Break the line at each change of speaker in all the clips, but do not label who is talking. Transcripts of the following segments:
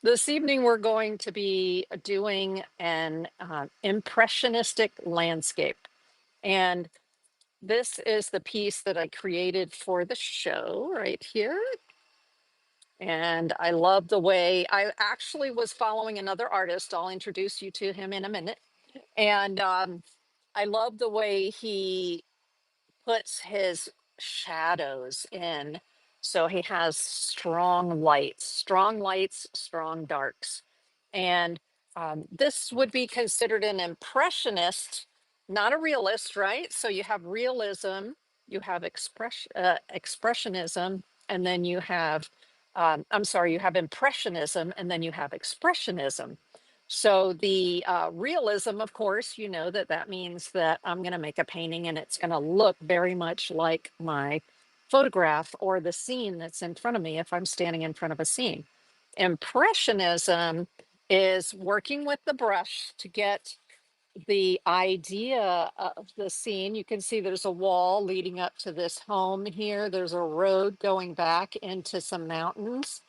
This evening, we're going to be doing an impressionistic landscape. And this is the piece that I created for the show right here. And I love the way I actually was following another artist. I'll introduce you to him in a minute. And I love the way he puts his shadows in. So he has strong lights, strong darks. And this would be considered an impressionist, not a realist, right? So you have realism, you have expressionism, and then you have, I'm sorry, you have impressionism, and then you have expressionism. So the realism, of course, you know that that means that I'm going to make a painting and it's going to look very much like my photograph or the scene that's in front of me if I'm standing in front of a scene. Impressionism is working with the brush to get the idea of the scene. You can see there's a wall leading up to this home here. There's a road going back into some mountains,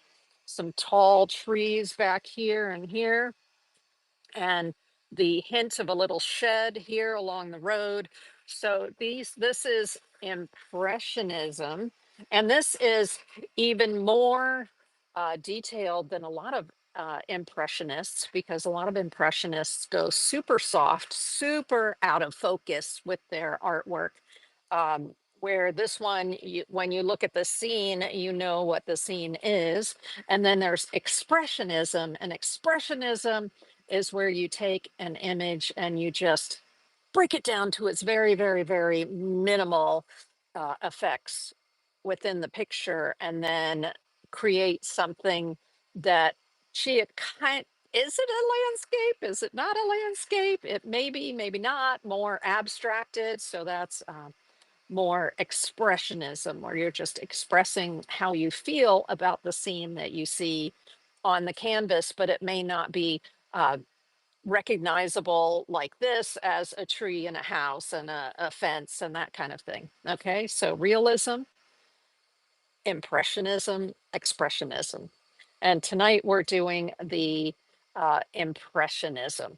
some tall trees back here and here, and the hint of a little shed here along the road. So this is impressionism, and this is even more detailed than a lot of impressionists, because a lot of impressionists go super soft, super out of focus with their artwork. Where this one, when you look at the scene, you know what the scene is. And then there's expressionism, and expressionism is where you take an image and you just break it down to its very, very, very minimal effects within the picture, and then create something that she kind. Is it a landscape? Is it not a landscape? It may be, maybe not. More abstracted. So that's more expressionism, where you're just expressing how you feel about the scene that you see on the canvas, but it may not be uh, recognizable like this as a tree and a house and a fence and that kind of thing. Okay, so realism, impressionism, expressionism. And tonight we're doing the impressionism.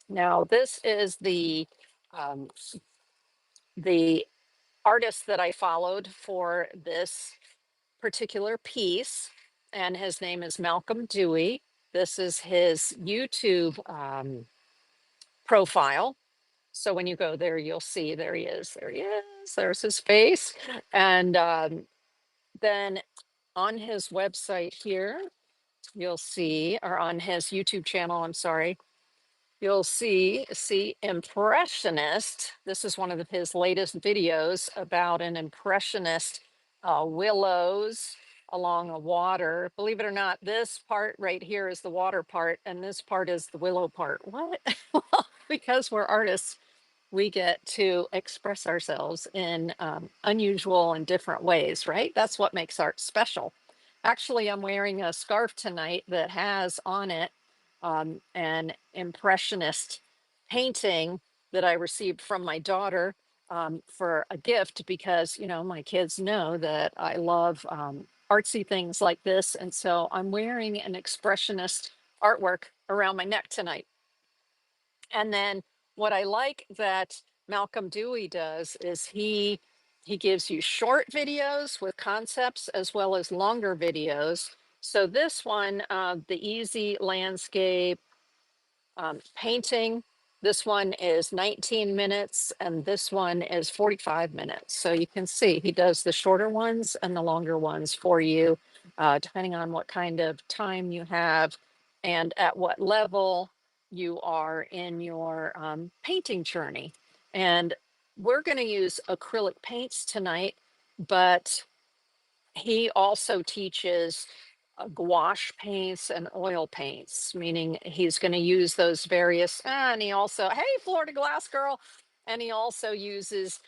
Now, this is um, the artist that I followed for this particular piece, and his name is Malcolm Dewey. This is his YouTube profile. So when you go there, you'll see there he is. There he is. There's his face. And then on his website here, you'll see, or on his YouTube channel, I'm sorry, you'll see Impressionist. This is one of his latest videos about an Impressionist willows along a water. Believe it or not, this part right here is the water part, and this part is the willow part. What? Well, because we're artists, we get to express ourselves in unusual and different ways, right? That's what makes art special. Actually, I'm wearing a scarf tonight that has on it an impressionist painting that I received from my daughter for a gift, because, you know, my kids know that I love artsy things like this. And so I'm wearing an expressionist artwork around my neck tonight. And then what I like that Malcolm Dewey does is he gives you short videos with concepts as well as longer videos. So this one, the easy landscape painting, this one is 19 minutes and this one is 45 minutes. So you can see he does the shorter ones and the longer ones for you, depending on what kind of time you have and at what level you are in your painting journey. And we're going to use acrylic paints tonight, but he also teaches gouache paints and oil paints, meaning he's going to use those various, and he also, hey, Florida Glass Girl, and he also uses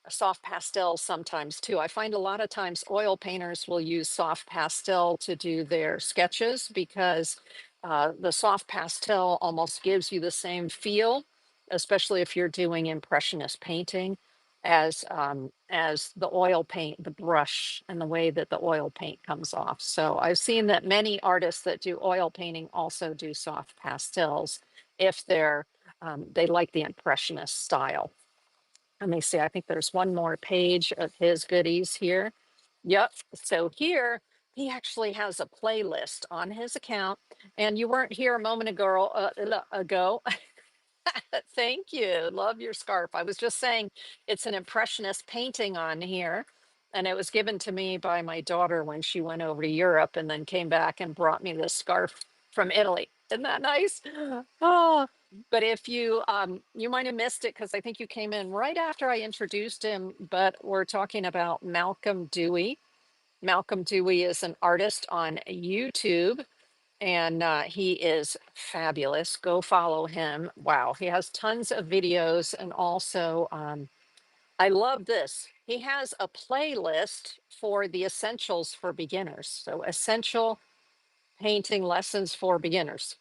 soft pastels sometimes too. I find a lot of times oil painters will use soft pastel to do their sketches, because the soft pastel almost gives you the same feel, especially if you're doing impressionist painting. as the oil paint, the brush, and the way that the oil paint comes off. So I've seen that many artists that do oil painting also do soft pastels if they like the impressionist style. Let me see, I think there's one more page of his goodies here. Yep. So here he actually has a playlist on his account. And you weren't here a moment ago. Thank you. Love your scarf. I was just saying it's an impressionist painting on here. And it was given to me by my daughter when she went over to Europe and then came back and brought me this scarf from Italy. Isn't that nice? Oh, but if you might have missed it because I think you came in right after I introduced him, but we're talking about Malcolm Dewey. Malcolm Dewey is an artist on YouTube and he is fabulous. Go follow him. Wow, he has tons of videos, and also I love this. He has a playlist for the essentials for beginners. So essential painting lessons for beginners.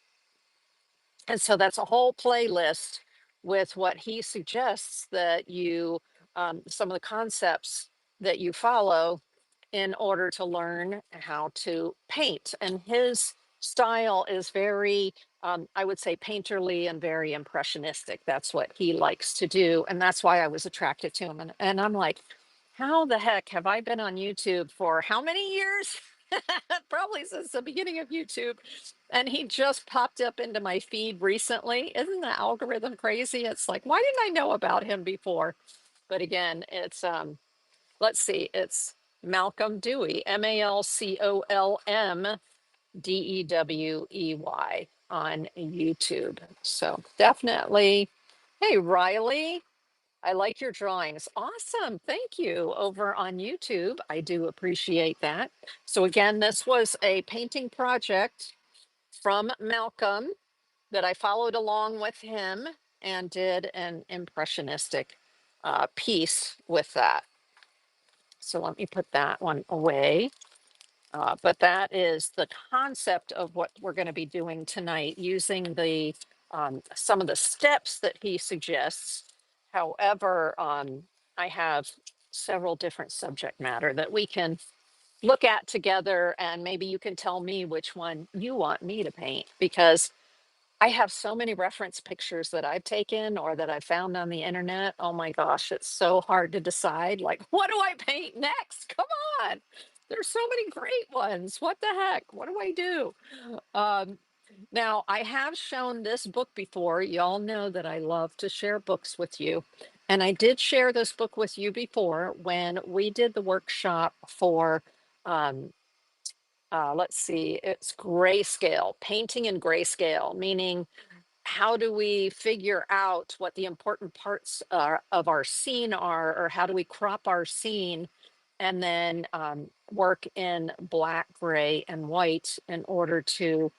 And so that's a whole playlist with what he suggests that some of the concepts that you follow in order to learn how to paint. And his style is very, I would say, painterly and very impressionistic. That's what he likes to do. And that's why I was attracted to him. And I'm like, how the heck have I been on YouTube for how many years? Probably since the beginning of YouTube. And he just popped up into my feed recently. Isn't the algorithm crazy? It's like, why didn't I know about him before? But again, it's let's see, it's Malcolm Dewey, Malcolm Dewey on YouTube. So definitely, hey, Riley, I like your drawings. Awesome. Thank you over on YouTube. I do appreciate that. So again, this was a painting project from Malcolm that I followed along with him and did an impressionistic piece with that. So let me put that one away. But that is the concept of what we're going to be doing tonight, using the some of the steps that he suggests. However, I have several different subject matter that we can look at together, and maybe you can tell me which one you want me to paint, because I have so many reference pictures that I've taken or that I found on the internet. Oh my gosh, it's so hard to decide. Like, what do I paint next? Come on. There's so many great ones. What the heck? What do I do? Um, Now, I have shown this book before. Y'all know that I love to share books with you. And I did share this book with you before when we did the workshop for um, let's see, it's grayscale, painting in grayscale, meaning how do we figure out what the important parts are, of our scene are, or how do we crop our scene and then work in black, gray, and white in order to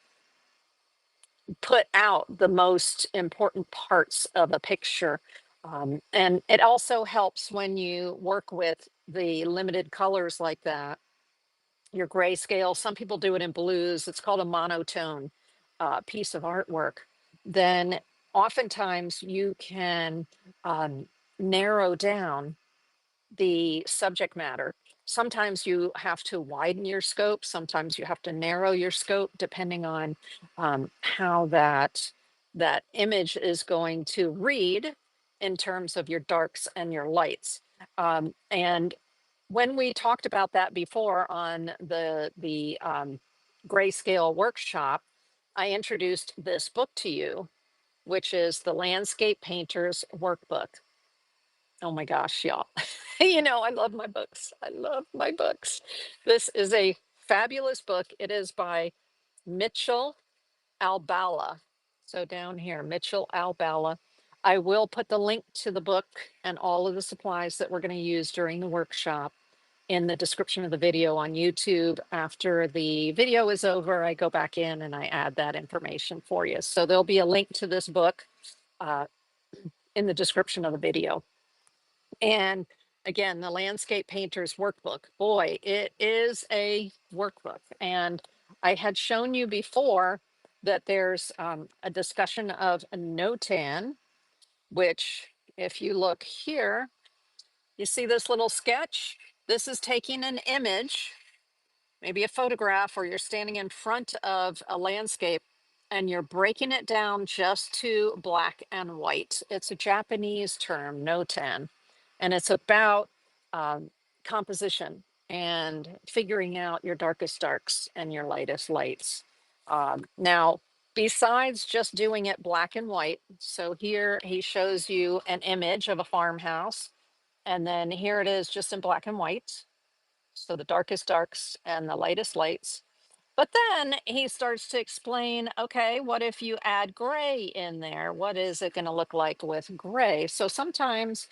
put out the most important parts of a picture. And it also helps when you work with the limited colors like that, your grayscale. Some people do it in blues. It's called a monotone piece of artwork. Then oftentimes you can um, narrow down the subject matter. Sometimes you have to widen your scope. Sometimes you have to narrow your scope, depending on how that image is going to read in terms of your darks and your lights. And when we talked about that before on the grayscale workshop, I introduced this book to you, which is the Landscape Painter's Workbook. Oh my gosh, y'all. I love my books. I love my books. This is a fabulous book. It is by Mitchell Albala. So down here, Mitchell Albala. I will put the link to the book and all of the supplies that we're going to use during the workshop in the description of the video on YouTube. After the video is over, I go back in and I add that information for you. So there'll be a link to this book uh, in the description of the video. And again, the Landscape Painter's Workbook. Boy, it is a workbook. And I had shown you before that there's a discussion of a NOTAN, which if you look here, You see this little sketch? This is taking an image, maybe a photograph, or you're standing in front of a landscape and you're breaking it down just to black and white. It's a Japanese term, NOTAN, and it's about um, composition and figuring out your darkest darks and your lightest lights. Now, besides just doing it black and white, so here he shows you an image of a farmhouse, and then here it is just in black and white. So the darkest darks and the lightest lights. But then he starts to explain, okay, what if you add gray in there? What is it going to look like with gray? So sometimes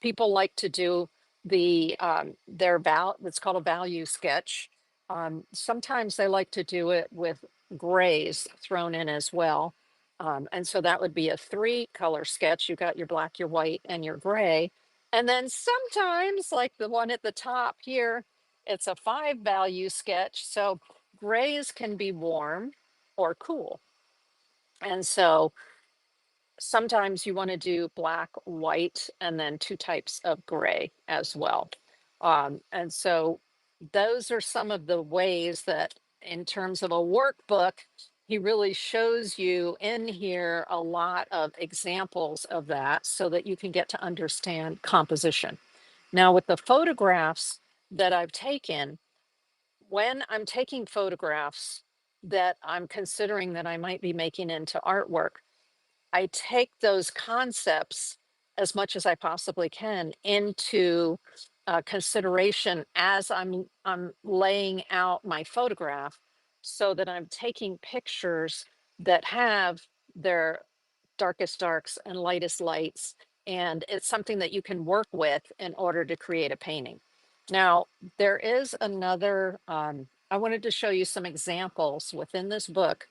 people like to do it's called a value sketch. Sometimes they like to do it with grays thrown in as well. And so that would be a 3-color sketch. You got your black, your white, and your gray. And then sometimes, like the one at the top here, it's a 5-value sketch. So grays can be warm or cool. And so sometimes you want to do black, white, and then 2 types of gray as well. And so those are some of the ways that, in terms of a workbook, he really shows you in here a lot of examples of that so that you can get to understand composition. Now, with the photographs that I've taken, when I'm taking photographs that I'm considering that I might be making into artwork, I take those concepts as much as I possibly can into consideration as I'm laying out my photograph, so that I'm taking pictures that have their darkest darks and lightest lights, and it's something that you can work with in order to create a painting. Now, there is another. I wanted to show you some examples within this book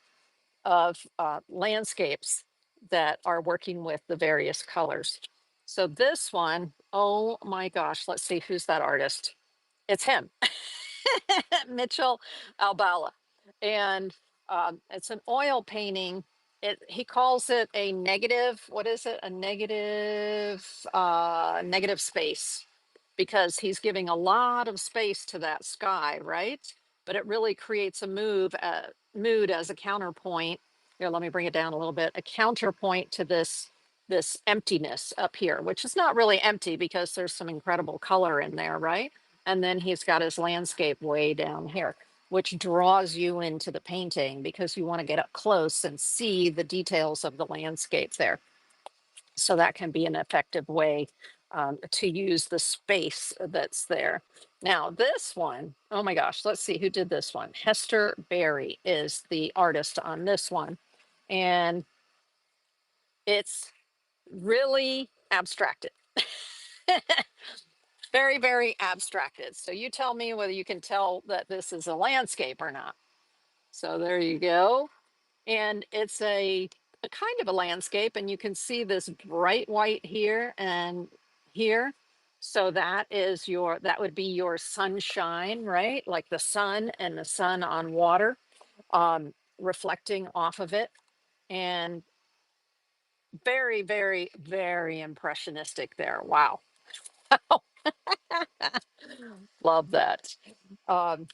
of landscapes that are working with the various colors. So this one, oh my gosh, let's see, who's that artist? It's him, Mitchell Albala. And it's an oil painting. He calls it a negative, what is it? A negative space, because he's giving a lot of space to that sky, right? But it really creates a mood as a counterpoint. Here, let me bring it down a little bit. A counterpoint to this emptiness up here, which is not really empty because there's some incredible color in there, right? And then he's got his landscape way down here, which draws you into the painting because you want to get up close and see the details of the landscape there. So that can be an effective way to use the space that's there. Now, this one, oh my gosh, let's see who did this one. Hester Berry is the artist on this one. And it's really abstracted. Very, very abstracted. So you tell me whether you can tell that this is a landscape or not. So there you go. And it's a kind of a landscape, and you can see this bright white here and here. So that would be your sunshine, right? Like the sun and the sun on water, reflecting off of it. And very, very, very impressionistic there. Wow. Love that. Um,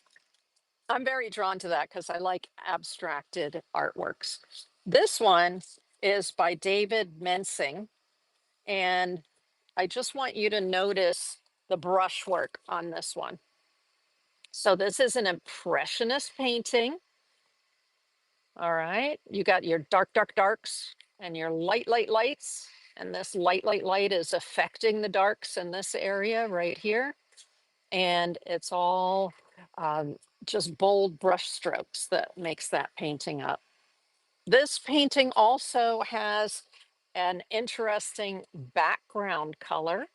I'm very drawn to that because I like abstracted artworks. This one is by David Mensing, and I just want you to notice the brushwork on this one. So this is an impressionist painting. All right, you got your dark, dark, darks and your light, light, lights. And this light, light, light is affecting the darks in this area right here. And it's all just bold brush strokes that makes that painting up. This painting also has an interesting background color.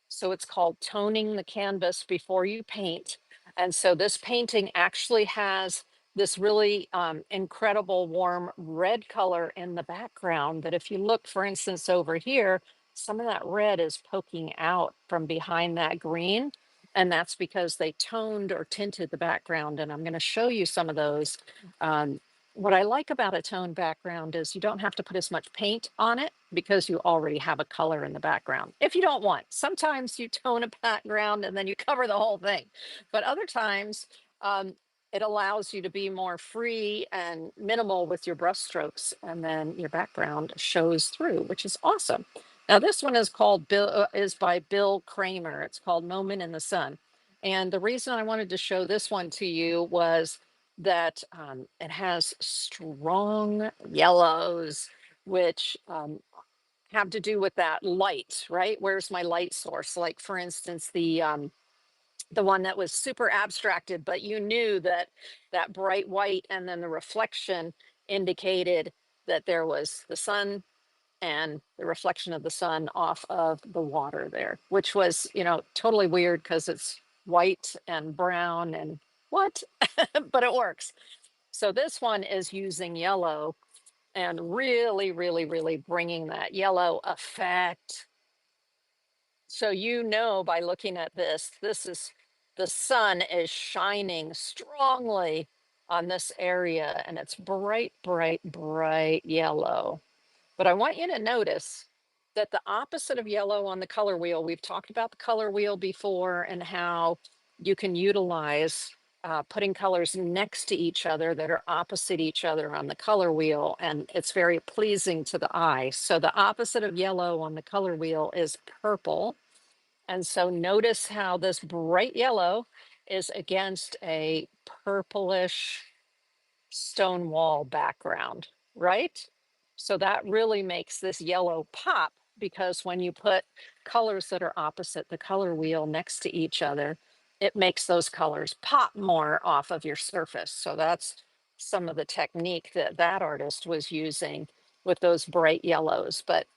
So it's called toning the canvas before you paint. And so this painting actually has this really incredible warm red color in the background that, if you look, for instance, over here, some of that red is poking out from behind that green. And that's because they toned or tinted the background. And I'm going to show you some of those what I like about a tone background is you don't have to put as much paint on it because you already have a color in the background. If you don't want, sometimes you tone a background and then you cover the whole thing. But other times, um, it allows you to be more free and minimal with your brush strokes, and then your background shows through, which is awesome. Now, this one is called is by Bill Kramer. It's called Moment in the Sun. And the reason I wanted to show this one to you was that it has strong yellows, which have to do with that light, right? Where's my light source? Like, for instance, the one that was super abstracted, but you knew that that bright white and then the reflection indicated that there was the sun and the reflection of the sun off of the water there, which was, totally weird because it's white and brown and what, but it works. So this one is using yellow and really, really, really bringing that yellow effect. So by looking at this, this is the sun is shining strongly on this area and it's bright, bright, bright yellow. But I want you to notice that the opposite of yellow on the color wheel, we've talked about the color wheel before and how you can utilize putting colors next to each other that are opposite each other on the color wheel, and it's very pleasing to the eye. So the opposite of yellow on the color wheel is purple. And so notice how this bright yellow is against a purplish stone wall background, right? So that really makes this yellow pop, because when you put colors that are opposite the color wheel next to each other, it makes those colors pop more off of your surface. So that's some of the technique that that artist was using with those bright yellows. But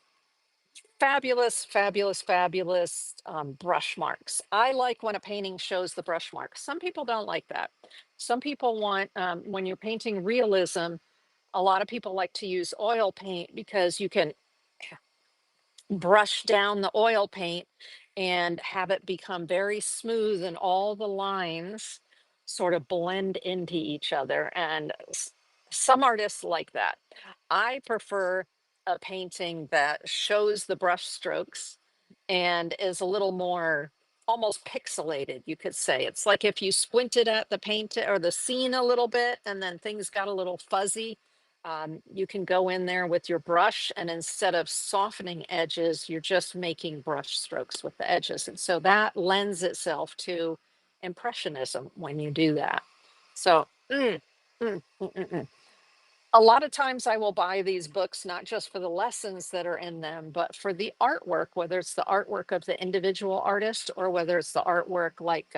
fabulous, fabulous, fabulous brush marks. I like when a painting shows the brush marks. Some people don't like that. Some people want, when you're painting realism, a lot of people like to use oil paint because you can brush down the oil paint and have it become very smooth and all the lines sort of blend into each other. And some artists like that. I prefer a painting that shows the brush strokes and is a little more almost pixelated, you could say. It's like if you squinted at the paint or the scene a little bit and then things got a little fuzzy, you can go in there with your brush, and instead of softening edges, you're just making brush strokes with the edges. And so that lends itself to impressionism when you do that. So a lot of times I will buy these books not just for the lessons that are in them, but for the artwork, whether it's the artwork of the individual artist or whether it's the artwork like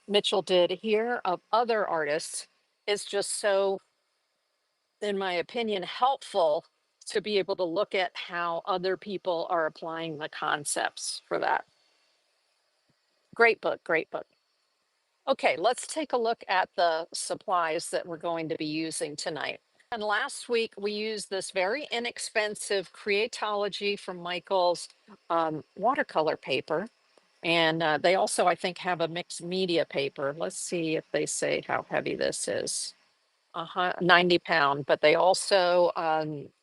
Mitchell did here of other artists. It's just so, in my opinion, helpful to be able to look at how other people are applying the concepts for that. Great book, great book. Okay, let's take a look at the supplies that we're going to be using tonight. And last week we used this very inexpensive Creatology from Michael's watercolor paper. And they also, I think, have a mixed media paper. Let's see if they say how heavy this is. 90 pound, but they also,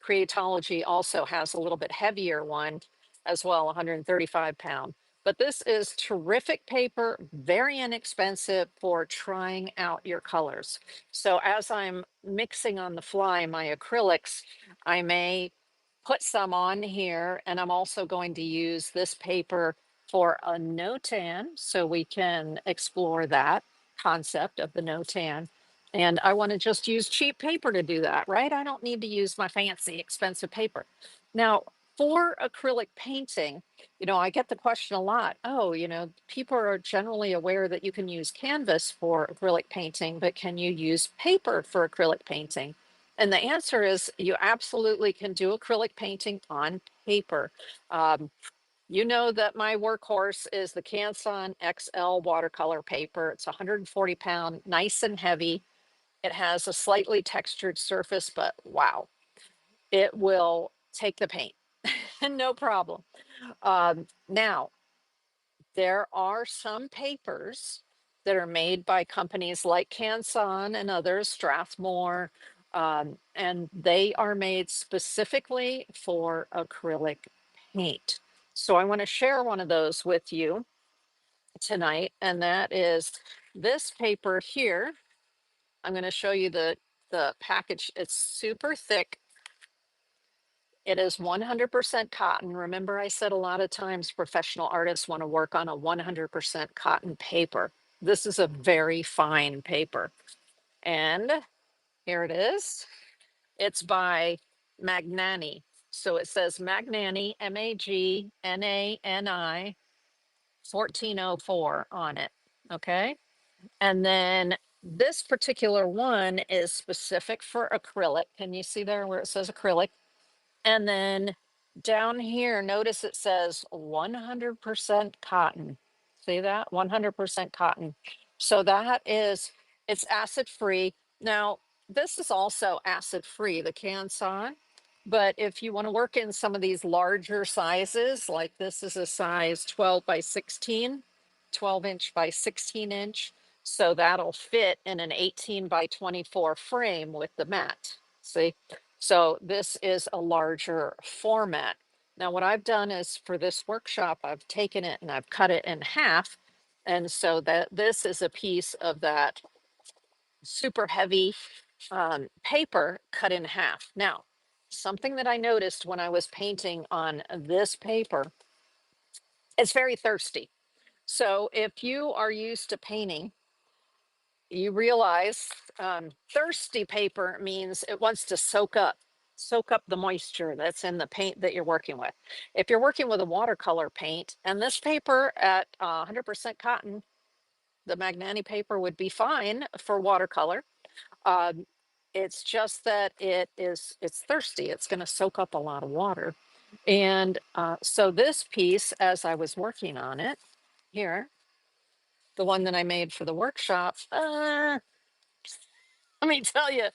Creatology also has a little bit heavier one as well, 135 pound. But this is terrific paper, very inexpensive for trying out your colors. So as I'm mixing on the fly my acrylics, I may put some on here, and I'm also going to use this paper for a NOTAN so we can explore that concept of the NOTAN. And I want to just use cheap paper to do that, right? I don't need to use my fancy expensive paper. Now, for acrylic painting, I get the question a lot. Oh, people are generally aware that you can use canvas for acrylic painting, but can you use paper for acrylic painting? And the answer is you absolutely can do acrylic painting on paper. Um, you know that my workhorse is the Canson XL watercolor paper. It's 140 pound, nice and heavy. It has a slightly textured surface, but wow, it will take the paint. No problem. Now, there are some papers that are made by companies like Canson and others, Strathmore, And they are made specifically for acrylic paint. So I want to share one of those with you tonight, and that is this paper here. I'm going to show you the package. It's super thick. It is 100% cotton. Remember, I said a lot of times professional artists want to work on a 100% cotton paper. This is a very fine paper. And here it is. It's by Magnani. So it says Magnani, Magnani, 1404 on it. Okay. And then this particular one is specific for acrylic. Can you see there where it says acrylic? And then down here, notice it says 100% cotton. See that? 100% cotton. So that is, it's acid free. Now, this is also acid free, the Canson. But if you want to work in some of these larger sizes, like this is a size 12 by 16, 12-inch by 16-inch. So that'll fit in an 18 by 24 frame with the mat. See? So this is a larger format. Now, what I've done is for this workshop, I've taken it and I've cut it in half. And so that this is a piece of that super heavy paper cut in half. Now, something that I noticed when I was painting on this paper, it's very thirsty. So if you are used to painting, you realize thirsty paper means it wants to soak up the moisture that's in the paint that you're working with. If you're working with a watercolor paint, and this paper at 100% cotton, the Magnani paper would be fine for watercolor. um, it's just that it's thirsty, it's going to soak up a lot of water. And so this piece, as I was working on it here, the one that I made for the workshop, let me tell you,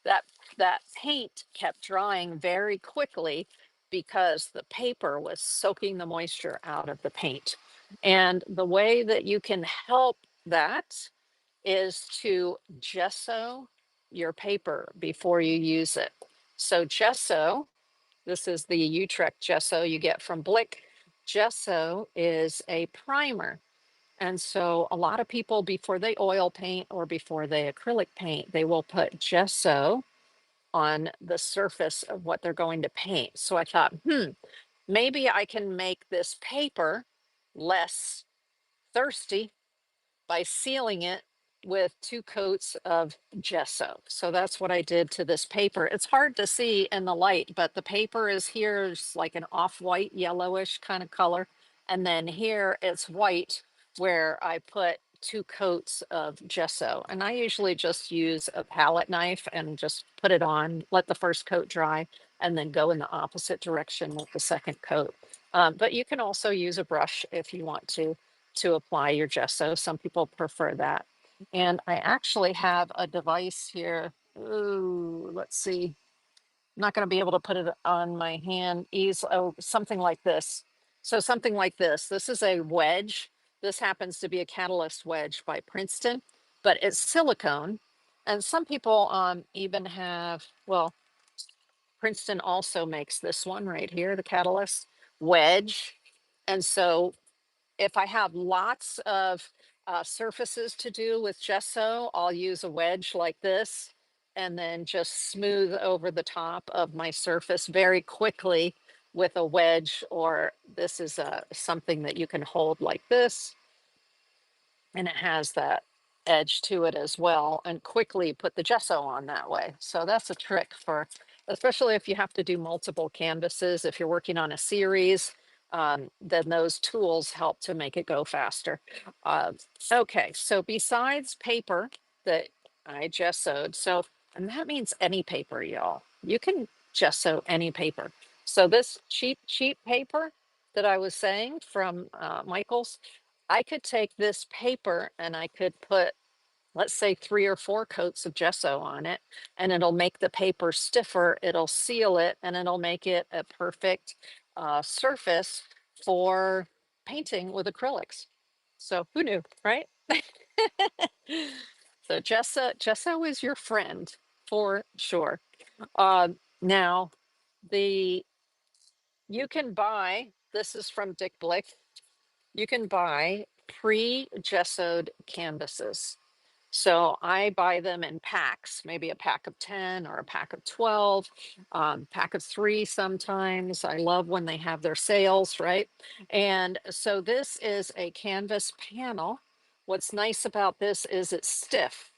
that that paint kept drying very quickly because the paper was soaking the moisture out of the paint. And the way that you can help that is to gesso your paper before you use it. So gesso, this is the Utrecht gesso you get from Blick. Gesso is a primer. And so a lot of people, before they oil paint or before they acrylic paint, they will put gesso on the surface of what they're going to paint. So I thought, maybe I can make this paper less thirsty by sealing it with 2 coats of gesso. So that's what I did to this paper. It's hard to see in the light, but the paper is here is like an off-white yellowish kind of color. And then here it's white where I put 2 coats of gesso. And I usually just use a palette knife and just put it on, let the first coat dry, and then go in the opposite direction with the second coat. But you can also use a brush if you want to apply your gesso. Some people prefer that. And I actually have a device here. Ooh, let's see. I'm not going to be able to put it on my hand easily. Oh, something like this. So something like this. This is a wedge. This happens to be a Catalyst wedge by Princeton, but it's silicone. And some people even have, well, Princeton also makes this one right here, the Catalyst wedge. And so if I have lots of surfaces to do with gesso, I'll use a wedge like this and then just smooth over the top of my surface very quickly with a wedge, or this is something that you can hold like this and it has that edge to it as well, and quickly put the gesso on that way. So that's a trick for, especially if you have to do multiple canvases, if you're working on a series, then those tools help to make it go faster. Uh, okay, so besides paper that I gessoed, so, and that means any paper, y'all. You can gesso any paper. So this cheap paper that I was saying from Michael's, I could take this paper and I could put, let's say, 3 or 4 coats of gesso on it, and it'll make the paper stiffer, it'll seal it, and it'll make it a perfect surface for painting with acrylics. So who knew, right? So gesso is your friend. for sure. Now, the you can buy, this is from Dick Blick, you can buy pre-gessoed canvases. So I buy them in packs, maybe a pack of 10 or a pack of 12, pack of 3 sometimes. I love when they have their sales, right? And so this is a canvas panel. What's nice about this is it's stiff.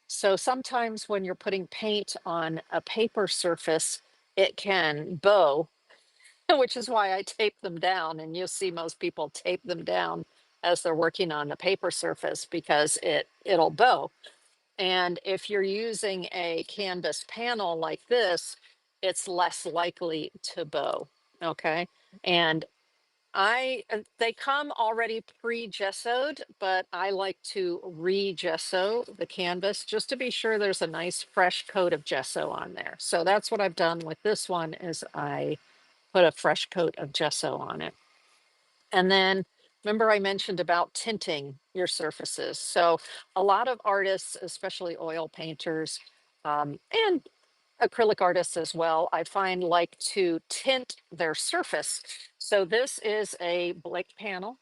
So sometimes when you're putting paint on a paper surface, it can bow, which is why I tape them down. And you'll see most people tape them down as they're working on the paper surface because it'll bow. And if you're using a canvas panel like this, it's less likely to bow. Okay. And they come already pre-gessoed, but I like to re-gesso the canvas just to be sure there's a nice fresh coat of gesso on there. So that's what I've done with this one is I put a fresh coat of gesso on it. And then remember I mentioned about tinting your surfaces. So a lot of artists, especially oil painters, and acrylic artists as well, I find like to tint their surface. So this is a Blick panel.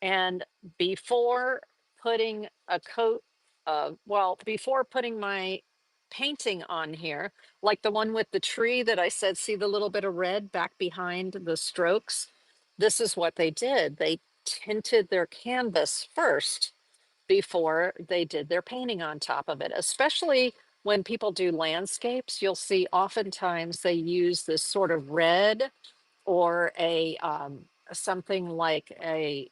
And before putting a coat of, well, before putting my painting on here, like the one with the tree that I said, see the little bit of red back behind the strokes? This is what they did. They tinted their canvas first before they did their painting on top of it, especially when people do landscapes. You'll see oftentimes they use this sort of red or a something like a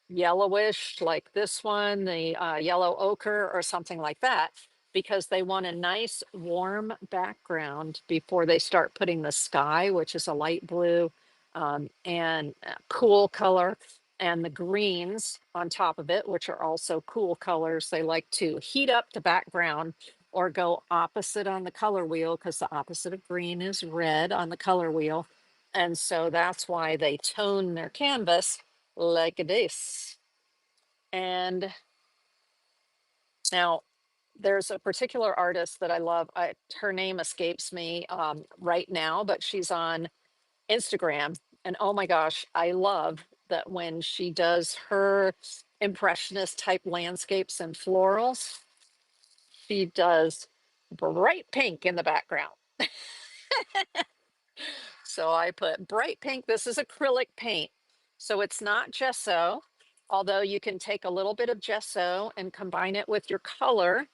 yellowish like this one, the yellow ochre or something like that, because they want a nice warm background before they start putting the sky, which is a light blue and cool color, and the greens on top of it, which are also cool colors. They like to heat up the background or go opposite on the color wheel because the opposite of green is red on the color wheel. And so that's why they tone their canvas like this. And now there's a particular artist that I love. Her name escapes me right now, but she's on Instagram. And oh my gosh, I love that when she does her impressionist type landscapes and florals, she does bright pink in the background. So I put bright pink. This is acrylic paint. So it's not gesso, although you can take a little bit of gesso and combine it with your color.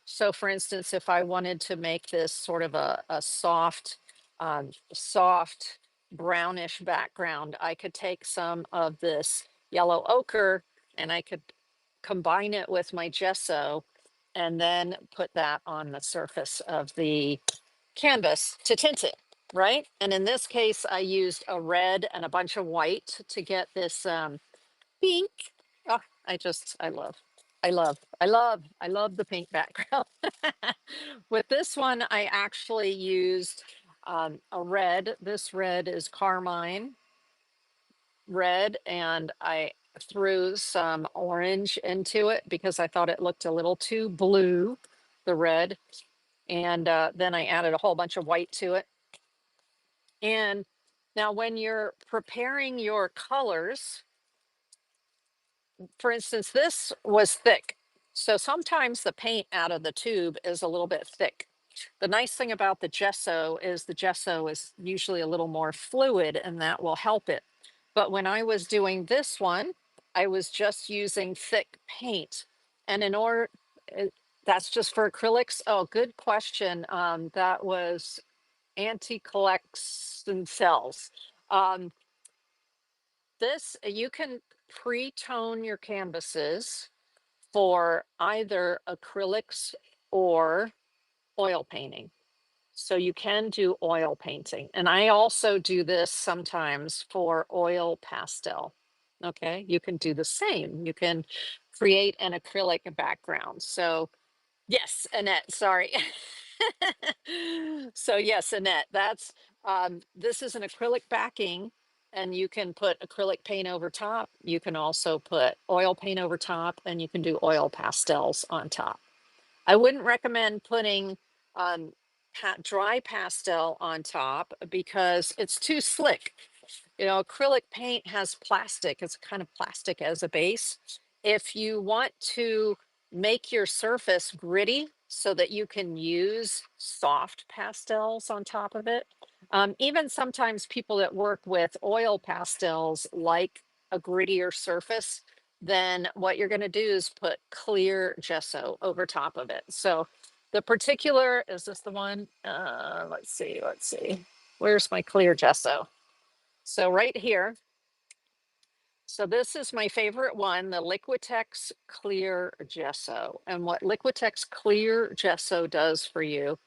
So for instance, if I wanted to make this sort of a soft brownish background, I could take some of this yellow ochre and I could combine it with my gesso and then put that on the surface of the canvas to tint it, right? And in this case, I used a red and a bunch of white to get this pink. Oh, I love the pink background. With this one, I actually used a red. This red is carmine red, and I threw some orange into it because I thought it looked a little too blue, the red. And then I added a whole bunch of white to it. And now when you're preparing your colors, for instance, this was thick. So sometimes the paint out of the tube is a little bit thick. The nice thing about the gesso is usually a little more fluid and that will help it. But when I was doing this one, I was just using thick paint. And in order, uh, that's just for acrylics. Oh, good question. That was anti-collects and cells. Um, this, you can pre-tone your canvases for either acrylics or oil painting. So you can do oil painting. And I also do this sometimes for oil pastel. Okay, you can do the same. You can create an acrylic background. So yes, Annette, sorry. So yes, Annette, that's this is an acrylic backing and you can put acrylic paint over top. You can also put oil paint over top and you can do oil pastels on top. I wouldn't recommend putting dry pastel on top because it's too slick. You know, acrylic paint has plastic, it's kind of plastic as a base. If you want to make your surface gritty so that you can use soft pastels on top of it, even sometimes people that work with oil pastels like a grittier surface, then what you're going to do is put clear gesso over top of it. So the particular, is this the one? Let's see. Where's my clear gesso? So right here, so this is my favorite one, the Liquitex Clear Gesso. And what Liquitex Clear Gesso does for you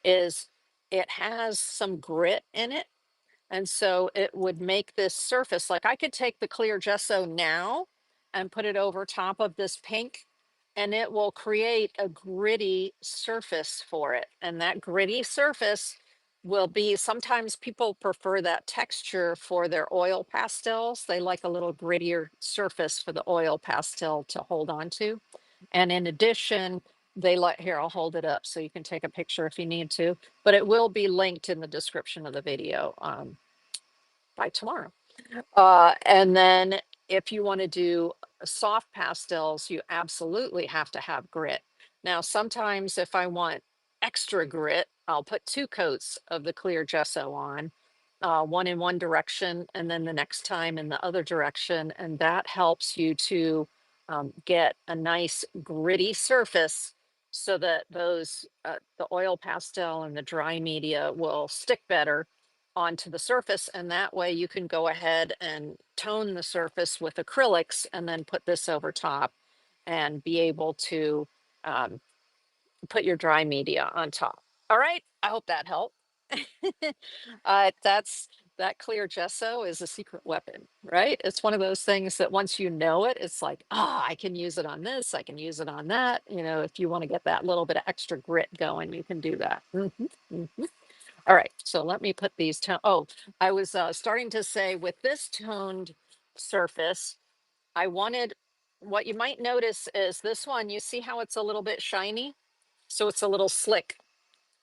is it has some grit in it. And so it would make this surface, like I could take the clear gesso now and put it over top of this pink, and it will create a gritty surface for it. And that gritty surface will be, sometimes people prefer that texture for their oil pastels. They like a little grittier surface for the oil pastel to hold on to. And in addition, they let, here, I'll hold it up so you can take a picture if you need to, but it will be linked in the description of the video by tomorrow. And then if you want to do soft pastels, you absolutely have to have grit. Now, sometimes if I want extra grit, I'll put 2 coats of the clear gesso on, one in one direction and then the next time in the other direction. And that helps you to get a nice gritty surface so that those, the oil pastel and the dry media will stick better onto the surface, and that way you can go ahead and tone the surface with acrylics and then put this over top and be able to um, put your dry media on top. All right, I hope that helped. That's, that clear gesso is a secret weapon, right? It's one of those things that once you know it, it's like, ah, I can use it on this, I can use it on that. You know, if you want to get that little bit of extra grit going, you can do that. All right, so let me put these oh, I was starting to say with this toned surface, I wanted, what you might notice is this one, you see how it's a little bit shiny? So it's a little slick.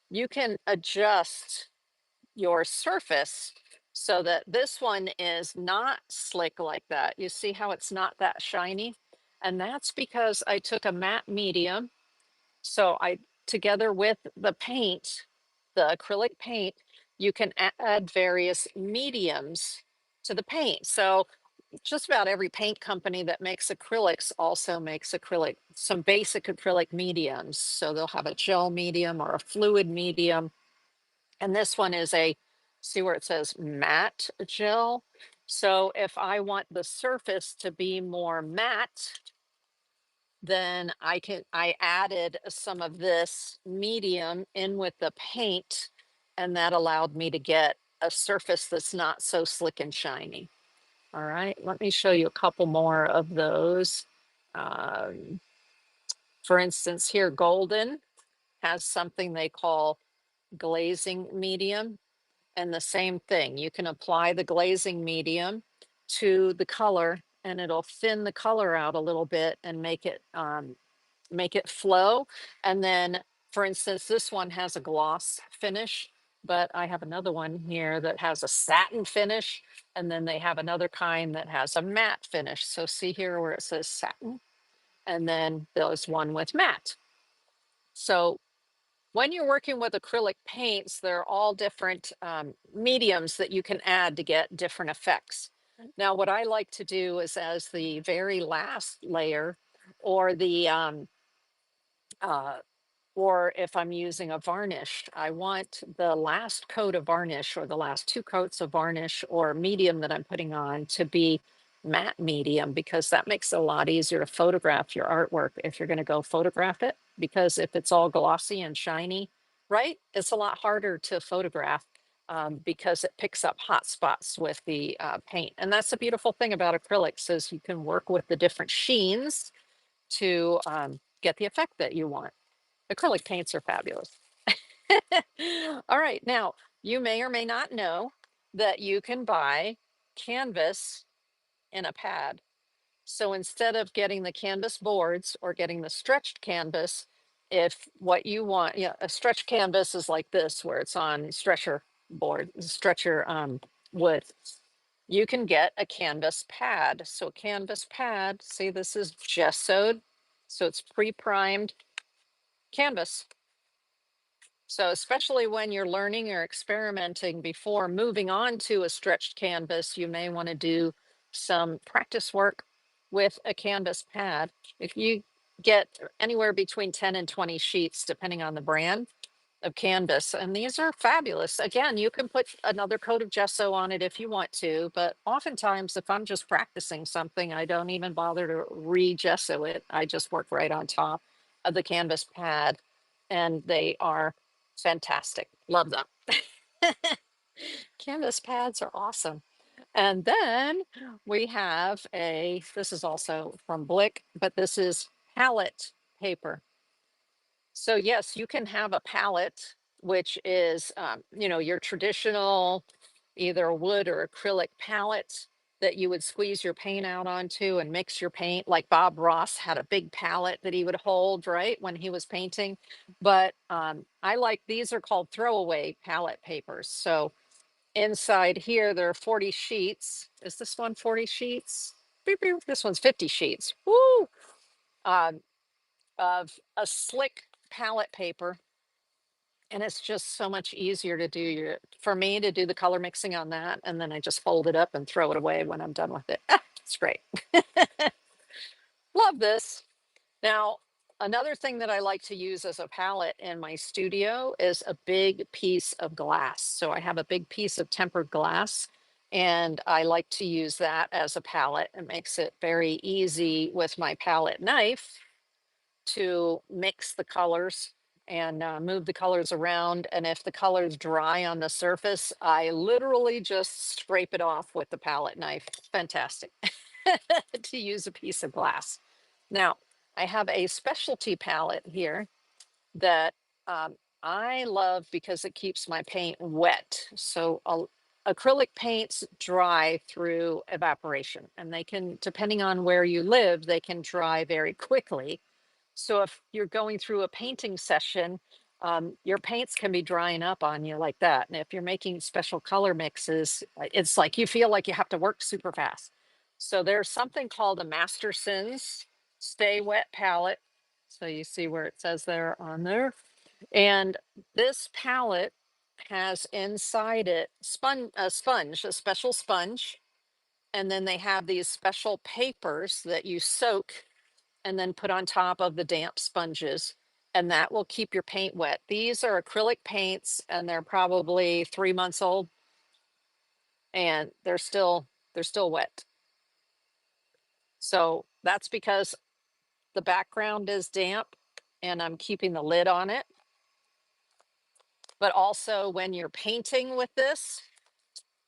You can adjust your surface so that this one is not slick like that. You see how it's not that shiny? And that's because I took a matte medium, so I, together with the paint, the acrylic paint, you can add various mediums to the paint. So just about every paint company that makes acrylics also makes acrylic, some basic acrylic mediums. So they'll have a gel medium or a fluid medium. And this one is a, see where it says matte gel. So if I want the surface to be more matte, then I added some of this medium in with the paint, and that allowed me to get a surface that's not so slick and shiny. All right, let me show you a couple more of those. Um, for instance, here, Golden has something they call glazing medium. And the same thing, you can apply the glazing medium to the color and it'll thin the color out a little bit and make it flow. And then, for instance, this one has a gloss finish, but I have another one here that has a satin finish. And then they have another kind that has a matte finish. So see here where it says satin, and then there's one with matte. So when you're working with acrylic paints, they're all different mediums that you can add to get different effects. Now, what I like to do is as the very last layer, or the uh, or if I'm using a varnish, I want the last coat of varnish or the last 2 coats of varnish or medium that I'm putting on to be matte medium, because that makes it a lot easier to photograph your artwork if you're going to go photograph it. Because if it's all glossy and shiny, right, it's a lot harder to photograph because it picks up hot spots with the paint. And that's the beautiful thing about acrylics is you can work with the different sheens to get the effect that you want. Acrylic paints are fabulous. All right, now you may or may not know that you can buy canvas in a pad. So instead of getting the canvas boards or getting the stretched canvas, if what you want, yeah, a stretch canvas is like this, where it's on stretcher board, stretcher wood. You can get a canvas pad. So canvas pad, see, this is gessoed, so it's pre-primed canvas. So especially when you're learning or experimenting before moving on to a stretched canvas, you may want to do some practice work with a canvas pad. If you get anywhere between 10 and 20 sheets, depending on the brand of canvas, and these are fabulous. Again, you can put another coat of gesso on it if you want to, but oftentimes if I'm just practicing something, I don't even bother to re-gesso it. I just work right on top of the canvas pad, and they are fantastic. Love them. Canvas pads are awesome. And then we have this is also from Blick, but this is palette paper. So yes, you can have a palette, which is, your traditional either wood or acrylic palette that you would squeeze your paint out onto and mix your paint. Like Bob Ross had a big palette that he would hold, right, when he was painting. But I like, these are called throwaway palette papers. So inside here, there are 40 sheets. Is this one 40 sheets? Beep, beep. This one's 50 sheets. Woo! Um, of a slick palette paper, and it's just so much easier to do for me to do the color mixing on that, and then I just fold it up and throw it away when I'm done with it. It's great. Love this. Now, another thing that I like to use as a palette in my studio is a big piece of glass. So I have a big piece of tempered glass, and I like to use that as a palette. It makes it very easy with my palette knife to mix the colors and move the colors around. And if the color's dry on the surface, I literally just scrape it off with the palette knife. Fantastic to use a piece of glass. Now, I have a specialty palette here that um, I love because it keeps my paint wet. So acrylic paints dry through evaporation, and they can, depending on where you live, they can dry very quickly. So if you're going through a painting session, your paints can be drying up on you like that. And if you're making special color mixes, it's like you feel like you have to work super fast. So there's something called a Masterson's Stay Wet palette. So you see where it says there on there. And this palette has inside it a special sponge. And then they have these special papers that you soak and then put on top of the damp sponges, and that will keep your paint wet. These are acrylic paints, and they're probably 3 months old, and they're still wet. So that's because the background is damp and I'm keeping the lid on it. But also when you're painting with this,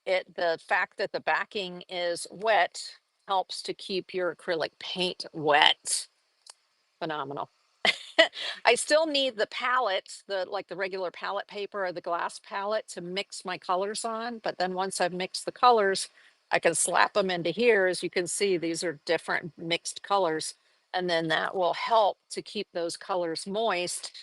the fact that the backing is wet helps to keep your acrylic paint wet. Phenomenal. I still need the palette, the regular palette paper or the glass palette to mix my colors on. But then once I've mixed the colors, I can slap them into here. As you can see, these are different mixed colors. And then that will help to keep those colors moist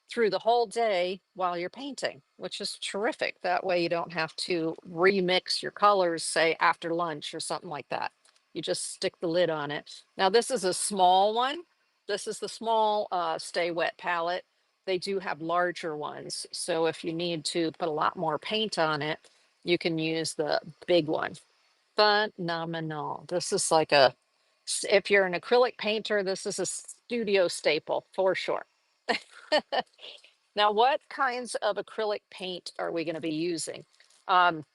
through the whole day while you're painting, which is terrific. That way you don't have to remix your colors, say after lunch or something like that. You just stick the lid on it. Now, this is a small one. This is the small Stay Wet palette. They do have larger ones. So if you need to put a lot more paint on it, you can use the big one. Phenomenal. This is like if you're an acrylic painter, this is a studio staple for sure. Now, what kinds of acrylic paint are we going to be using? Um,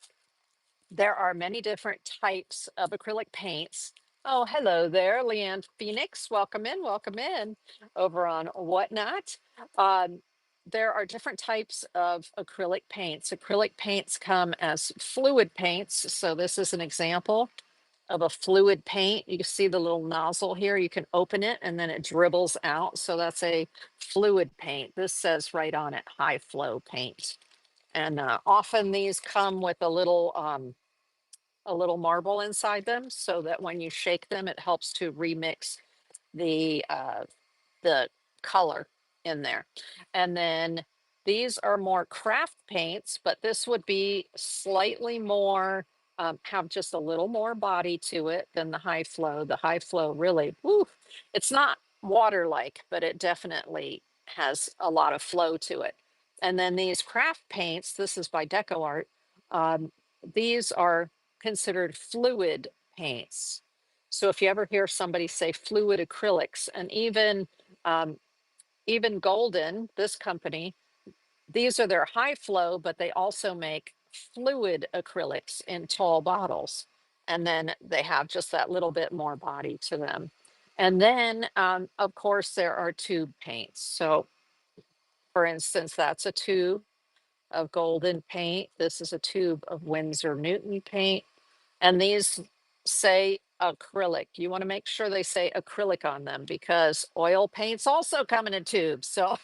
there are many different types of acrylic paints. Oh, hello there, Leanne Phoenix. Welcome in, over on Whatnot. Um, there are different types of acrylic paints. Acrylic paints come as fluid paints. So this is an example of a fluid paint. You can see the little nozzle here. You can open it and then it dribbles out. So that's a fluid paint. This says right on it, high flow paint. And often these come with a little marble inside them, so that when you shake them, it helps to remix the uh, the color in there. And then these are more craft paints, but this would be slightly more, have just a little more body to it than the high flow. The high flow really, woo, it's not water-like, but it definitely has a lot of flow to it. And then these craft paints, this is by Deco Art. These are considered fluid paints. So if you ever hear somebody say fluid acrylics, and um, even Golden, this company, these are their high flow, but they also make fluid acrylics in tall bottles. And then they have just that little bit more body to them. And then, of course, there are tube paints. So, for instance, that's a tube of Golden paint. This is a tube of Winsor Newton paint. And these say acrylic. You want to make sure they say acrylic on them because oil paints also come in a tube. So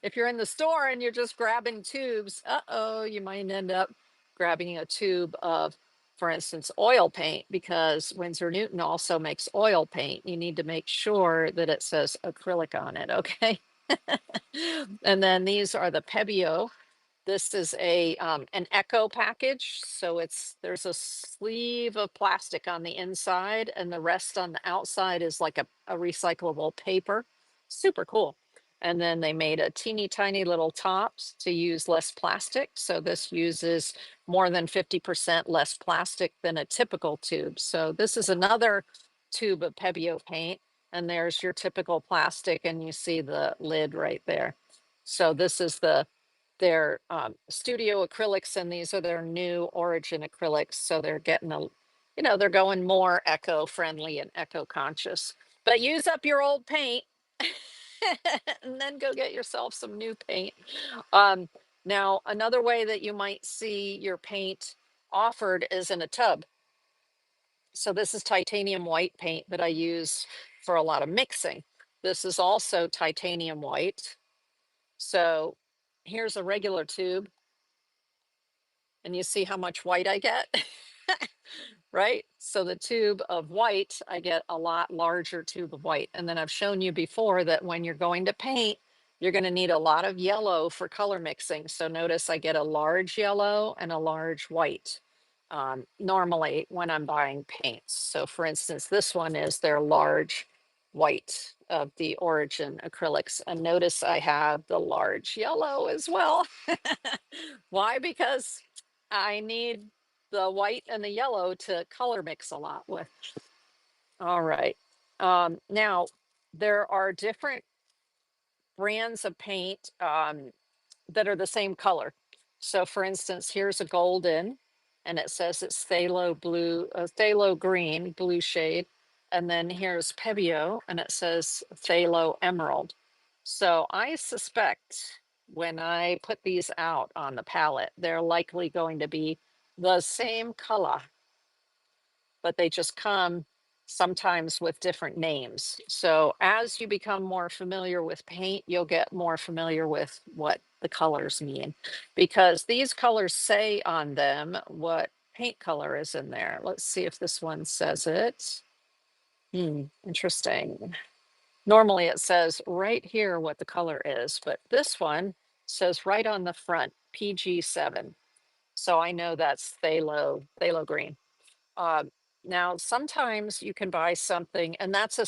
if you're in the store and you're just grabbing tubes, uh-oh, you might end up grabbing a tube of, for instance, oil paint because Winsor Newton also makes oil paint. You need to make sure that it says acrylic on it, okay? And then these are the Pebeo. This is a an echo package. So there's a sleeve of plastic on the inside and the rest on the outside is like a recyclable paper. Super cool. And then they made a teeny tiny little tops to use less plastic. So this uses more than 50% less plastic than a typical tube. So this is another tube of Pebeo paint. And there's your typical plastic and you see the lid right there. So this is their studio acrylics, and these are their new origin acrylics. So they're getting they're going more eco-friendly and eco-conscious. But use up your old paint and then go get yourself some new paint. Um, Now, another way that you might see your paint offered is in a tub. So this is titanium white paint that I use for a lot of mixing. This is also titanium white. So here's a regular tube and you see how much white I get, right? So the tube of white, I get a lot larger tube of white. And then I've shown you before that when you're going to paint, you're going to need a lot of yellow for color mixing. So notice I get a large yellow and a large white normally when I'm buying paints. So for instance, this one is their large white of the Origin acrylics. And notice I have the large yellow as well. Why? Because I need the white and the yellow to color mix a lot with. All right. Now, there are different brands of paint that are the same color. So, for instance, here's a golden, and it says it's phthalo blue, phthalo green, blue shade. And then here's Pebeo, and it says phthalo emerald. So I suspect when I put these out on the palette, they're likely going to be the same color, but they just come sometimes with different names. So as you become more familiar with paint, you'll get more familiar with what the colors mean because these colors say on them what paint color is in there. Let's see if this one says it. Interesting. Normally it says right here what the color is, but this one says right on the front, PG7. So I know that's phthalo green. Uh, Now, sometimes you can buy something, and that's a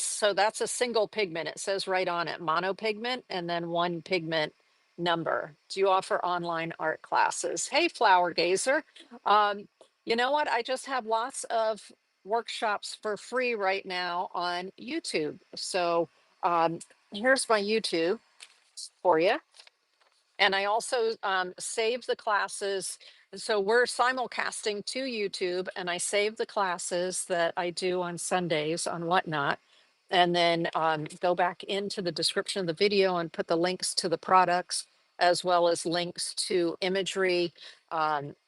single pigment. It says right on it, monopigment, and then one pigment number. Do you offer online art classes? Hey, Flower Gazer. Um, you know what? I just have lots of workshops for free right now on YouTube. So here's my YouTube for you. And I also save the classes. So we're simulcasting to YouTube, and I save the classes that I do on Sundays on Whatnot. And then go back into the description of the video and put the links to the products as well as links to imagery.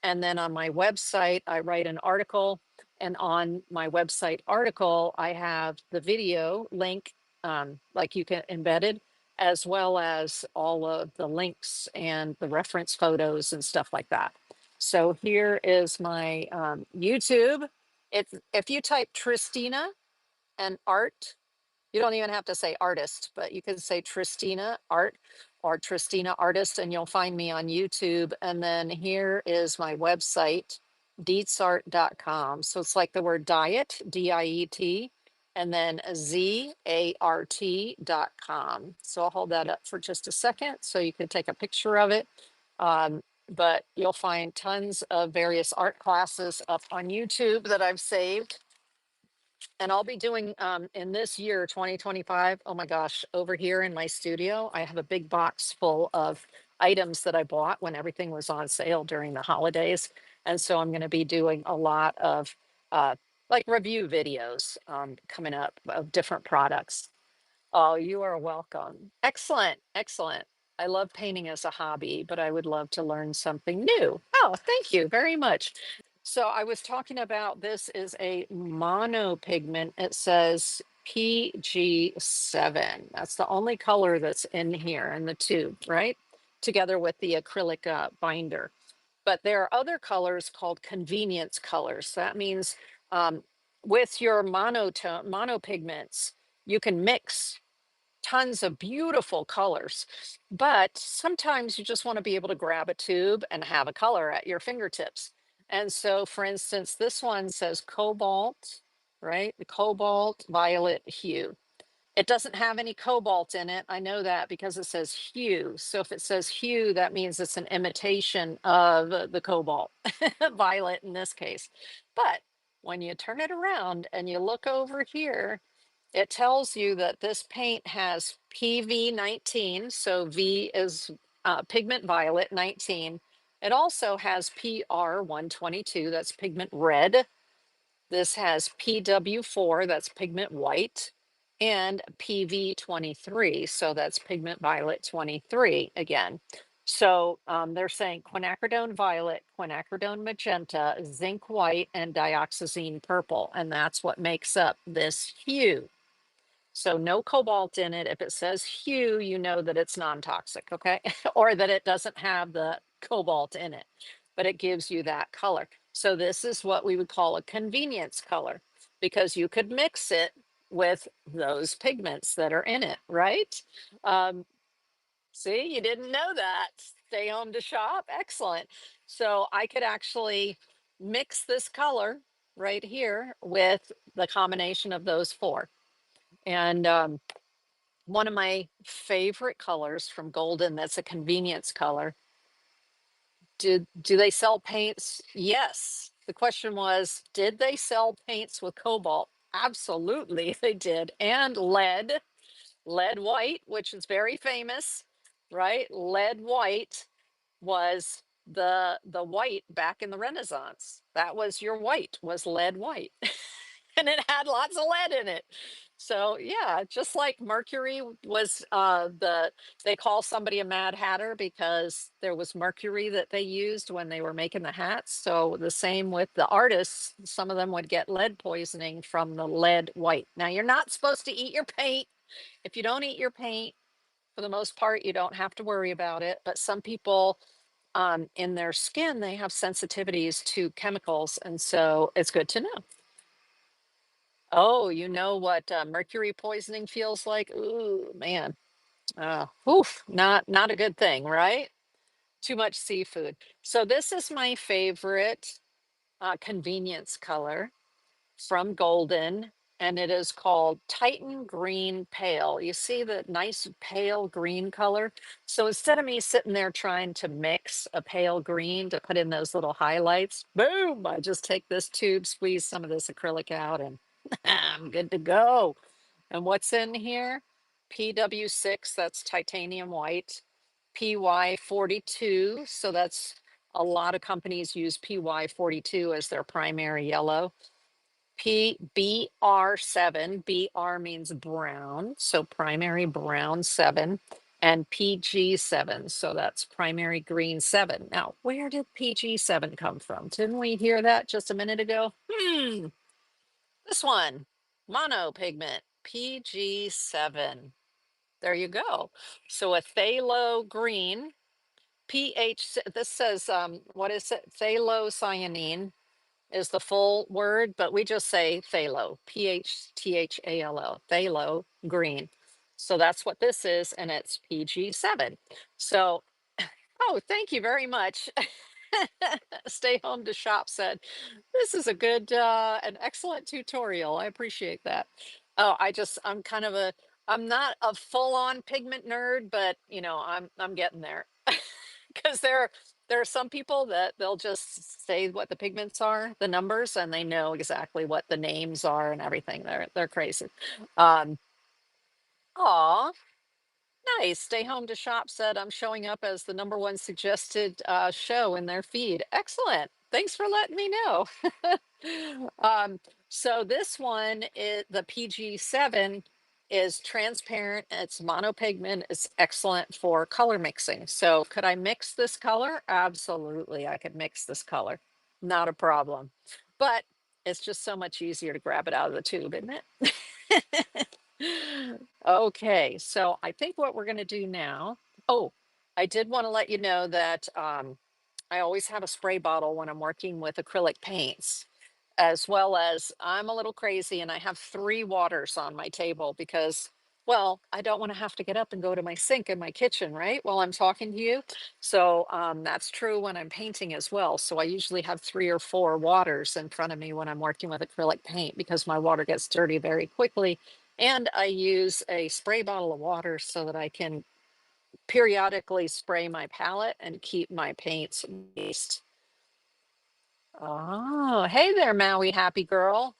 And then on my website, I write an article. And on my website article, I have the video link, like you can embedded as well as all of the links and the reference photos and stuff like that. So here is my YouTube. If you type Tristina and art You don't even have to say artist, but you can say Tristina Art or Tristina Artist, and you'll find me on YouTube. And then here is my website, deetsart.com. So it's like the word diet, DIET, and then ZART.com. So I'll hold that up for just a second so you can take a picture of it. But you'll find tons of various art classes up on YouTube that I've saved, and I'll be doing in this year 2025. Oh my gosh, over here in my studio I have a big box full of items that I bought when everything was on sale during the holidays, and so I'm going to be doing a lot of uh, like review videos coming up of different products. Oh, you are welcome. Excellent, excellent. I love painting as a hobby, but I would love to learn something new. Oh, thank you very much. So I was talking about, this is a mono pigment. It says PG7. That's the only color that's in here in the tube, right? Together with the acrylic binder. But there are other colors called convenience colors. That means with your mono pigments, you can mix tons of beautiful colors, but sometimes you just want to be able to grab a tube and have a color at your fingertips. And so, for instance, this one says cobalt, right? The cobalt violet hue. It doesn't have any cobalt in it. I know that because it says hue. So if it says hue, that means it's an imitation of the cobalt, violet in this case. But when you turn it around and you look over here, it tells you that this paint has PV19. So V is pigment violet 19. It also has PR 122, that's pigment red. This has PW4, that's pigment white, and PV23, so that's pigment violet 23 again. So they're saying quinacridone violet, quinacridone magenta, zinc white, and dioxazine purple, and that's what makes up this hue. So no cobalt in it. If it says hue, you know that it's non-toxic, okay? Or that it doesn't have the cobalt in it, but it gives you that color. So this is what we would call a convenience color, because you could mix it with those pigments that are in it, right? Um, See, you didn't know that. Stay home to shop. Excellent. So I could actually mix this color right here with the combination of those four. And one of my favorite colors from Golden, that's a convenience color. Do they sell paints? Yes. The question was, did they sell paints with cobalt? Absolutely, they did. And lead white, which is very famous, right? Lead white was the white back in the Renaissance. That was your white, was lead white. And it had lots of lead in it. So yeah, just like mercury was they call somebody a mad hatter because there was mercury that they used when they were making the hats. So the same with the artists, some of them would get lead poisoning from the lead white. Now you're not supposed to eat your paint. If you don't eat your paint, for the most part, you don't have to worry about it. But some people in their skin, they have sensitivities to chemicals. And so it's good to know. Oh, you know what mercury poisoning feels like? Ooh, man. Oof, not a good thing, right? Too much seafood. So this is my favorite convenience color from Golden, and it is called Titan Green Pale. You see the nice pale green color? So instead of me sitting there trying to mix a pale green to put in those little highlights, boom, I just take this tube, squeeze some of this acrylic out, and I'm good to go. And what's in here? PW6, that's titanium white. PY42, so that's a lot of companies use PY42 as their primary yellow. PBR7, BR means brown, so primary brown 7, and PG7, so that's primary green 7. Now, where did PG7 come from? Didn't we hear that just a minute ago? This one, mono pigment, PG7. There you go. So a phthalo green, this says, what is it? Phthalocyanine, is the full word, but we just say phthalo, P-H-T-H-A-L-O, phthalo green. So that's what this is, and it's PG7. So, oh, thank you very much. Stay home to shop said, this is a good, an excellent tutorial. I appreciate that. Oh, I'm kind of I'm not a full on pigment nerd, but I'm getting there. Because there are some people that they'll just say what the pigments are, the numbers, and they know exactly what the names are and everything. They're crazy. Um, aw, nice. Stay home to shop said I'm showing up as the number one suggested show in their feed. Excellent. Thanks for letting me know. So this one is the PG7 is transparent. It's monopigment. It's excellent for color mixing. So could I mix this color? Absolutely. I could mix this color. Not a problem. But it's just so much easier to grab it out of the tube, isn't it? Okay, so I think what we're going to do now. Oh, I did want to let you know that I always have a spray bottle when I'm working with acrylic paints, as well as I'm a little crazy and I have three waters on my table because, well, I don't want to have to get up and go to my sink in my kitchen, right? While I'm talking to you. So that's true when I'm painting as well. So I usually have three or four waters in front of me when I'm working with acrylic paint because my water gets dirty very quickly. And I use a spray bottle of water so that I can periodically spray my palette and keep my paints moist. Oh, hey there, Maui Happy Girl.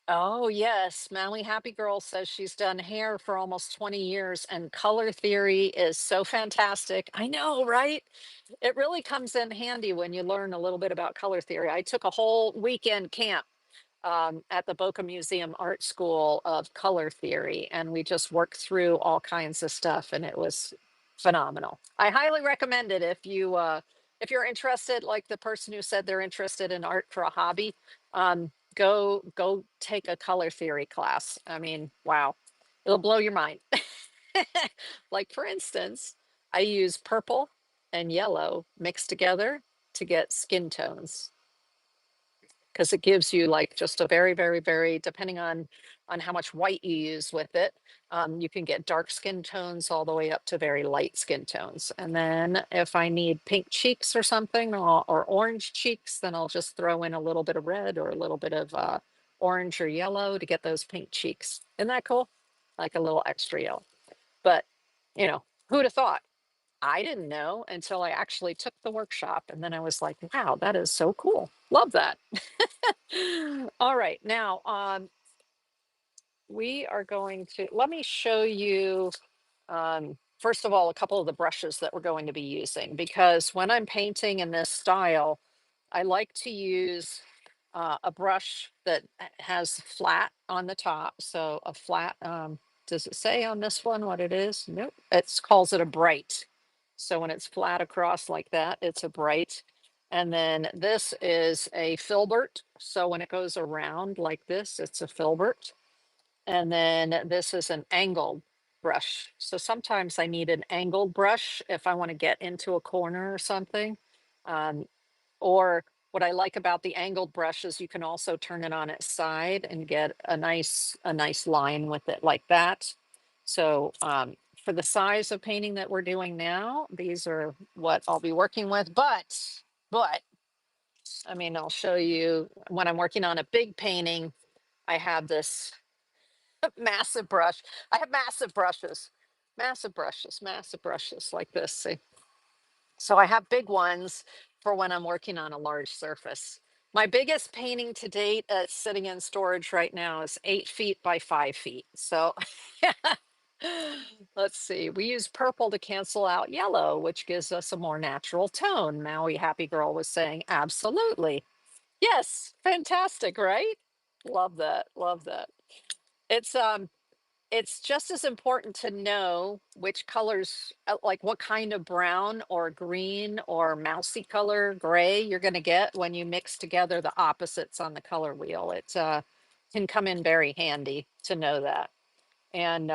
Oh, yes. Maui Happy Girl says she's done hair for almost 20 years and color theory is so fantastic. I know, right? It really comes in handy when you learn a little bit about color theory. I took a whole weekend camp at the Boca Museum Art School of Color Theory, and we just worked through all kinds of stuff, and it was phenomenal. I highly recommend it if you're interested, like the person who said they're interested in art for a hobby. Go take a color theory class. I mean, wow, it'll blow your mind. Like for instance, I use purple and yellow mixed together to get skin tones because it gives you like just a very, very, very, depending on how much white you use with it, you can get dark skin tones all the way up to very light skin tones. And then if I need pink cheeks or something, or orange cheeks, then I'll just throw in a little bit of red or a little bit of orange or yellow to get those pink cheeks. Isn't that cool? Like a little extra yellow. But who'd have thought? I didn't know until I actually took the workshop, and then I was like, wow, that is so cool. Love that. All right, now we are going to let me show you first of all a couple of the brushes that we're going to be using, because when I'm painting in this style, I like to use a brush that has flat on the top. So a flat, does it say on this one what it is? Nope. It calls it a bright. So when it's flat across like that, it's a bright. And then this is a filbert. So when it goes around like this, it's a filbert. And then this is an angled brush. So sometimes I need an angled brush if I want to get into a corner or something. Um, or what I like about the angled brush is you can also turn it on its side and get a nice line with it like that. So for the size of painting that we're doing now, these are what I'll be working with. But I mean, I'll show you when I'm working on a big painting, I have this massive brush. I have massive brushes like this. See? So I have big ones for when I'm working on a large surface. My biggest painting to date sitting in storage right now is 8 feet by 5 feet. So let's see. We use purple to cancel out yellow, which gives us a more natural tone. Maui Happy Girl was saying, absolutely. Yes, fantastic, right? Love that. Love that. It's it's just as important to know which colors, like what kind of brown or green or mousy color gray you're going to get when you mix together the opposites on the color wheel. It can come in very handy to know that. And,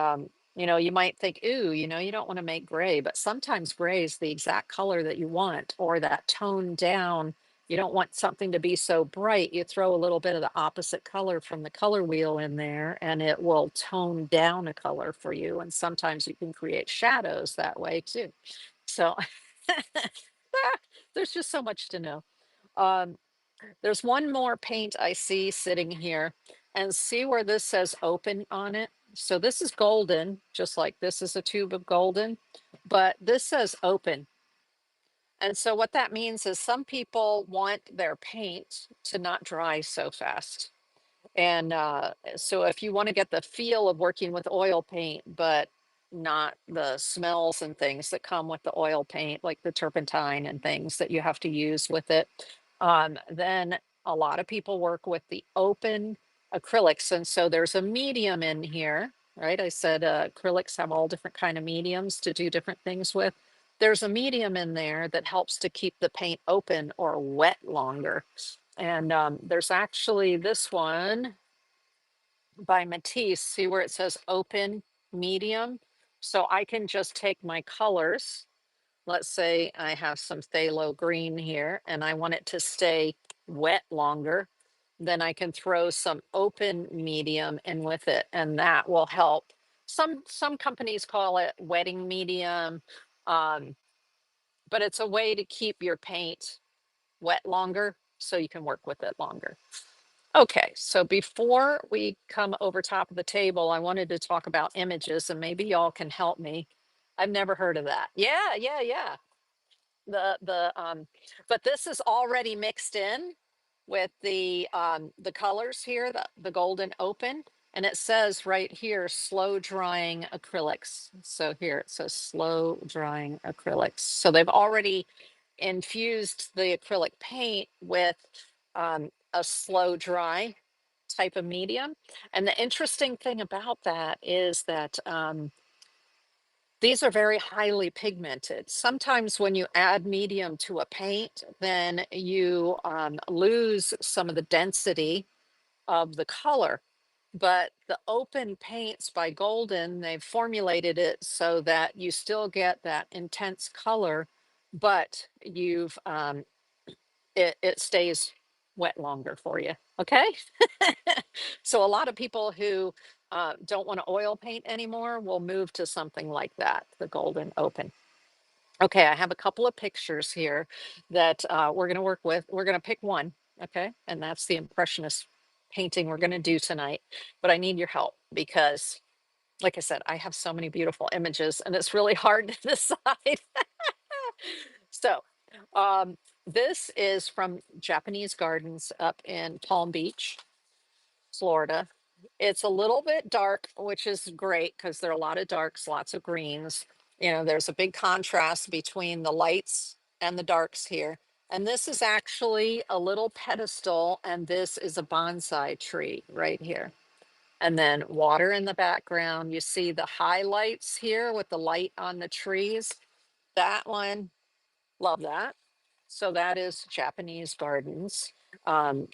you might think, ooh, you don't want to make gray, but sometimes gray is the exact color that you want, or that toned down you don't want something to be so bright, you throw a little bit of the opposite color from the color wheel in there and it will tone down a color for you. And sometimes you can create shadows that way too. So there's just so much to know. Um, there's one more paint I see sitting here, and see where this says open on it. So this is golden, just like this is a tube of golden, but this says open. And so what that means is some people want their paint to not dry so fast. And so if you want to get the feel of working with oil paint, but not the smells and things that come with the oil paint, like the turpentine and things that you have to use with it, then a lot of people work with the open acrylics. And so there's a medium in here, right? I said acrylics have all different kind of mediums to do different things with. There's a medium in there that helps to keep the paint open or wet longer. And there's actually this one by Matisse. See where it says open medium? So I can just take my colors. Let's say I have some phthalo green here and I want it to stay wet longer. Then I can throw some open medium in with it, and that will help. Some companies call it wetting medium, um, but it's a way to keep your paint wet longer so you can work with it longer. Okay, so before we come over top of the table, I wanted to talk about images and maybe y'all can help me. I've never heard of that. Yeah, yeah, yeah. But this is already mixed in with the colors here, the golden open, and it says right here, slow drying acrylics. So here it says slow drying acrylics. So they've already infused the acrylic paint with a slow dry type of medium. And the interesting thing about that is that these are very highly pigmented. Sometimes when you add medium to a paint, then you lose some of the density of the color. But the open paints by Golden, they've formulated it so that you still get that intense color, but it stays wet longer for you. Okay. So a lot of people who don't want to oil paint anymore will move to something like that, the Golden Open. Okay, I have a couple of pictures here that we're going to work with. We're going to pick one, okay? And that's the Impressionist painting we're going to do tonight. But I need your help because, like I said, I have so many beautiful images and it's really hard to decide. So, um, this is from Japanese Gardens up in Palm Beach, Florida. It's a little bit dark, which is great because there are a lot of darks, lots of greens. You know, there's a big contrast between the lights and the darks here. And this is actually a little pedestal, and this is a bonsai tree right here. And then water in the background. You see the highlights here with the light on the trees. That one, love that. So that is Japanese Gardens. Um,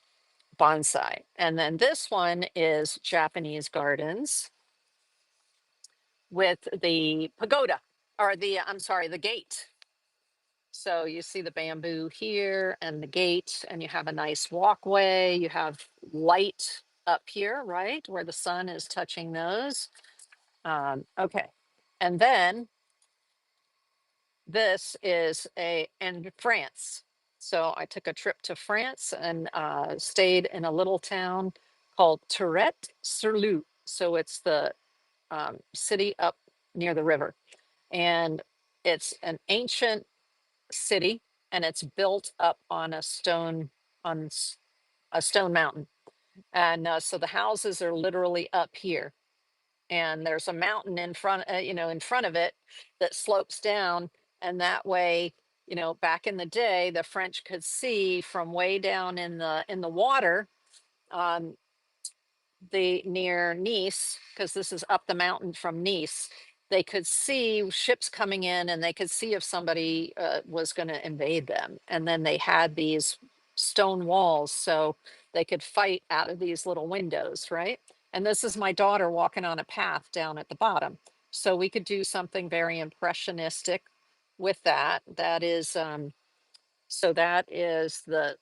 bonsai. And then this one is Japanese Gardens with the pagoda or I'm sorry, the gate. So you see the bamboo here and the gate, and you have a nice walkway. You have light up here, right? Where the sun is touching those. Okay. And then this is in France. So I took a trip to France and stayed in a little town called Tourette-sur-Loup. So it's the city up near the river. And it's an ancient city and it's built up on on a stone mountain. And so the houses are literally up here and there's a mountain in front in front of it that slopes down, and that way, back in the day the French could see from way down in the water, um, the near Nice, because this is up the mountain from Nice. They could see ships coming in and they could see if somebody was going to invade them, and then they had these stone walls so they could fight out of these little windows, right? And this is my daughter walking on a path down at the bottom, so we could do something very impressionistic with that. That is So that is the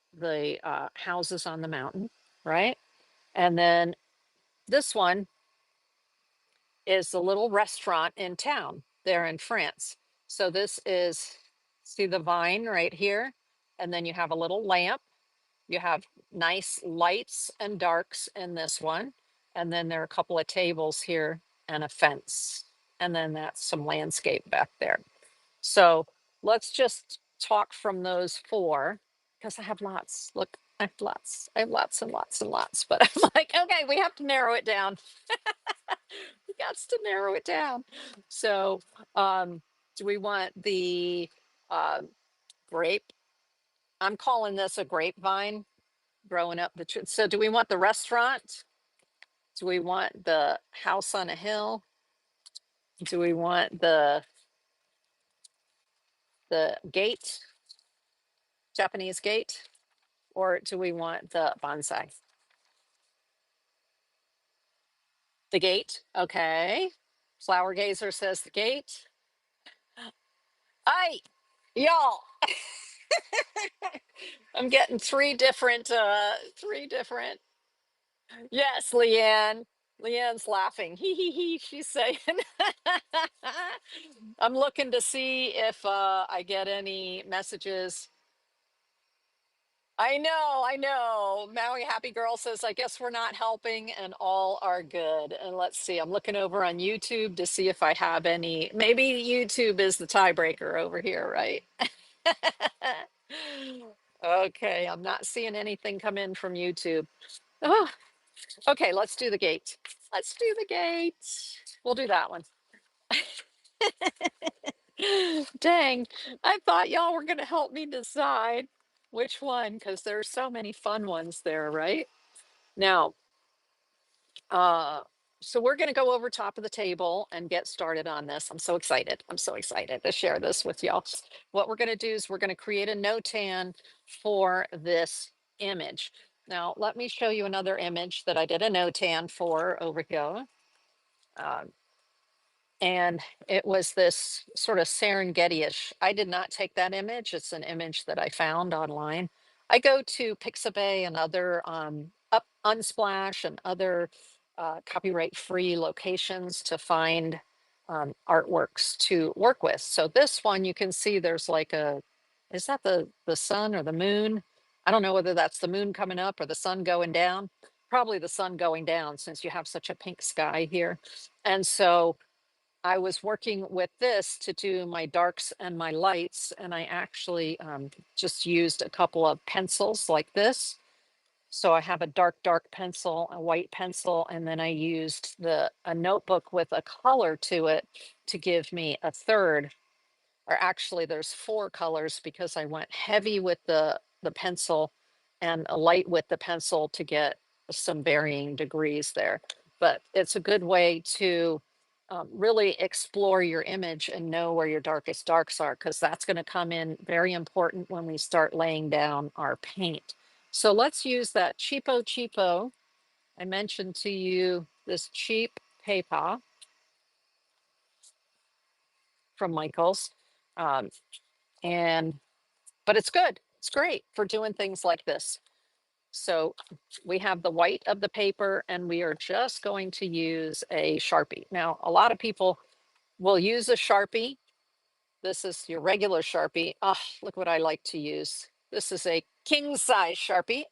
houses on the mountain, right? And then this one is the little restaurant in town there in France. So this is, see the vine right here? And then you have a little lamp. You have nice lights and darks in this one. And then there are a couple of tables here and a fence. And then that's some landscape back there. So let's just talk from those four because I have lots. Look, I have lots. I have lots and lots and lots. But I'm like, okay, we have to narrow it down. We got to narrow it down. So, do we want the uh, grape? I'm calling this a grapevine growing up the tree. So, do we want the restaurant? Do we want the house on a hill? Do we want the gate, Japanese gate, or do we want the bonsai? The gate, okay. Flower gazer says the gate. I, y'all, I'm getting three different. Yes, Leanne. Leanne's laughing. He. She's saying, I'm looking to see if I get any messages. I know. Maui Happy Girl says, I guess we're not helping and all are good. And let's see, I'm looking over on YouTube to see if I have any. Maybe YouTube is the tiebreaker over here, right? Okay, I'm not seeing anything come in from YouTube. Oh, okay, let's do the gate. Let's do the gate. We'll do that one. Dang, I thought y'all were going to help me decide which one because there's so many fun ones there, right? Now, uh, so we're going to go over top of the table and get started on this. I'm so excited. I'm so excited to share this with y'all. What we're going to do is we're going to create a NOTAN for this image. Now, let me show you another image that I did a NOTAN for over here. Uh, and it was this sort of Serengeti-ish. I did not take that image. It's an image that I found online. I go to Pixabay and other up Unsplash and other copyright-free locations to find artworks to work with. So this one you can see there's like a, is that the sun or the moon? I don't know whether that's the moon coming up or the sun going down. Probably the sun going down since you have such a pink sky here. And so I was working with this to do my darks and my lights, and I actually just used a couple of pencils like this. So I have a dark pencil, a white pencil, and then I used a notebook with a color to it to give me a third, or actually there's four colors because I went heavy with the pencil and a light with the pencil to get some varying degrees there. But it's a good way to really explore your image and know where your darkest darks are, because that's going to come in very important when we start laying down our paint. So let's use that cheapo. I mentioned to you this cheap paper from Michaels. Um, and but it's good. It's great for doing things like this. So we have the white of the paper and we are just going to use a Sharpie. Now, a lot of people will use a Sharpie. This is your regular Sharpie. Ah, look what I like to use. This is a king size Sharpie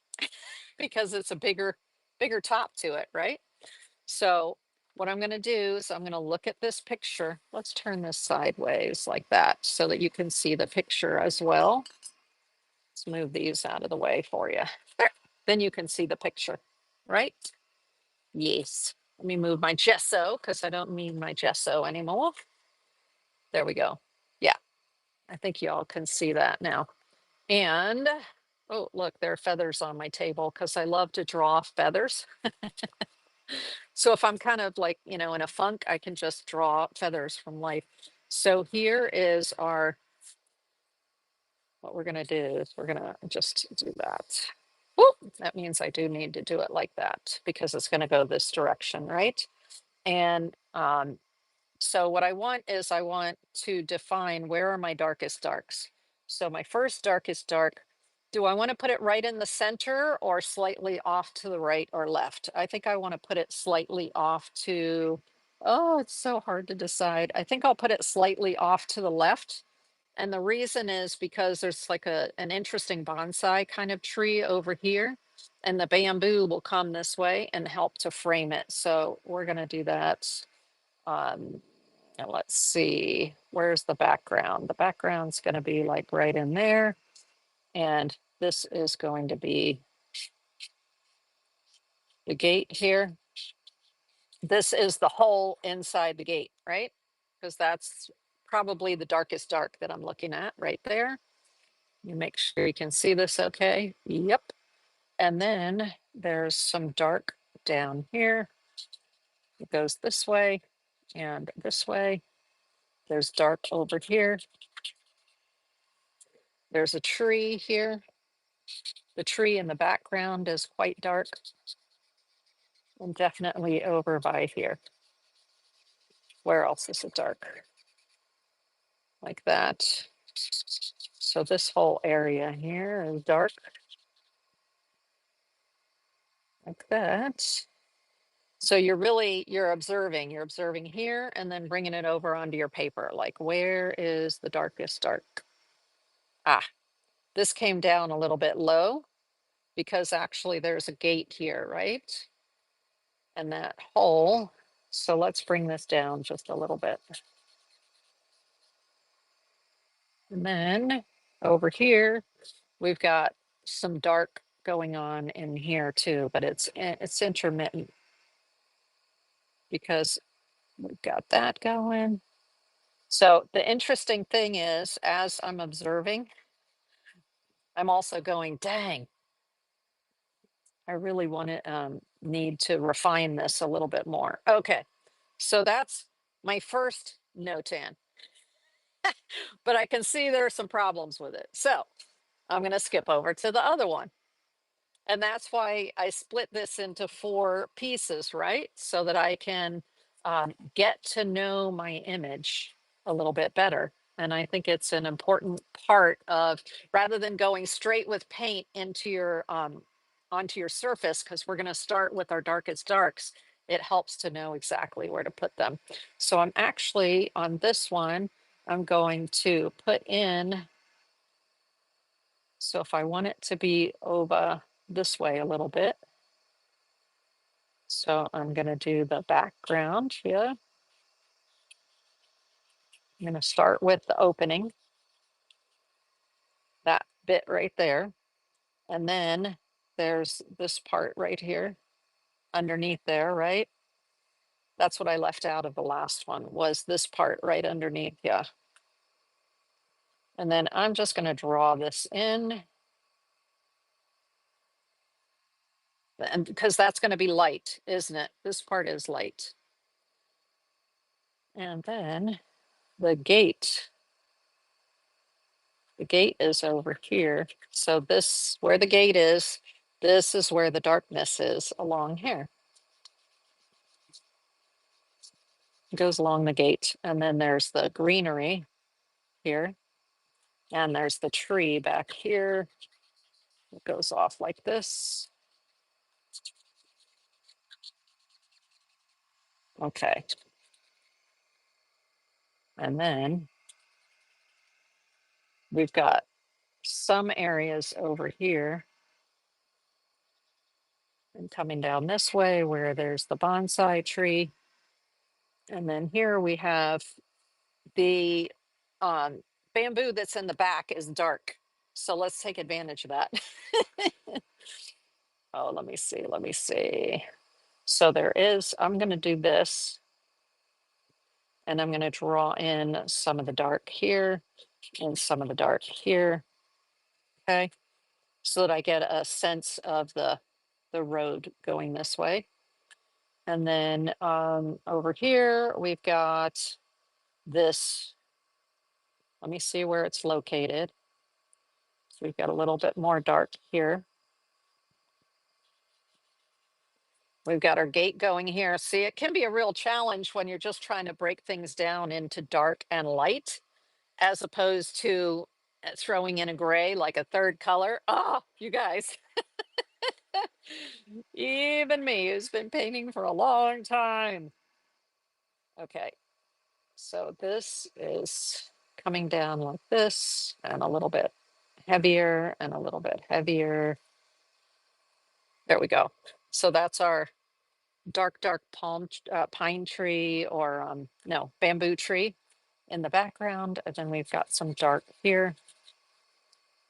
because it's a bigger top to it, right? So what I'm going to do is I'm going to look at this picture. Let's turn this sideways like that so that you can see the picture as well. Let's move these out of the way for you. There. Then you can see the picture, right? Yes. Let me move my gesso because I don't need my gesso anymore. There we go. Yeah, I think y'all can see that now. And, oh, look, there are feathers on my table because I love to draw feathers. So if I'm kind of like, in a funk, I can just draw feathers from life. So here is what we're going to do is we're going to just do that. Whoop, that means I do need to do it like that because it's going to go this direction, right? And so what I want is I want to define where are my darkest darks. So my first darkest dark, do I want to put it right in the center or slightly off to the right or left? I think I want to put it slightly off to, oh, it's so hard to decide. I think I'll put it slightly off to the left. And the reason is because there's like an interesting bonsai kind of tree over here, and the bamboo will come this way and help to frame it. So we're going to do that. Um, and let's see, where's the background? The background's going to be like right in there. And this is going to be the gate here. This is the hole inside the gate, right? Because that's probably the darkest dark that I'm looking at right there. You make sure you can see this okay. Yep. And then there's some dark down here. It goes this way and this way. There's dark over here. There's a tree here. The tree in the background is quite dark, and definitely over by here. Where else is it dark? Like that. So this whole area here is dark. Like that. So you're observing here and then bringing it over onto your paper. Like, where is the darkest dark? Ah, this came down a little bit low because actually there's a gate here, right? And that hole. So let's bring this down just a little bit. And then over here, we've got some dark going on in here too, but it's intermittent because we've got that going. So the interesting thing is, as I'm observing, I'm also going, dang, I really want to need to refine this a little bit more. Okay, so that's my first NOTAN, but I can see there are some problems with it. So I'm going to skip over to the other one. And that's why I split this into 4 pieces, right? So that I can get to know my image a little bit better. And I think it's an important part of, rather than going straight with paint into your onto your surface, because we're going to start with our darkest darks, it helps to know exactly where to put them. So I'm actually on this one, I'm going to put in, so if I want it to be over this way a little bit, so I'm going to do the background here. I'm going to start with the opening, that bit right there. And then there's this part right here underneath there, right? That's what I left out of the last one, was this part right underneath. Yeah. And then I'm just going to draw this in. And because that's going to be light, isn't it? This part is light. And then the gate. The gate is over here. So this, where the gate is, this is where the darkness is along here. It goes along the gate. And then there's the greenery here. And there's the tree back here. It goes off like this. Okay. And then we've got some areas over here and coming down this way where there's the bonsai tree. And then here we have the bamboo that's in the back is dark. So let's take advantage of that. Oh, let me see. Let me see. So there is, I'm going to do this and I'm going to draw in some of the dark here and some of the dark here. Okay. So that I get a sense of the road going this way. And then over here, we've got this. Let me see where it's located. So we've got a little bit more dark here. We've got our gate going here. See, it can be a real challenge when you're just trying to break things down into dark and light, as opposed to throwing in a gray, like a third color. Oh, you guys, even me who's been painting for a long time. Okay, so this is coming down like this and a little bit heavier and a little bit heavier. There we go. So that's our dark pine tree, or no, bamboo tree in the background. And then we've got some dark here,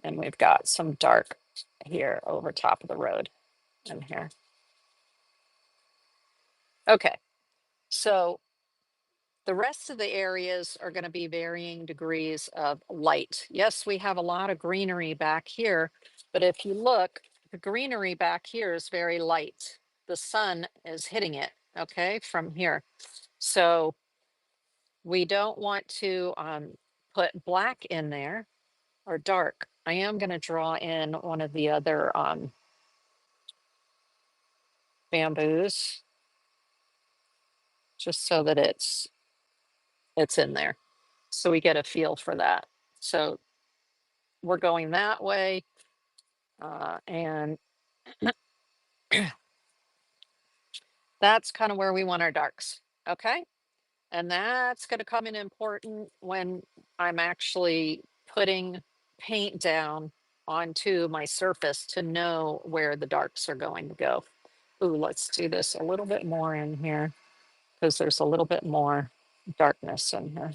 and we've got some dark here over top of the road and here. Okay, so the rest of the areas are going to be varying degrees of light. Yes, we have a lot of greenery back here, but if you look, the greenery back here is very light. The sun is hitting it, okay, from here. So we don't want to put black in there or dark. I am going to draw in one of the other bamboos just so that it's in there. So we get a feel for that. So we're going that way. And that's kind of where we want our darks. Okay. And that's going to come in important when I'm actually putting paint down onto my surface to know where the darks are going to go. Ooh, let's do this a little bit more in here because there's a little bit more darkness in here.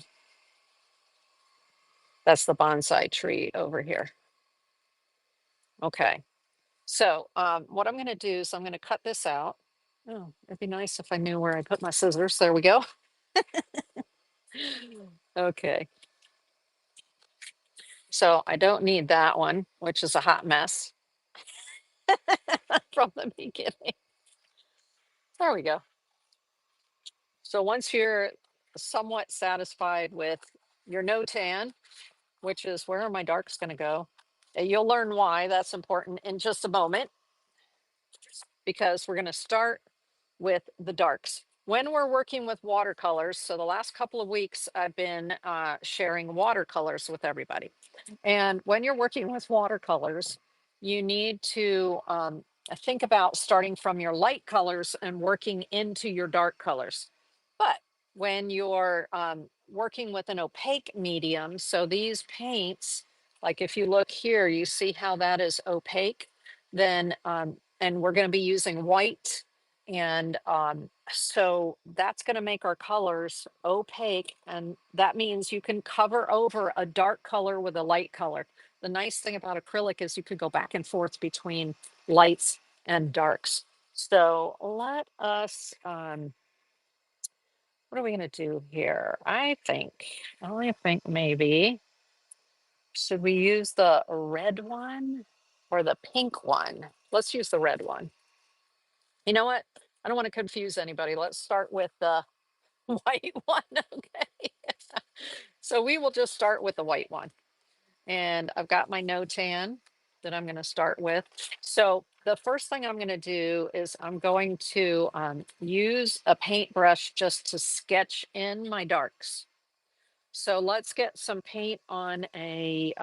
That's the bonsai tree over here. Okay. So what I'm going to do is I'm going to cut this out. Oh, it'd be nice if I knew where I put my scissors. There we go. Okay. So I don't need that one, which is a hot mess from the beginning. There we go. So once you're somewhat satisfied with your NOTAN, which is where are my darks going to go, you'll learn why that's important in just a moment, because we're going to start with the darks. When we're working with watercolors, so the last couple of weeks I've been sharing watercolors with everybody. And when you're working with watercolors, you need to think about starting from your light colors and working into your dark colors. But when you're working with an opaque medium, so these paints, like if you look here, you see how that is opaque, then, and we're going to be using white. And so that's going to make our colors opaque. And that means you can cover over a dark color with a light color. The nice thing about acrylic is you could go back and forth between lights and darks. So let us, what are we going to do here? I think maybe, should we use the red one or the pink one? Let's use the red one. You know what? I don't want to confuse anybody. Let's start with the white one. Okay. So we will just start with the white one. And I've got my NOTAN that I'm going to start with. So the first thing I'm going to do is I'm going to use a paintbrush just to sketch in my darks. So let's get some paint on a,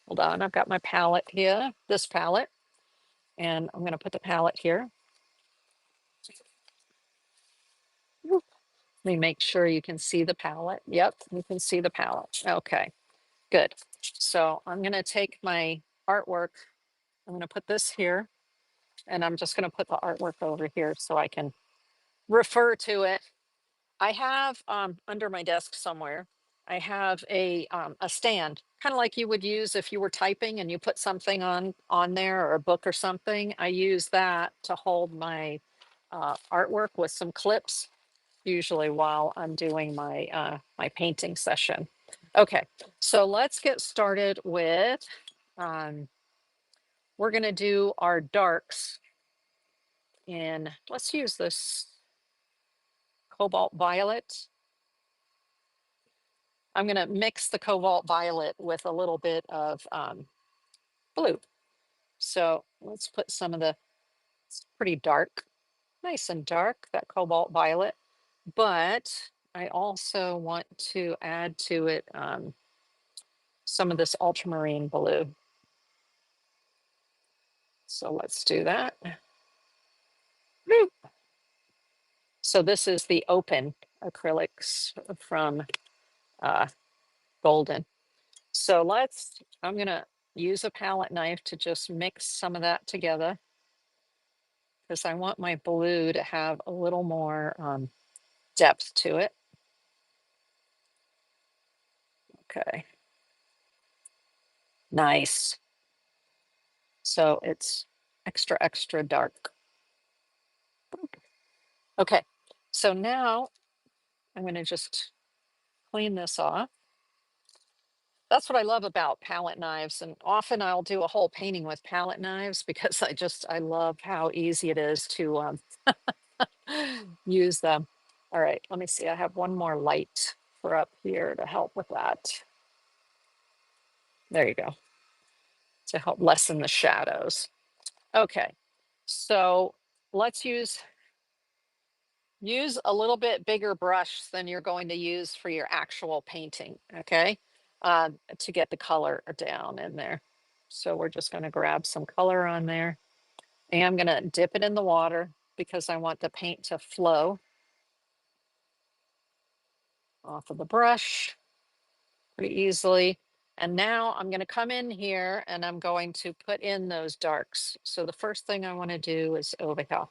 hold on, I've got my palette here, this palette, and I'm going to put the palette here. Let me make sure you can see the palette. Yep, you can see the palette. Okay, good. So I'm going to take my artwork. I'm going to put this here, and I'm just going to put the artwork over here so I can refer to it. I have under my desk somewhere, I have a stand, kind of like you would use if you were typing and you put something on there, or a book or something. I use that to hold my artwork with some clips, usually while I'm doing my my painting session. Okay, so let's get started with, we're going to do our darks in, let's use this cobalt violet. I'm going to mix the cobalt violet with a little bit of blue. So let's put some of the, it's pretty dark, nice and dark, that cobalt violet. But I also want to add to it some of this ultramarine blue. So let's do that. Woo. So this is the open acrylics from uh, Golden. So I'm gonna use a palette knife to just mix some of that together because I want my blue to have a little more depth to it. Okay, nice. So it's extra, extra dark. Okay, so now I'm gonna just clean this off. That's what I love about palette knives. And often I'll do a whole painting with palette knives because I love how easy it is to use them. All right, let me see. I have one more light for up here to help with that. There you go, to help lessen the shadows. Okay, so let's use a little bit bigger brush than you're going to use for your actual painting, okay? To get the color down in there. So we're just going to grab some color on there. And I'm going to dip it in the water because I want the paint to flow off of the brush pretty easily. And now I'm going to come in here and I'm going to put in those darks. So the first thing I want to do is over here.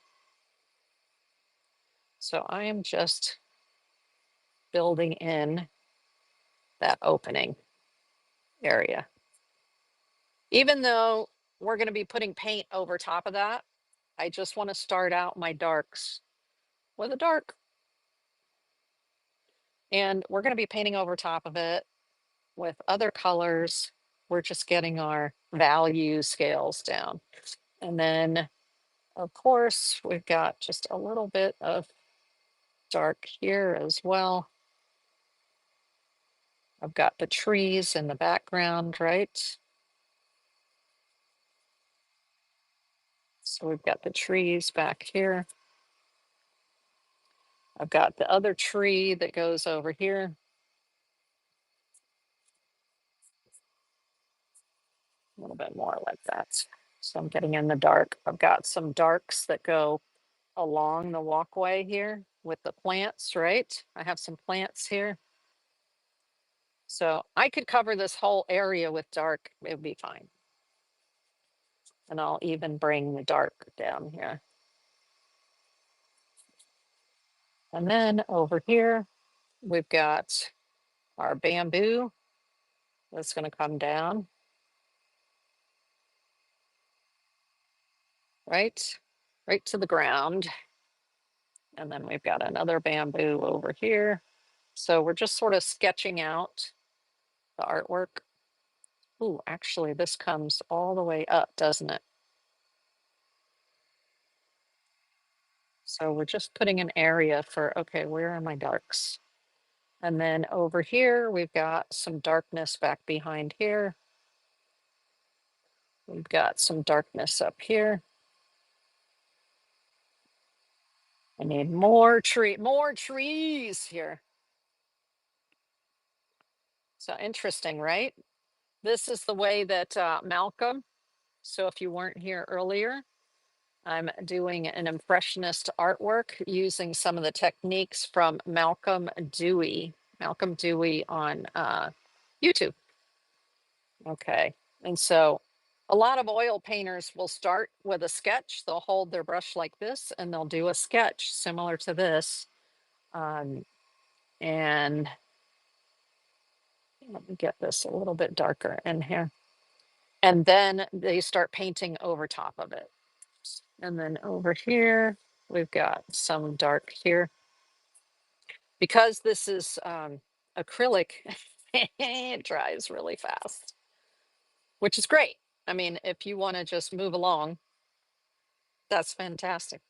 So I am just building in that opening area. Even though we're going to be putting paint over top of that, I just want to start out my darks with a dark. And we're going to be painting over top of it with other colors. We're just getting our value scales down. And then, of course, we've got just a little bit of dark here as well. I've got the trees in the background, right? So we've got the trees back here. I've got the other tree that goes over here. A little bit more like that. So I'm getting in the dark. I've got some darks that go along the walkway here with the plants, right? I have some plants here. So I could cover this whole area with dark, it would be fine. And I'll even bring the dark down here. And then over here, we've got our bamboo that's going to come down, right? Right to the ground. And then we've got another bamboo over here. So we're just sort of sketching out the artwork. Ooh, actually, this comes all the way up, doesn't it? So we're just putting an area for, okay, where are my darks? And then over here, we've got some darkness back behind here. We've got some darkness up here. I need more trees here. So interesting, right? This is the way that Malcolm, so if you weren't here earlier, I'm doing an Impressionist artwork using some of the techniques from Malcolm Dewey on YouTube. Okay. And so a lot of oil painters will start with a sketch. They'll hold their brush like this and they'll do a sketch similar to this. And let me get this a little bit darker in here. And then they start painting over top of it. And then over here, we've got some dark here. Because this is acrylic, it dries really fast, which is great. I mean, if you want to just move along, that's fantastic.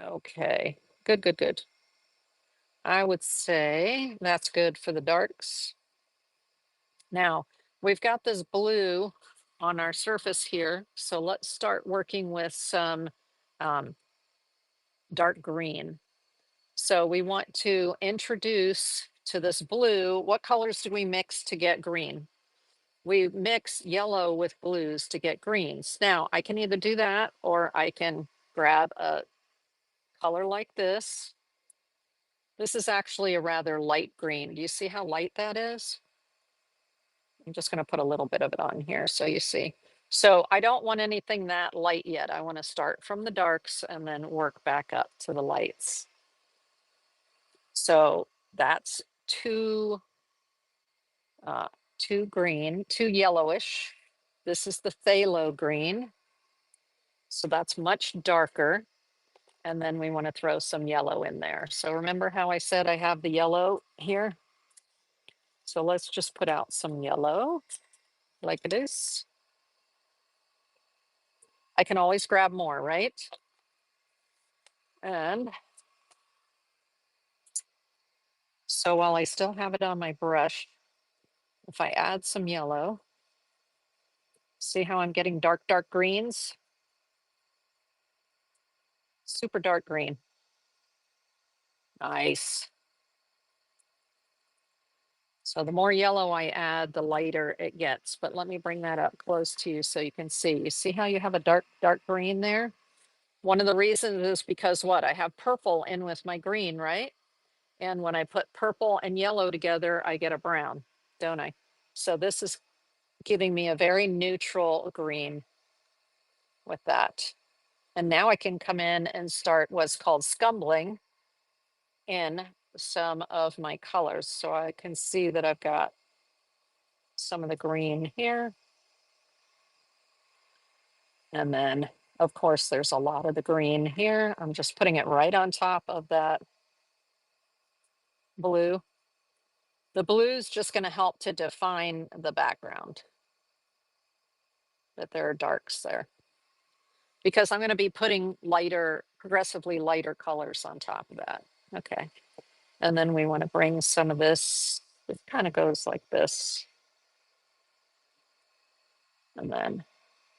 Okay, good, good, good. I would say that's good for the darks. Now, we've got this blue on our surface here, so let's start working with some dark green. So we want to introduce to this blue, what colors do we mix to get green? we mix yellow with blues to get greens. Now, I can either do that or I can grab a color like this. This is actually a rather light green. Do you see how light that is? I'm just going to put a little bit of it on here so you see. So I don't want anything that light yet. I want to start from the darks and then work back up to the lights. So that's two green, two yellowish. This is the phthalo green. So that's much darker. And then we want to throw some yellow in there. So remember how I said I have the yellow here? So let's just put out some yellow like it is. I can always grab more, right? And so while I still have it on my brush, if I add some yellow, see how I'm getting dark, dark greens? Super dark green. Nice. So the more yellow I add, the lighter it gets. But let me bring that up close to you so you can see. You see how you have a dark, dark green there? One of the reasons is because what? I have purple in with my green, right? And when I put purple and yellow together, I get a brown, don't I? So this is giving me a very neutral green with that. And now I can come in and start what's called scumbling in some of my colors. So I can see that I've got some of the green here. And then, of course, there's a lot of the green here. I'm just putting it right on top of that blue. The blue is just going to help to define the background, that there are darks there. Because I'm going to be putting lighter, progressively lighter colors on top of that. Okay. And then we want to bring some of this, it kind of goes like this. And then,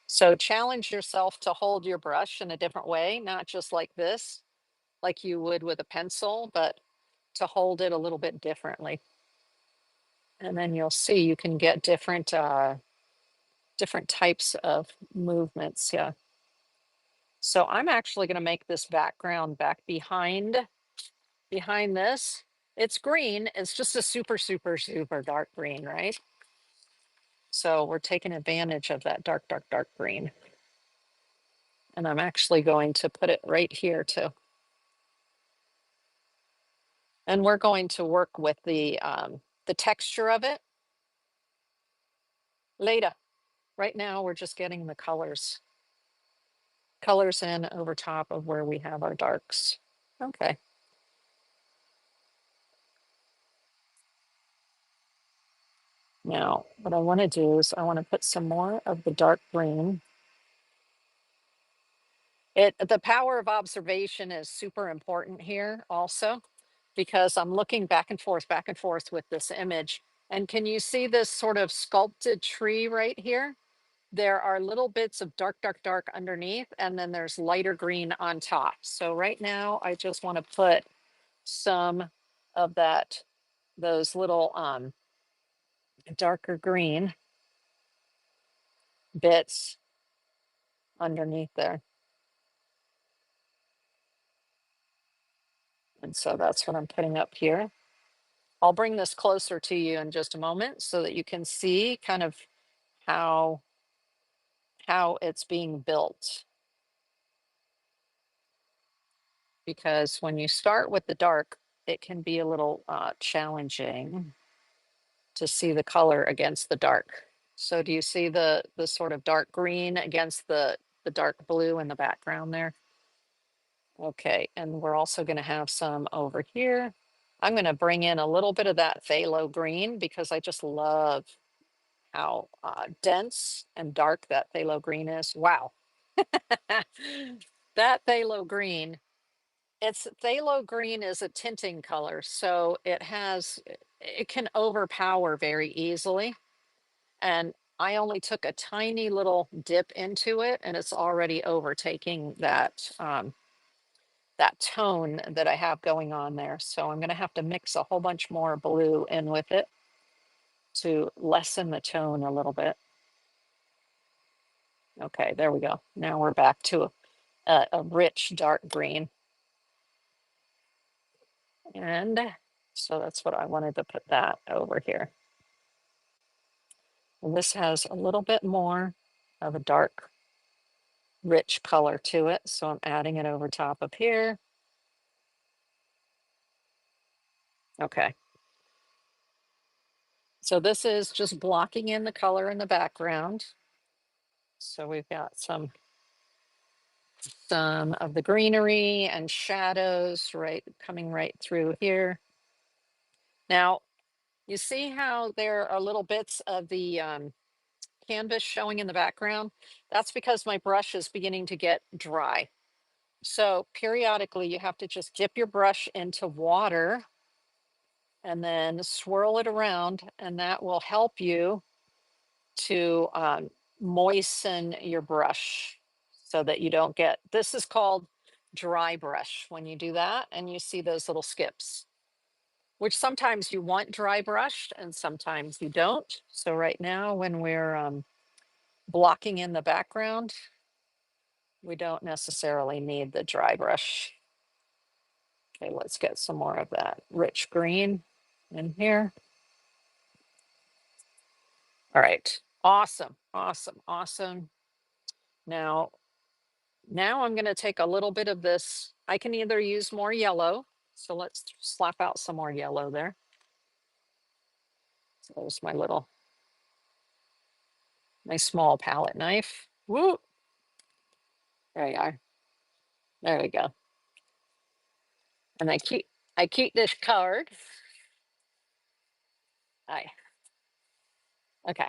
so challenge yourself to hold your brush in a different way, not just like this, like you would with a pencil, but to hold it a little bit differently. And then you'll see you can get different different types of movements. Yeah. So I'm actually going to make this background back behind this. It's green. It's just a super, super, super dark green, right? So we're taking advantage of that dark, dark, dark green. And I'm actually going to put it right here too. And we're going to work with the texture of it later. Right now, we're just getting the colors in over top of where we have our darks. Okay. Now, what I want to do is I want to put some more of the dark green. The power of observation is super important here also, because I'm looking back and forth with this image. And can you see this sort of sculpted tree right here? There are little bits of dark, dark, dark underneath, and then there's lighter green on top. So right now, I just want to put some of those little darker green bits underneath there. And so that's what I'm putting up here. I'll bring this closer to you in just a moment so that you can see kind of how it's being built. Because when you start with the dark, it can be a little challenging to see the color against the dark. So do you see the sort of dark green against the dark blue in the background there? Okay, and we're also going to have some over here. I'm going to bring in a little bit of that phthalo green because I just love how dense and dark that phthalo green is. Wow. That phthalo green, phthalo green is a tinting color, so it can overpower very easily. And I only took a tiny little dip into it and it's already overtaking that tone that I have going on there. So I'm going to have to mix a whole bunch more blue in with it. to lessen the tone a little bit. Okay, there we go. Now we're back to a rich dark green. And so that's what I wanted to put that over here. And this has a little bit more of a dark, rich color to it. So I'm adding it over top of here. Okay. So this is just blocking in the color in the background. So we've got some of the greenery and shadows right coming right through here. Now, you see how there are little bits of the canvas showing in the background? That's because my brush is beginning to get dry. So periodically you have to just dip your brush into water and then swirl it around, and that will help you to moisten your brush so that you don't get, this is called dry brush when you do that and you see those little skips, which sometimes you want dry brushed and sometimes you don't. So right now when we're blocking in the background, we don't necessarily need the dry brush. Okay, let's get some more of that rich green in here. All right, awesome, awesome, awesome. Now I'm going to take a little bit of this. I can either use more yellow. So let's slap out some more yellow there. So there's my small palette knife. Woo! There you are. There we go. And I keep this covered. I okay.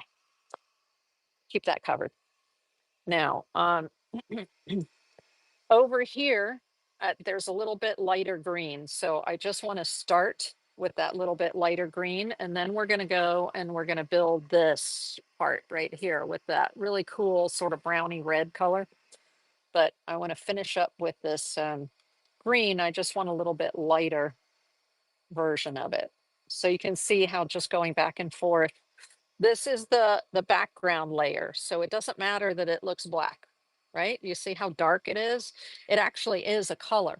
Keep that covered. Now, over here, there's a little bit lighter green. So I just want to start with that little bit lighter green. And then we're going to go and we're going to build this part right here with that really cool sort of browny red color. But I want to finish up with this green. I just want a little bit lighter version of it. So you can see how just going back and forth. This is the background layer. So it doesn't matter that it looks black, right? You see how dark it is? It actually is a color,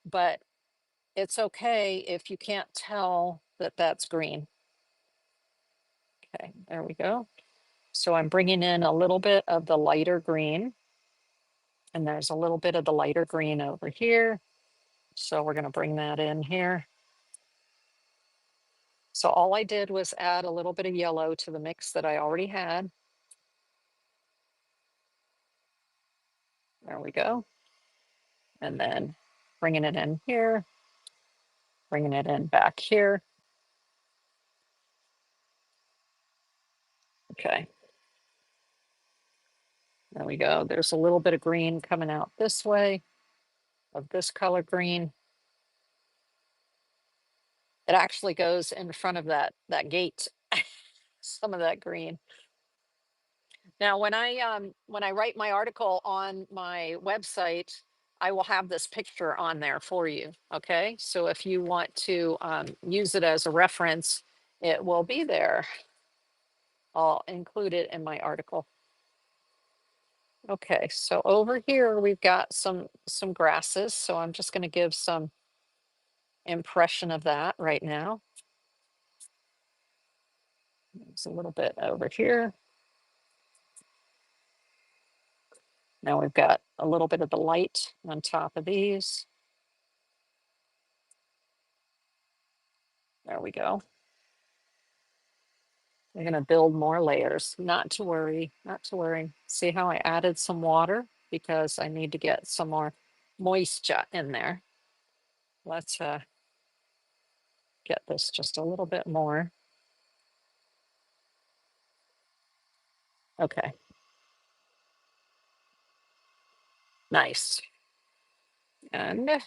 but it's okay if you can't tell that that's green. Okay, there we go. So I'm bringing in a little bit of the lighter green, and there's a little bit of the lighter green over here. So we're going to bring that in here. So all I did was add a little bit of yellow to the mix that I already had. There we go. And then bringing it in here, bringing it in back here. Okay. There we go. There's a little bit of green coming out this way of this color green. It actually goes in front of that gate, some of that green. Now, when I write my article on my website, I will have this picture on there for you. Okay, so if you want to use it as a reference, it will be there. I'll include it in my article. Okay, so over here we've got some grasses. So I'm just going to give some impression of that right now. There's a little bit over here. Now we've got a little bit of the light on top of these. There we go. We're going to build more layers. Not to worry, not to worry. See how I added some water because I need to get some more moisture in there. Let's get this just a little bit more. Okay. Nice. And let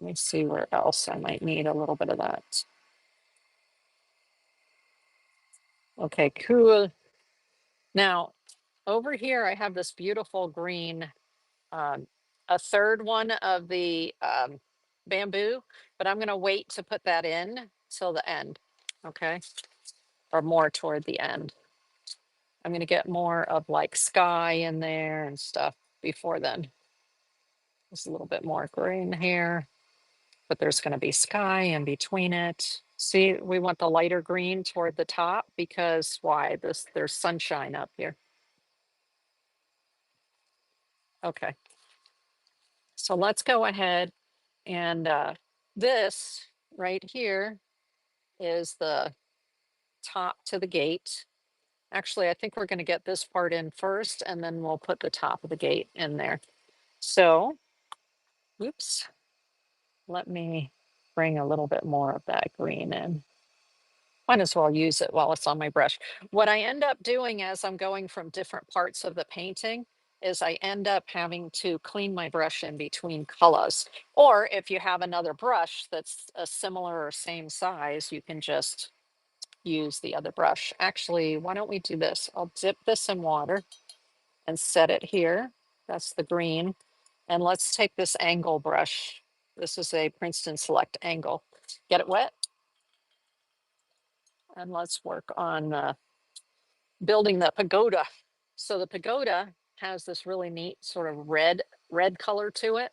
me see where else I might need a little bit of that. Okay, cool. Now, over here, I have this beautiful green, a third one of the bamboo, but I'm going to wait to put that in till the end. Okay. or more toward the end. I'm going to get more of like sky in there and stuff before then. There's a little bit more green here, but there's going to be sky in between it. See, we want the lighter green toward the top because why? There's sunshine up here. Okay, so let's go ahead and this right here is the top to the gate. Actually, I think we're going to get this part in first and then we'll put the top of the gate in there. So, oops, let me bring a little bit more of that green in. Might as well use it while it's on my brush. What I end up doing as I'm going from different parts of the painting is I end up having to clean my brush in between colors. Or if you have another brush that's a similar or same size, you can just use the other brush. Actually, why don't we do this? I'll dip this in water and set it here. That's the green. And let's take this angle brush. This is a Princeton Select angle. Get it wet. And let's work on building the pagoda. So the pagoda has this really neat sort of red color to it.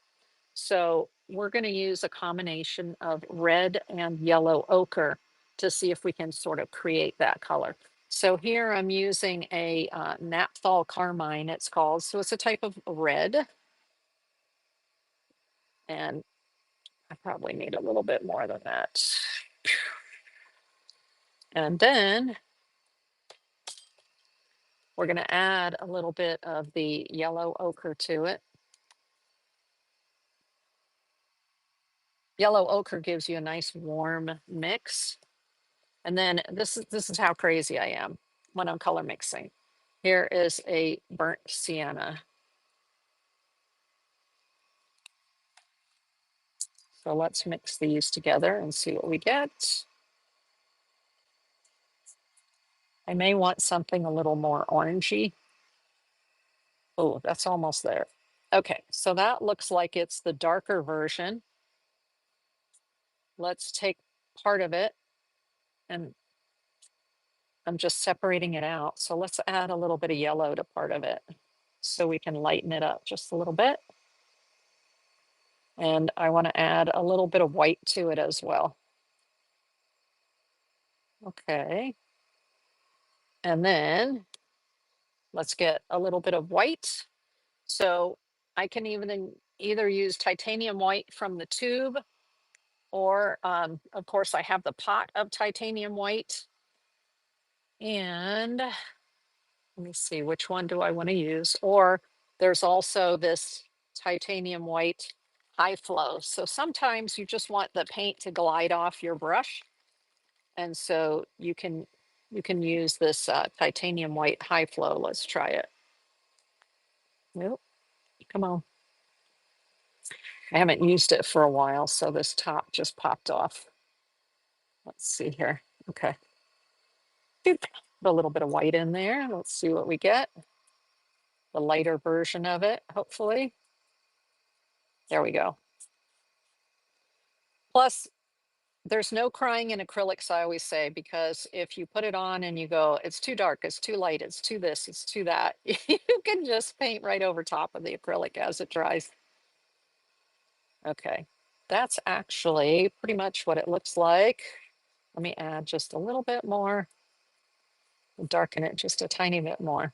So we're going to use a combination of red and yellow ochre to see if we can sort of create that color. So here I'm using a naphthol carmine, it's called. So it's a type of red. And I probably need a little bit more than that. And then we're going to add a little bit of the yellow ochre to it. Yellow ochre gives you a nice warm mix. And then this is how crazy I am when I'm color mixing. Here is a burnt sienna. So let's mix these together and see what we get. I may want something a little more orangey. Oh, that's almost there. Okay, so that looks like it's the darker version. Let's take part of it and I'm just separating it out. So let's add a little bit of yellow to part of it so we can lighten it up just a little bit. And I want to add a little bit of white to it as well. Okay. And then let's get a little bit of white. So I can even either use titanium white from the tube or of course I have the pot of titanium white. And let me see, which one do I want to use? Or there's also this titanium white high flow. So sometimes you just want the paint to glide off your brush. And so you can use this titanium white high flow. Let's try it. Nope, come on. I haven't used it for a while, so this top just popped off. Let's see here. Okay. Put a little bit of white in there. Let's see what we get. The lighter version of it, hopefully. There we go. Plus, there's no crying in acrylics, I always say, because if you put it on and you go, it's too dark, it's too light, it's too this, it's too that, you can just paint right over top of the acrylic as it dries. Okay, that's actually pretty much what it looks like. Let me add just a little bit more, darken it just a tiny bit more.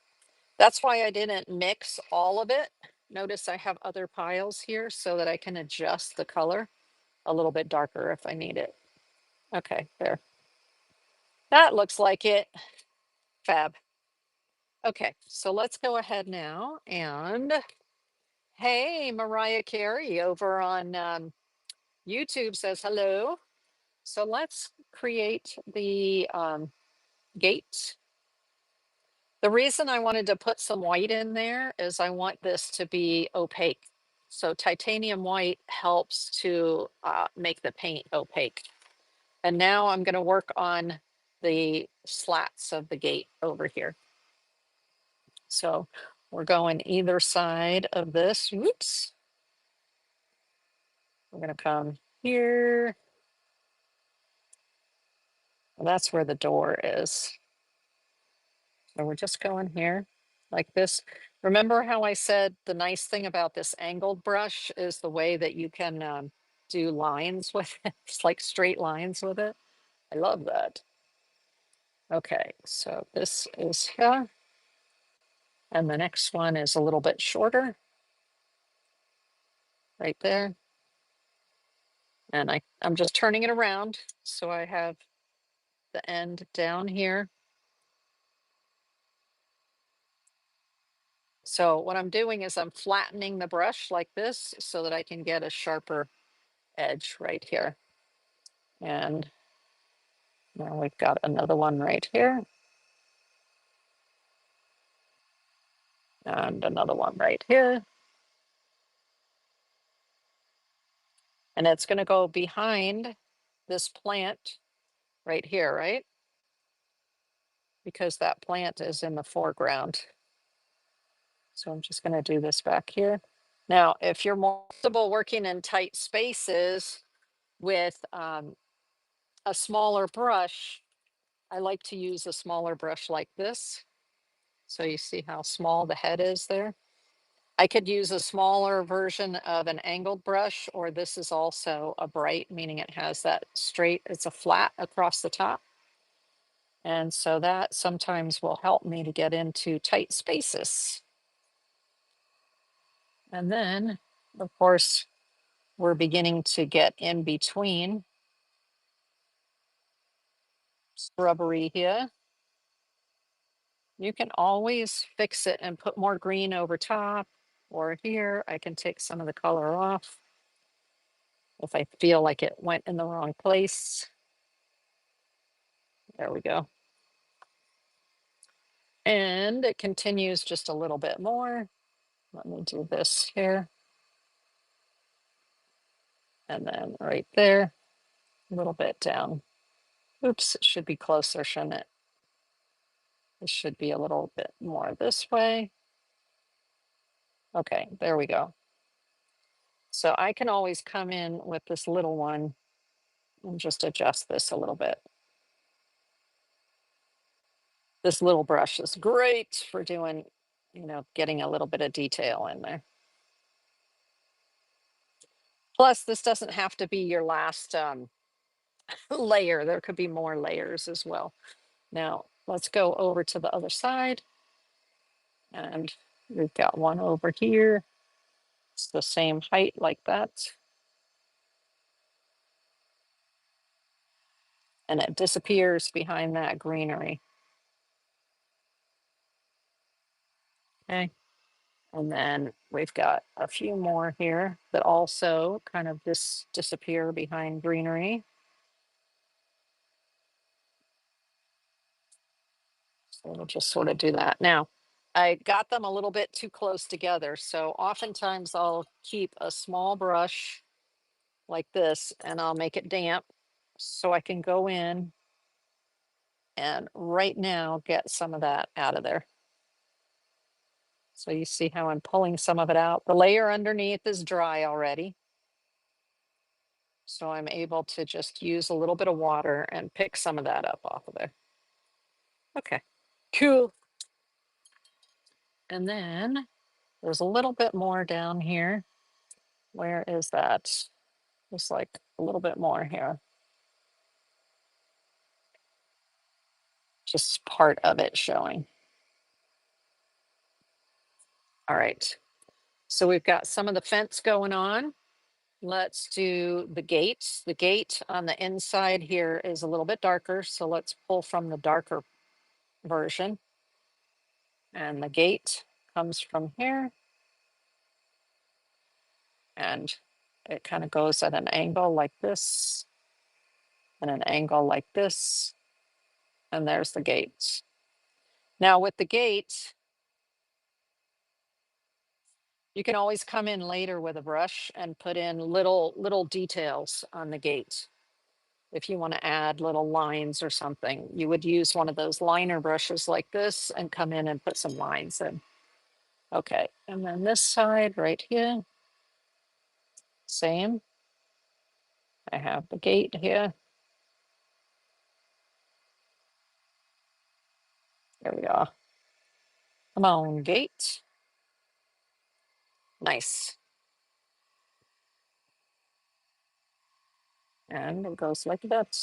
That's why I didn't mix all of it. Notice I have other piles here so that I can adjust the color a little bit darker if I need it. Okay, there. That looks like it. Fab. Okay, so let's go ahead now and hey, Mariah Carey over on YouTube says hello. So let's create the gate. The reason I wanted to put some white in there is I want this to be opaque. So titanium white helps to make the paint opaque. And now I'm going to work on the slats of the gate over here. So we're going either side of this. Whoops. We're going to come here. And that's where the door is. So we're just going here like this. Remember how I said the nice thing about this angled brush is the way that you can do lines with it. It's like straight lines with it. I love that. Okay, so this is here. And the next one is a little bit shorter right there. And I'm just turning it around. So I have the end down here. So what I'm doing is I'm flattening the brush like this so that I can get a sharper edge right here. And now we've got another one right here. And another one right here. And it's going to go behind this plant right here, right? Because that plant is in the foreground. So I'm just going to do this back here. Now, if you're more comfortable working in tight spaces with a smaller brush, I like to use a smaller brush like this. So you see how small the head is there. I could use a smaller version of an angled brush, or this is also a bright, meaning it has that straight, it's a flat across the top. And so that sometimes will help me to get into tight spaces. And then, of course, we're beginning to get in between shrubbery here. You can always fix it and put more green over top, or here I can take some of the color off if I feel like it went in the wrong place. There we go. And it continues just a little bit more. Let me do this here. And then right there, a little bit down. Oops, it should be closer, shouldn't it? It should be a little bit more this way. Okay, there we go. So I can always come in with this little one and just adjust this a little bit. This little brush is great for doing, getting a little bit of detail in there. Plus, this doesn't have to be your last layer. There could be more layers as well. Now, let's go over to the other side. And we've got one over here. It's the same height like that. And it disappears behind that greenery. Okay. And then we've got a few more here that also kind of disappear behind greenery. So we'll just sort of do that. Now, I got them a little bit too close together. So oftentimes I'll keep a small brush like this and I'll make it damp so I can go in and right now get some of that out of there. So you see how I'm pulling some of it out. The layer underneath is dry already. So I'm able to just use a little bit of water and pick some of that up off of there. Okay, cool. And then there's a little bit more down here. Where is that? Just like a little bit more here. Just part of it showing. All right. So we've got some of the fence going on. Let's do the gates. The gate on the inside here is a little bit darker. So let's pull from the darker version. And the gate comes from here. And it kind of goes at an angle like this and an angle like this. And there's the gate. Now with the gate, you can always come in later with a brush and put in little details on the gate. If you want to add little lines or something, you would use one of those liner brushes like this and come in and put some lines in. Okay, and then this side right here, same. I have the gate here. There we are. Come on, gate. Nice. And it goes like that.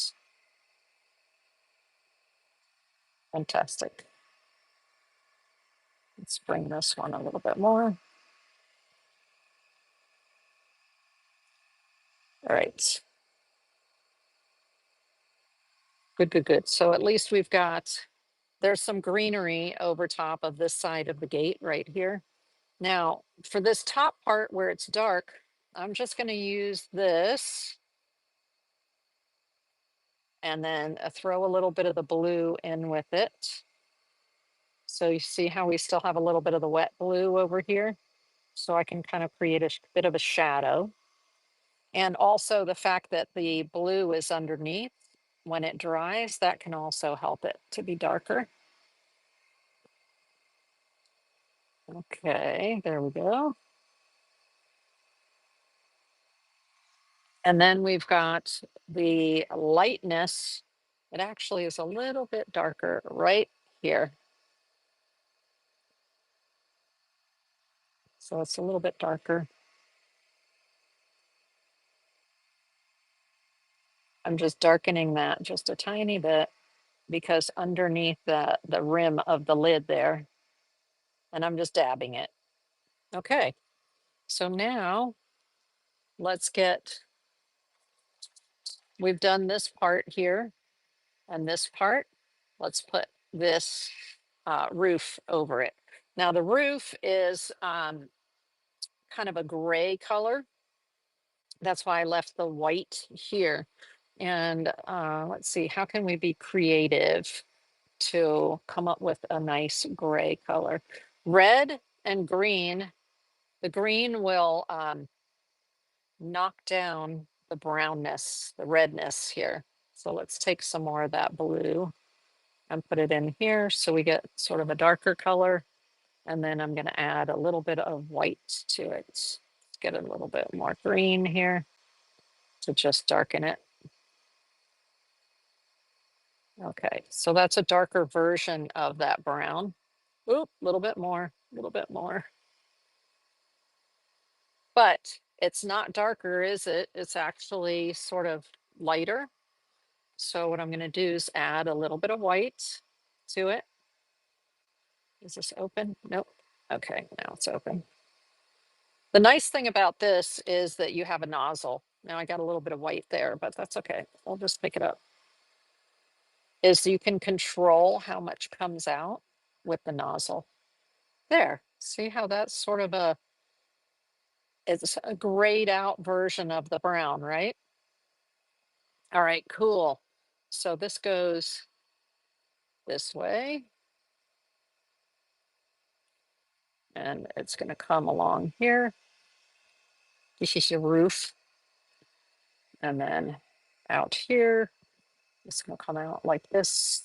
Fantastic. Let's bring this one a little bit more. All right. Good, good, good. So at least we've got, there's some greenery over top of this side of the gate right here. Now, for this top part where it's dark, I'm just going to use this and then throw a little bit of the blue in with it. So you see how we still have a little bit of the wet blue over here? So I can kind of create a bit of a shadow. And also the fact that the blue is underneath, when it dries, that can also help it to be darker. Okay, there we go. And then we've got the lightness. It actually is a little bit darker right here. So it's a little bit darker. I'm just darkening that just a tiny bit because underneath the rim of the lid there, and I'm just dabbing it. Okay, so now let's get, we've done this part here and this part. Let's put this roof over it. Now the roof is kind of a gray color. That's why I left the white here. And let's see, how can we be creative to come up with a nice gray color? Red and green. The green will knock down the brownness, the redness here. So let's take some more of that blue and put it in here so we get sort of a darker color. And then I'm going to add a little bit of white to it. Let's get a little bit more green here to just darken it. Okay, so that's a darker version of that brown. Oop, a little bit more, a little bit more. But it's not darker, is it? It's actually sort of lighter. So what I'm going to do is add a little bit of white to it. Is this open? Nope. Okay, now it's open. The nice thing about this is that you have a nozzle. Now I got a little bit of white there, but that's okay. I'll just pick it up. Is you can control how much comes out with the nozzle. There, see how that's sort of it's a grayed out version of the brown, right? All right, cool. So this goes this way. And it's gonna come along here. This is your roof. And then out here, it's gonna come out like this.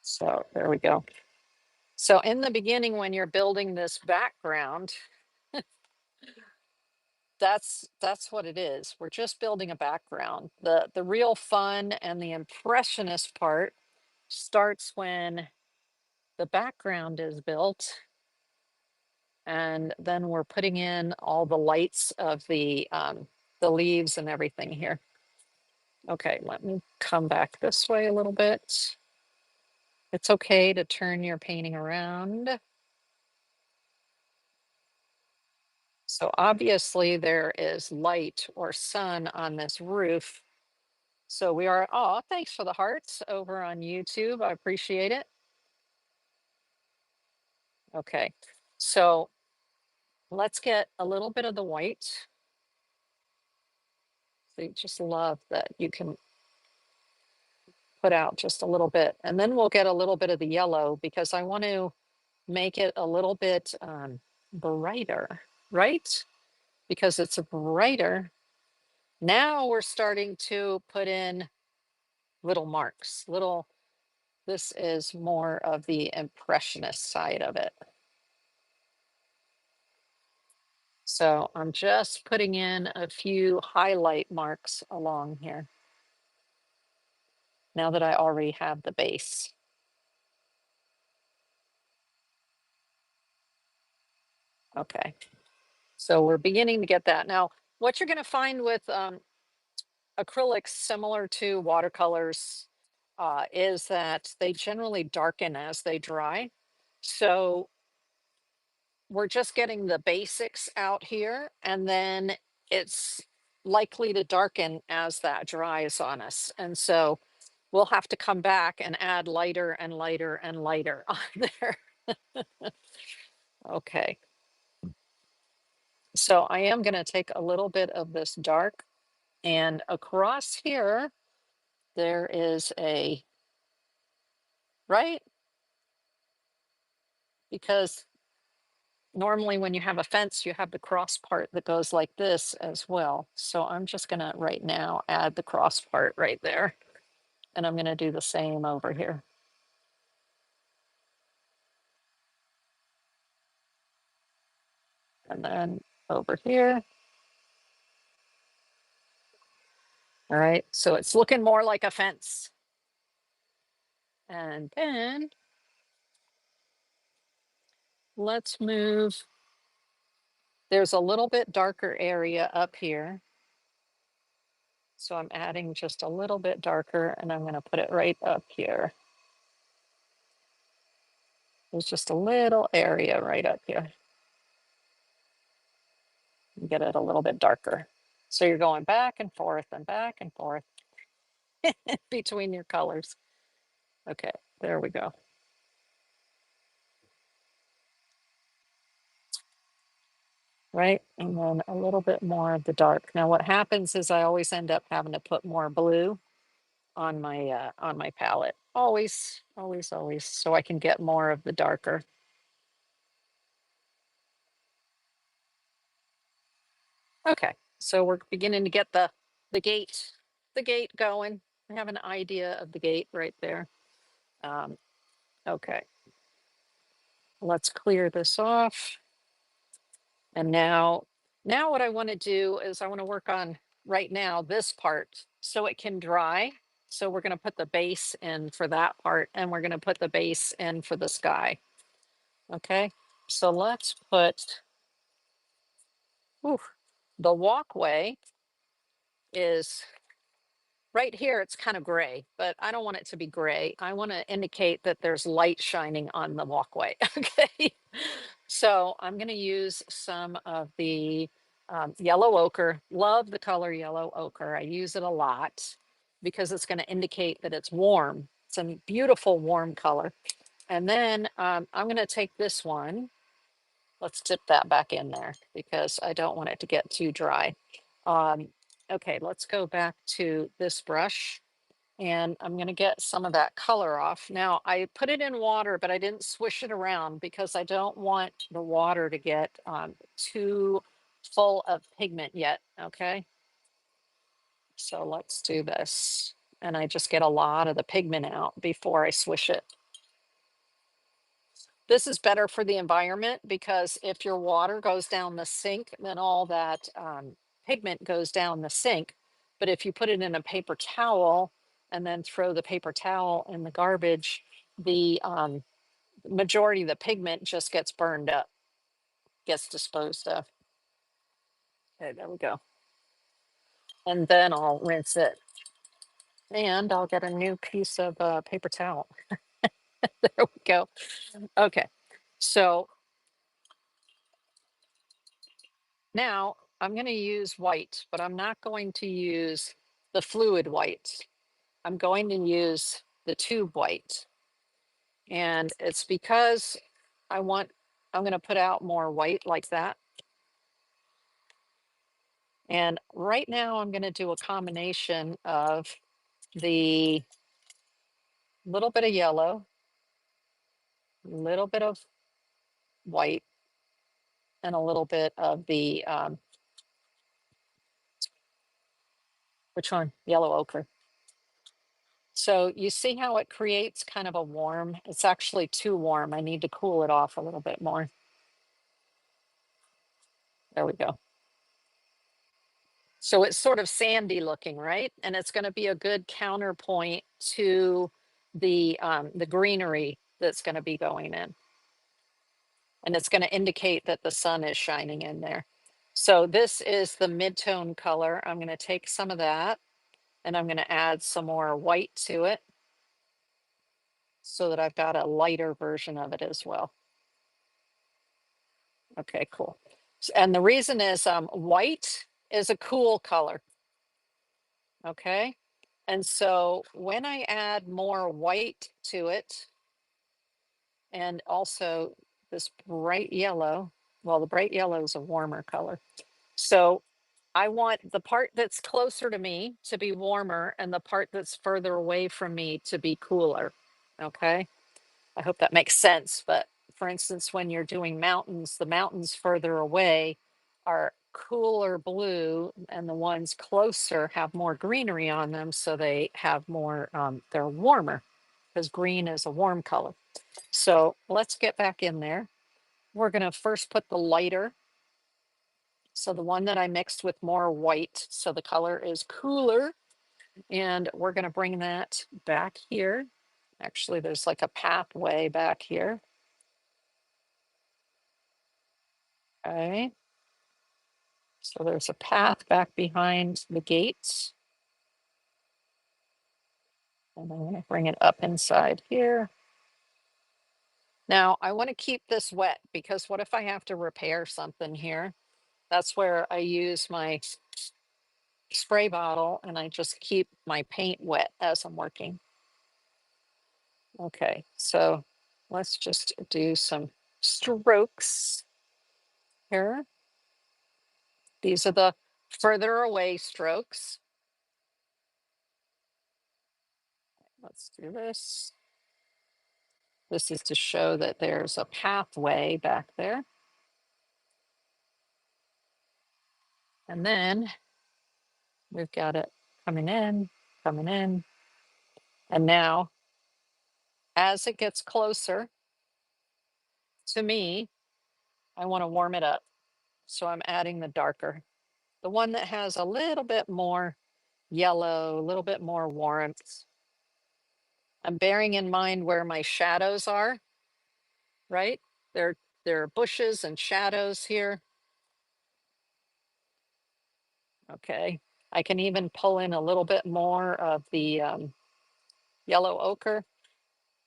So there we go. So in the beginning, when you're building this background, that's what it is. We're just building a background. The real fun and the impressionist part starts when the background is built, and then we're putting in all the lights of the leaves and everything here. Okay, let me come back this way a little bit. It's okay to turn your painting around. So obviously there is light or sun on this roof. So we are, oh, thanks for the hearts over on YouTube. I appreciate it. Okay, so let's get a little bit of the white. So you just love that you can put out just a little bit. And then we'll get a little bit of the yellow because I want to make it a little bit brighter, right? Because it's brighter. Now we're starting to put in little marks, this is more of the impressionist side of it. So I'm just putting in a few highlight marks along here. now that I already have the base. Okay, so we're beginning to get that. Now, what you're gonna find with acrylics, similar to watercolors, is that they generally darken as they dry. So we're just getting the basics out here, and then it's likely to darken as that dries on us. And so we'll have to come back and add lighter and lighter and lighter on there. Okay, so I am going to take a little bit of this dark, and across here, there is a, right? Because normally when you have a fence, you have the cross part that goes like this as well. So I'm just going to right now add the cross part right there. And I'm going to do the same over here. And then over here. All right, so it's looking more like a fence. And then let's move. There's a little bit darker area up here. So I'm adding just a little bit darker, and I'm going to put it right up here. There's just a little area right up here. Get it a little bit darker. So you're going back and forth between your colors. Okay, there we go. Right, and then a little bit more of the dark. Now what happens is I always end up having to put more blue on my palette. Always, always, always, so I can get more of the darker. Okay, so we're beginning to get the gate going. I have an idea of the gate right there. Okay, let's clear this off. And now what I want to do is I want to work on right now this part so it can dry. So we're going to put the base in for that part, and we're going to put the base in for the sky. Okay, so let's put, ooh, the walkway is right here. It's kind of gray, but I don't want it to be gray. I want to indicate that there's light shining on the walkway. Okay, so I'm going to use some of the yellow ochre. Love the color yellow ochre. I use it a lot because it's going to indicate that it's warm. It's a beautiful warm color. And then I'm going to take this one. Let's dip that back in there because I don't want it to get too dry. Um, okay, let's go back to this brush, and I'm going to get some of that color off. Now I put it in water, but I didn't swish it around because I don't want the water to get too full of pigment yet. Okay, so let's do this. And I just get a lot of the pigment out before I swish it. This is better for the environment because if your water goes down the sink, then all that pigment goes down the sink. But if you put it in a paper towel and then throw the paper towel in the garbage, the majority of the pigment just gets burned up, gets disposed of. Okay, there we go. And then I'll rinse it. And I'll get a new piece of paper towel. There we go. Okay, so now I'm going to use white, but I'm not going to use the fluid white. I'm going to use the tube white. And it's because I'm going to put out more white like that. And right now I'm going to do a combination of the little bit of yellow, little bit of white, and a little bit of the, which one? Yellow ochre. So you see how it creates kind of a warm, it's actually too warm. I need to cool it off a little bit more. There we go. So it's sort of sandy looking, right? And it's going to be a good counterpoint to the greenery that's going to be going in. And it's going to indicate that the sun is shining in there. So this is the mid-tone color. I'm going to take some of that and I'm going to add some more white to it so that I've got a lighter version of it as well. Okay, cool. And the reason is white is a cool color. Okay. And so when I add more white to it, and also this bright yellow, well, the bright yellow is a warmer color. So I want the part that's closer to me to be warmer and the part that's further away from me to be cooler. Okay. I hope that makes sense. But for instance, when you're doing mountains, the mountains further away are cooler blue, and the ones closer have more greenery on them. So they have more, they're warmer because green is a warm color. So let's get back in there. We're going to first put the lighter. So the one that I mixed with more white. So the color is cooler. And we're going to bring that back here. Actually, there's like a pathway back here. Okay. So there's a path back behind the gates. And I'm going to bring it up inside here. Now I want to keep this wet because what if I have to repair something here? That's where I use my spray bottle and I just keep my paint wet as I'm working. Okay, so let's just do some strokes here. These are the further away strokes. Let's do this. This is to show that there's a pathway back there. And then we've got it coming in, coming in. And now, as it gets closer to me, I want to warm it up. So I'm adding the darker, the one that has a little bit more yellow, a little bit more warmth. I'm bearing in mind where my shadows are, right? There, there are bushes and shadows here. Okay. I can even pull in a little bit more of the yellow ochre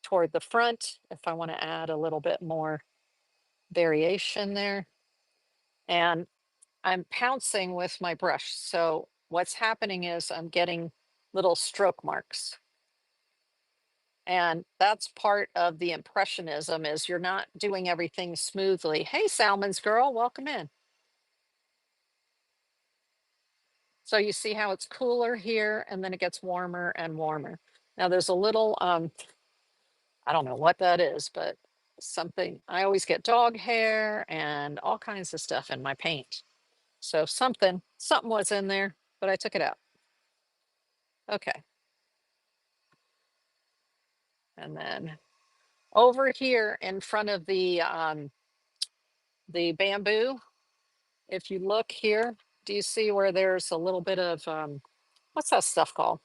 toward the front if I want to add a little bit more variation there. And I'm pouncing with my brush. So what's happening is I'm getting little stroke marks. And that's part of the impressionism is you're not doing everything smoothly. Hey, Salmon's girl, welcome in. So you see how it's cooler here and then it gets warmer and warmer. Now there's a little, I don't know what that is, but something, I always get dog hair and all kinds of stuff in my paint. So something was in there, but I took it out. Okay. And then over here in front of the bamboo, if you look here, do you see where there's a little bit of, what's that stuff called?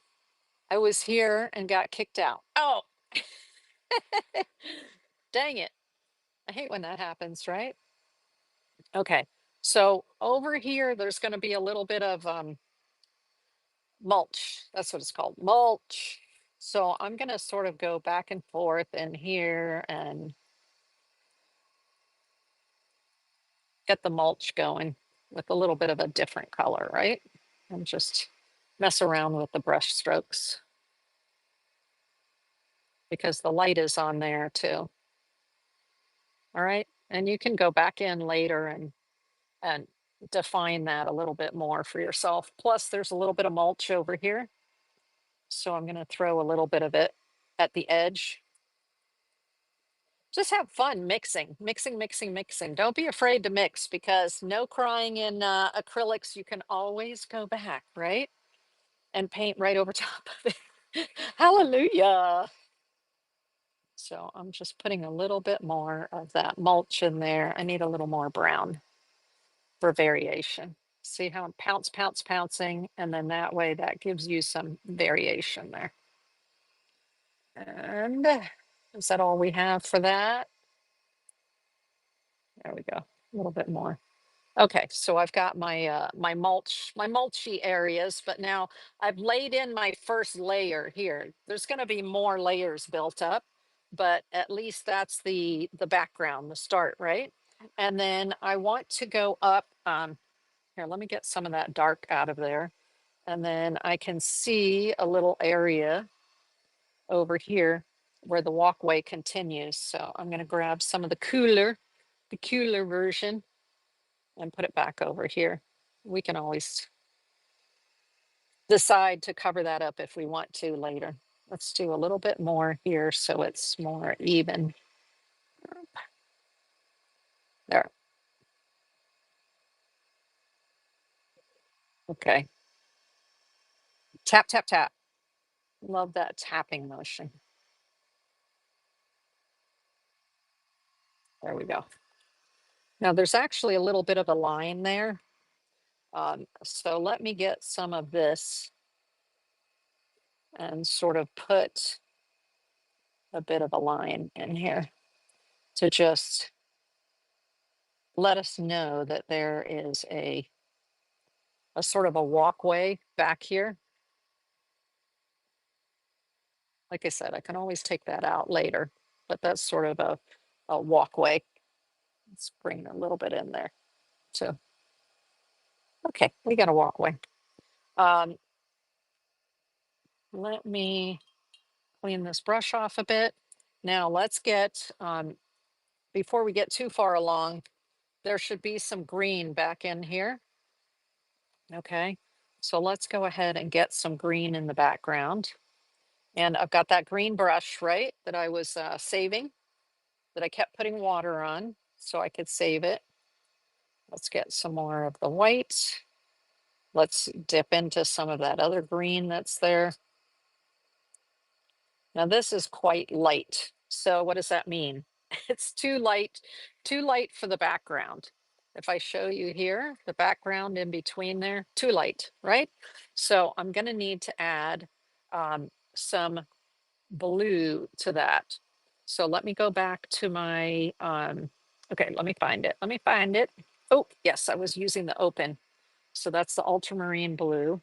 I was here and got kicked out. Oh, dang it. I hate when that happens, right? Okay. So over here, there's going to be a little bit of mulch. That's what it's called, mulch. So I'm going to sort of go back and forth in here and get the mulch going with a little bit of a different color, right? And just mess around with the brush strokes because the light is on there too. All right. And you can go back in later and define that a little bit more for yourself. Plus there's a little bit of mulch over here. So I'm going to throw a little bit of it at the edge. Just have fun mixing, mixing, mixing, mixing. Don't be afraid to mix because no crying in acrylics. You can always go back, right? And paint right over top of it. Hallelujah. So I'm just putting a little bit more of that mulch in there. I need a little more brown for variation. See how I'm pouncing, and then that way that gives you some variation there. And is that all we have for that? There we go, a little bit more. Okay, so I've got my my mulchy areas, but now I've laid in my first layer here. There's going to be more layers built up, but at least that's the background, the start, right? And then I want to go up. Here, let me get some of that dark out of there, and then I can see a little area over here where the walkway continues. So I'm going to grab some of the cooler version, and put it back over here. We can always decide to cover that up if we want to later. Let's do a little bit more here so it's more even. There. Okay. Tap, tap, tap. Love that tapping motion. There we go. Now there's actually a little bit of a line there. So let me get some of this and sort of put a bit of a line in here to just let us know that there is a sort of a walkway back here. Like I said, I can always take that out later, but that's sort of a walkway. Let's bring a little bit in there. So, okay, we got a walkway. Um, Let me clean this brush off a bit. Now let's get, before we get too far along, there should be some green back in here. Okay, so let's go ahead and get some green in the background. And I've got that green brush, right, that I was saving, that I kept putting water on so I could save it. Let's get some more of the white. Let's dip into some of that other green that's there. Now this is quite light. So what does that mean? It's too light for the background. If I show you here, the background in between there, too light, right? So I'm gonna need to add some blue to that. So let me go back to my, okay, let me find it. Let me find it. Oh, yes, I was using the open. So that's the ultramarine blue.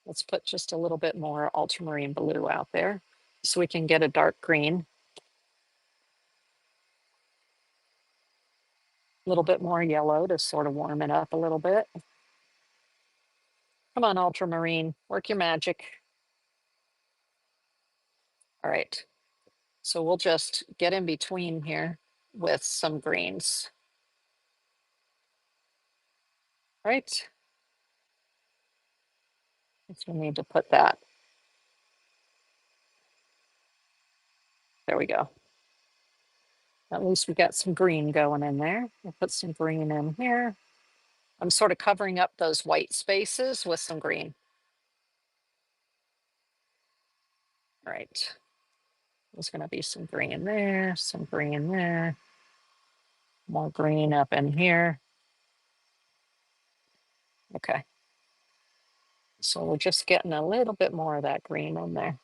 Let's put just a little bit more ultramarine blue out there so we can get a dark green. A little bit more yellow to sort of warm it up a little bit. Come on, ultramarine, work your magic. All right. So we'll just get in between here with some greens. Right. So we need to put that. There we go. At least we got some green going in there. We'll put some green in here. I'm sort of covering up those white spaces with some green. All right. There's going to be some green there, some green there, more green up in here. Okay. So we're just getting a little bit more of that green in there.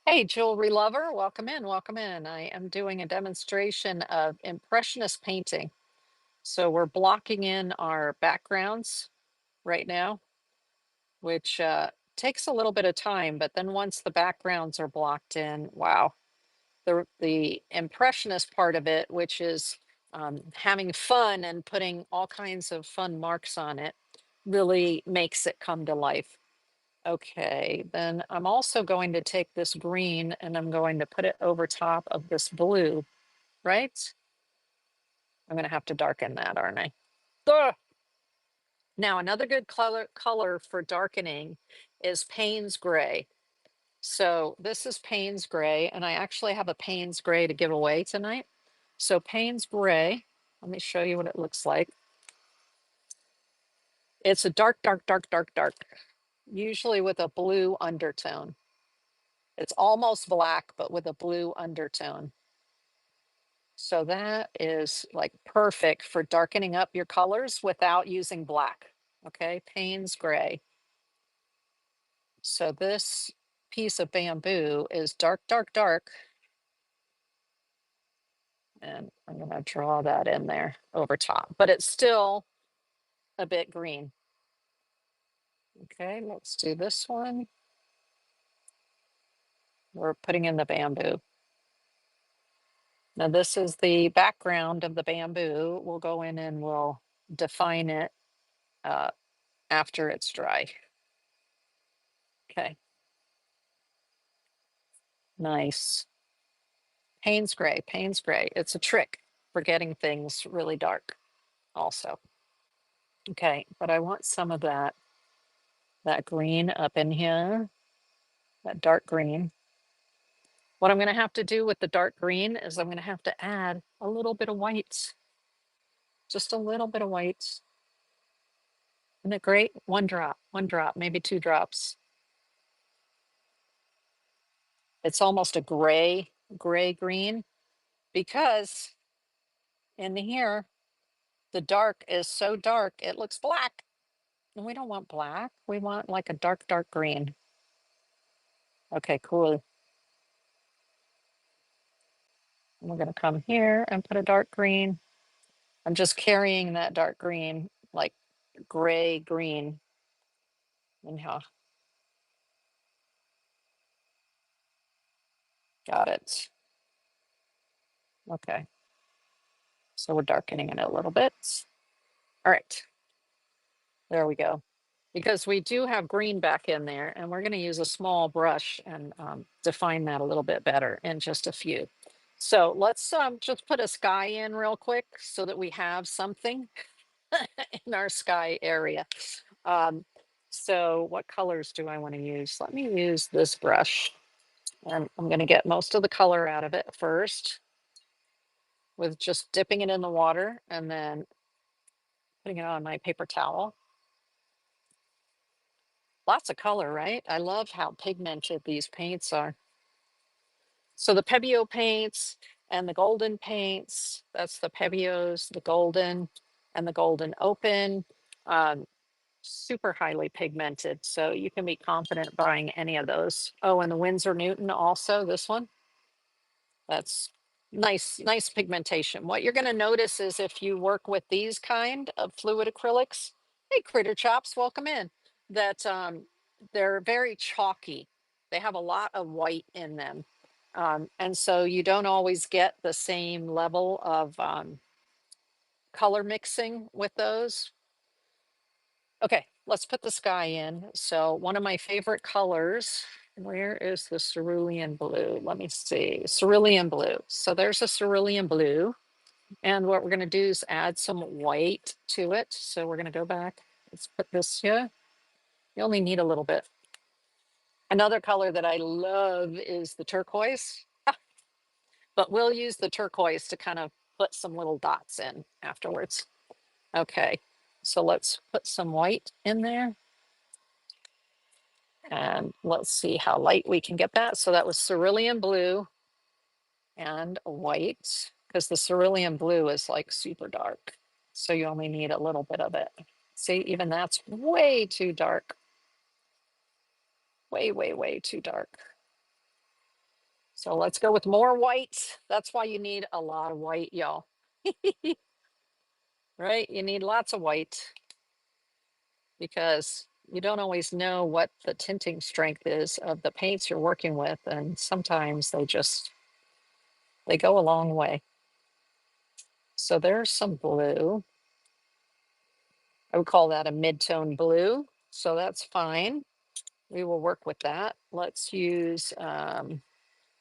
Hey, jewelry lover, welcome in, welcome in. I am doing a demonstration of Impressionist painting. So we're blocking in our backgrounds right now, which takes a little bit of time, but then once the backgrounds are blocked in, wow. The impressionist part of it, which is having fun and putting all kinds of fun marks on it, really makes it come to life. Okay, then I'm also going to take this green and I'm going to put it over top of this blue, right? I'm going to have to darken that, aren't I? Ugh. Now, another good color for darkening is Payne's Gray. So this is Payne's Gray, and I actually have a Payne's Gray to give away tonight. So Payne's Gray, let me show you what it looks like. It's a dark, dark, dark, dark, dark, usually with a blue undertone. It's almost black, but with a blue undertone. So that is like perfect for darkening up your colors without using black. Okay, Payne's gray. So this piece of bamboo is dark, dark, dark. And I'm gonna draw that in there over top, but it's still a bit green. Okay, let's do this one. We're putting in the bamboo. Now this is the background of the bamboo. We'll go in and we'll define it uh, after it's dry. Okay, nice. Payne's gray, Payne's gray. It's a trick for getting things really dark also. Okay, but I want some of that green up in here, that dark green. What I'm gonna have to do with the dark green is I'm gonna have to add a little bit of white, just a little bit of white. Isn't it great? One drop, maybe 2 drops. It's almost a gray green because in here, the dark is so dark, it looks black. And we don't want black. We want like a dark, dark green. Okay, cool. And we're gonna come here and put a dark green. I'm just carrying that dark green, like gray green. Anyhow, got it. Okay, so we're darkening it a little bit. All right, there we go. Because we do have green back in there, and we're going to use a small brush and define that a little bit better in just a few. So let's just put a sky in real quick so that we have something in our sky area. Um, so what colors do I want to use? Let me use this brush, and I'm going to get most of the color out of it first with just dipping it in the water and then putting it on my paper towel. Lots of color, right? I love how pigmented these paints are. So the Pebeo paints and the golden paints, that's the Pebeos, the golden and the golden open, um, super highly pigmented. So you can be confident buying any of those. Oh, and the Winsor Newton also, this one. That's nice pigmentation. What you're going to notice is if you work with these kind of fluid acrylics, hey, Critter Chops, welcome in, that they're very chalky. They have a lot of white in them. And so you don't always get the same level of color mixing with those. Okay, let's put the sky in. So one of my favorite colors, where is the cerulean blue? Let me see, cerulean blue. So there's a cerulean blue. And what we're gonna do is add some white to it. So we're gonna go back, let's put this here. You only need a little bit. Another color that I love is the turquoise, but we'll use the turquoise to kind of put some little dots in afterwards. Okay, so let's put some white in there. And let's see how light we can get that. So that was cerulean blue and white, because the cerulean blue is like super dark. So you only need a little bit of it. See, even that's way too dark. Way too dark. So let's go with more white. That's why you need a lot of white, y'all. Right? You need lots of white because you don't always know what the tinting strength is of the paints you're working with. And sometimes they go a long way. So there's some blue. I would call that a mid-tone blue. So that's fine. We will work with that. Let's use, I'm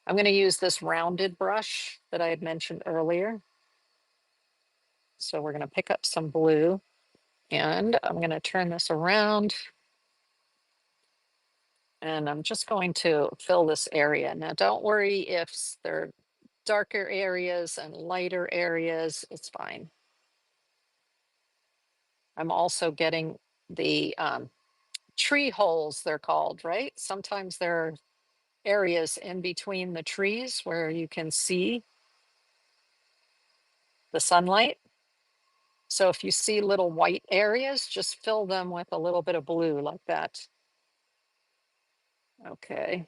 going to use this rounded brush that I had mentioned earlier. So we're going to pick up some blue and I'm going to turn this around. And I'm just going to fill this area. Now, don't worry if there are darker areas and lighter areas, it's fine. I'm also getting the tree holes, they're called, right? Sometimes there are areas in between the trees where you can see the sunlight. So if you see little white areas, just fill them with a little bit of blue like that. Okay.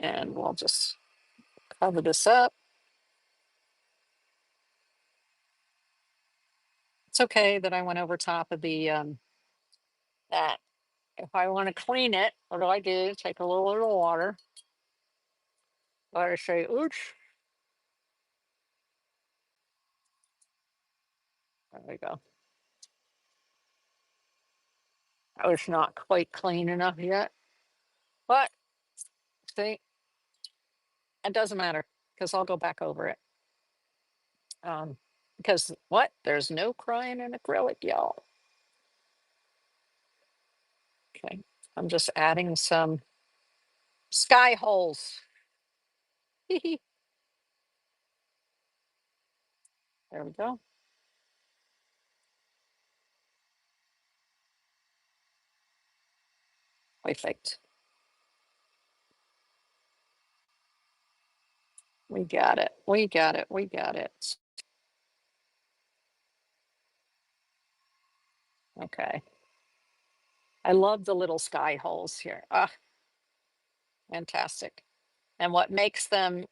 And we'll just cover this up. It's okay that I went over top of the that. If I want to clean it, what do I do? Take a little bit of water. Let it say ooch. There we go. I was not quite clean enough yet. But see, it doesn't matter because I'll go back over it. Because what? There's no crying in acrylic, y'all. Okay. I'm just adding some sky holes. There we go. Perfect. We got it. We got it. We got it. Okay. I love the little sky holes here. Ah, fantastic. And what makes them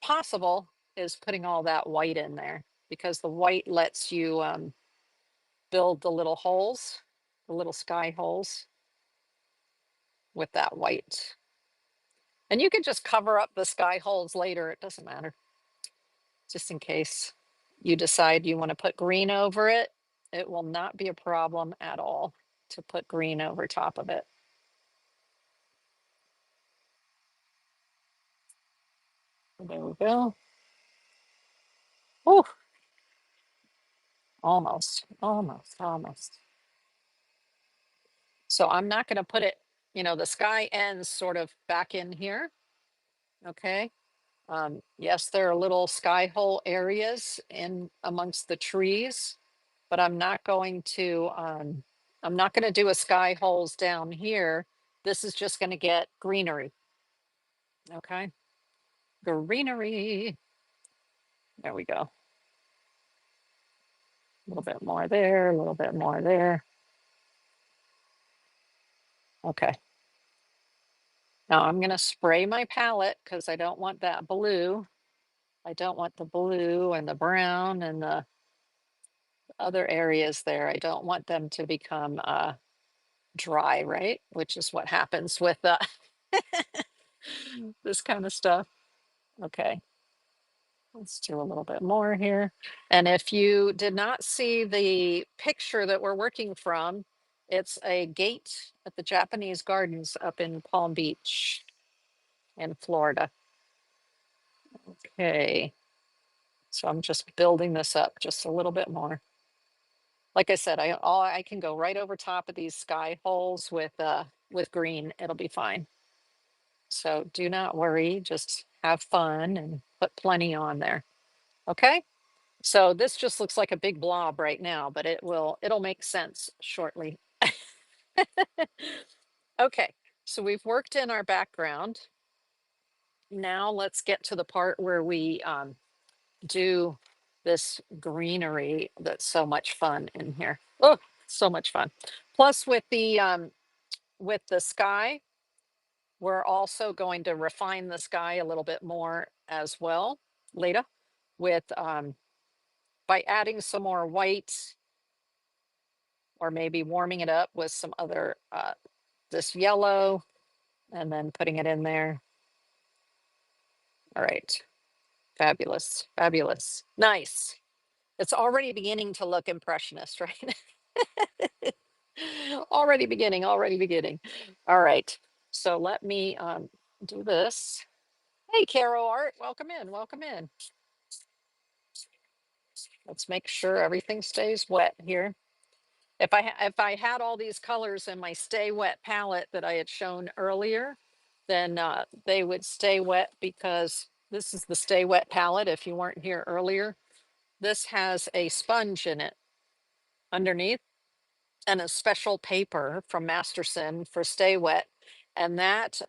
possible is putting all that white in there because the white lets you build the little holes, the little sky holes with that white. And you can just cover up the sky holes later. It doesn't matter, just in case you decide you want to put green over it. It will not be a problem at all to put green over top of it. There we go. Oh, almost, almost, almost. So I'm not going to put it, the sky ends sort of back in here. Okay. Yes, there are little sky hole areas in amongst the trees, but I'm not going to do a sky holes down here. This is just going to get greenery. Okay. Greenery. There we go. A little bit more there, a little bit more there. Okay. Now I'm going to spray my palette because I don't want that blue. I don't want the blue and the brown and the other areas there. I don't want them to become dry, right? Which is what happens with this kind of stuff. Okay, let's do a little bit more here. And if you did not see the picture that we're working from, it's a gate at the Japanese gardens up in Palm Beach in Florida. Okay, so I'm just building this up just a little bit more. Like I said, I can go right over top of these sky holes with green. It'll be fine. So do not worry, just have fun and put plenty on there. Okay? So this just looks like a big blob right now, but it'll make sense shortly. Okay. So we've worked in our background. Now let's get to the part where we do this greenery that's so much fun in here. Oh, so much fun. Plus with the sky, we're also going to refine the sky a little bit more as well later with by adding some more white or maybe warming it up with some other this yellow and then putting it in there. All right. Fabulous. Fabulous. Nice. It's already beginning to look impressionist, right? Already beginning, already beginning. All right. So let me do this. Hey, Carol Art, welcome in, welcome in. Let's make sure everything stays wet here. If I had all these colors in my stay wet palette that I had shown earlier, then they would stay wet because this is the stay wet palette. If you weren't here earlier, this has a sponge in it underneath and a special paper from Masterson for stay wet. And that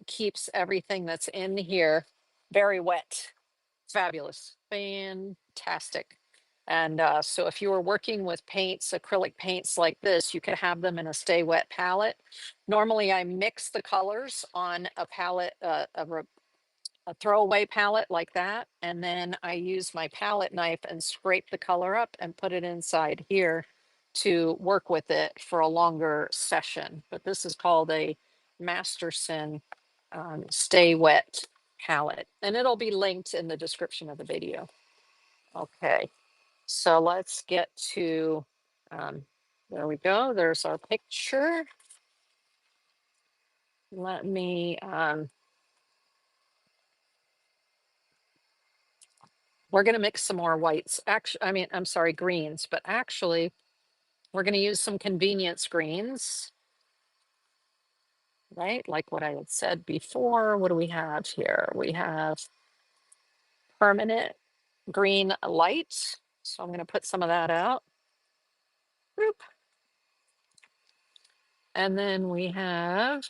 keeps everything that's in here very wet. Fabulous, fantastic. And so if you were working with paints, acrylic paints like this, you could have them in a stay wet palette. Normally I mix the colors on a palette, a throwaway palette like that. And then I use my palette knife and scrape the color up and put it inside here to work with it for a longer session. But this is called a Masterson Stay Wet palette, and it'll be linked in the description of the video. Okay, so let's get to, there we go. There's our picture. Let me, we're going to mix some more whites. Actually, I mean, I'm sorry, greens, but actually we're going to use some convenience greens, right? Like what I had said before. What do we have here? We have permanent green light. So I'm going to put some of that out. Boop. And then we have,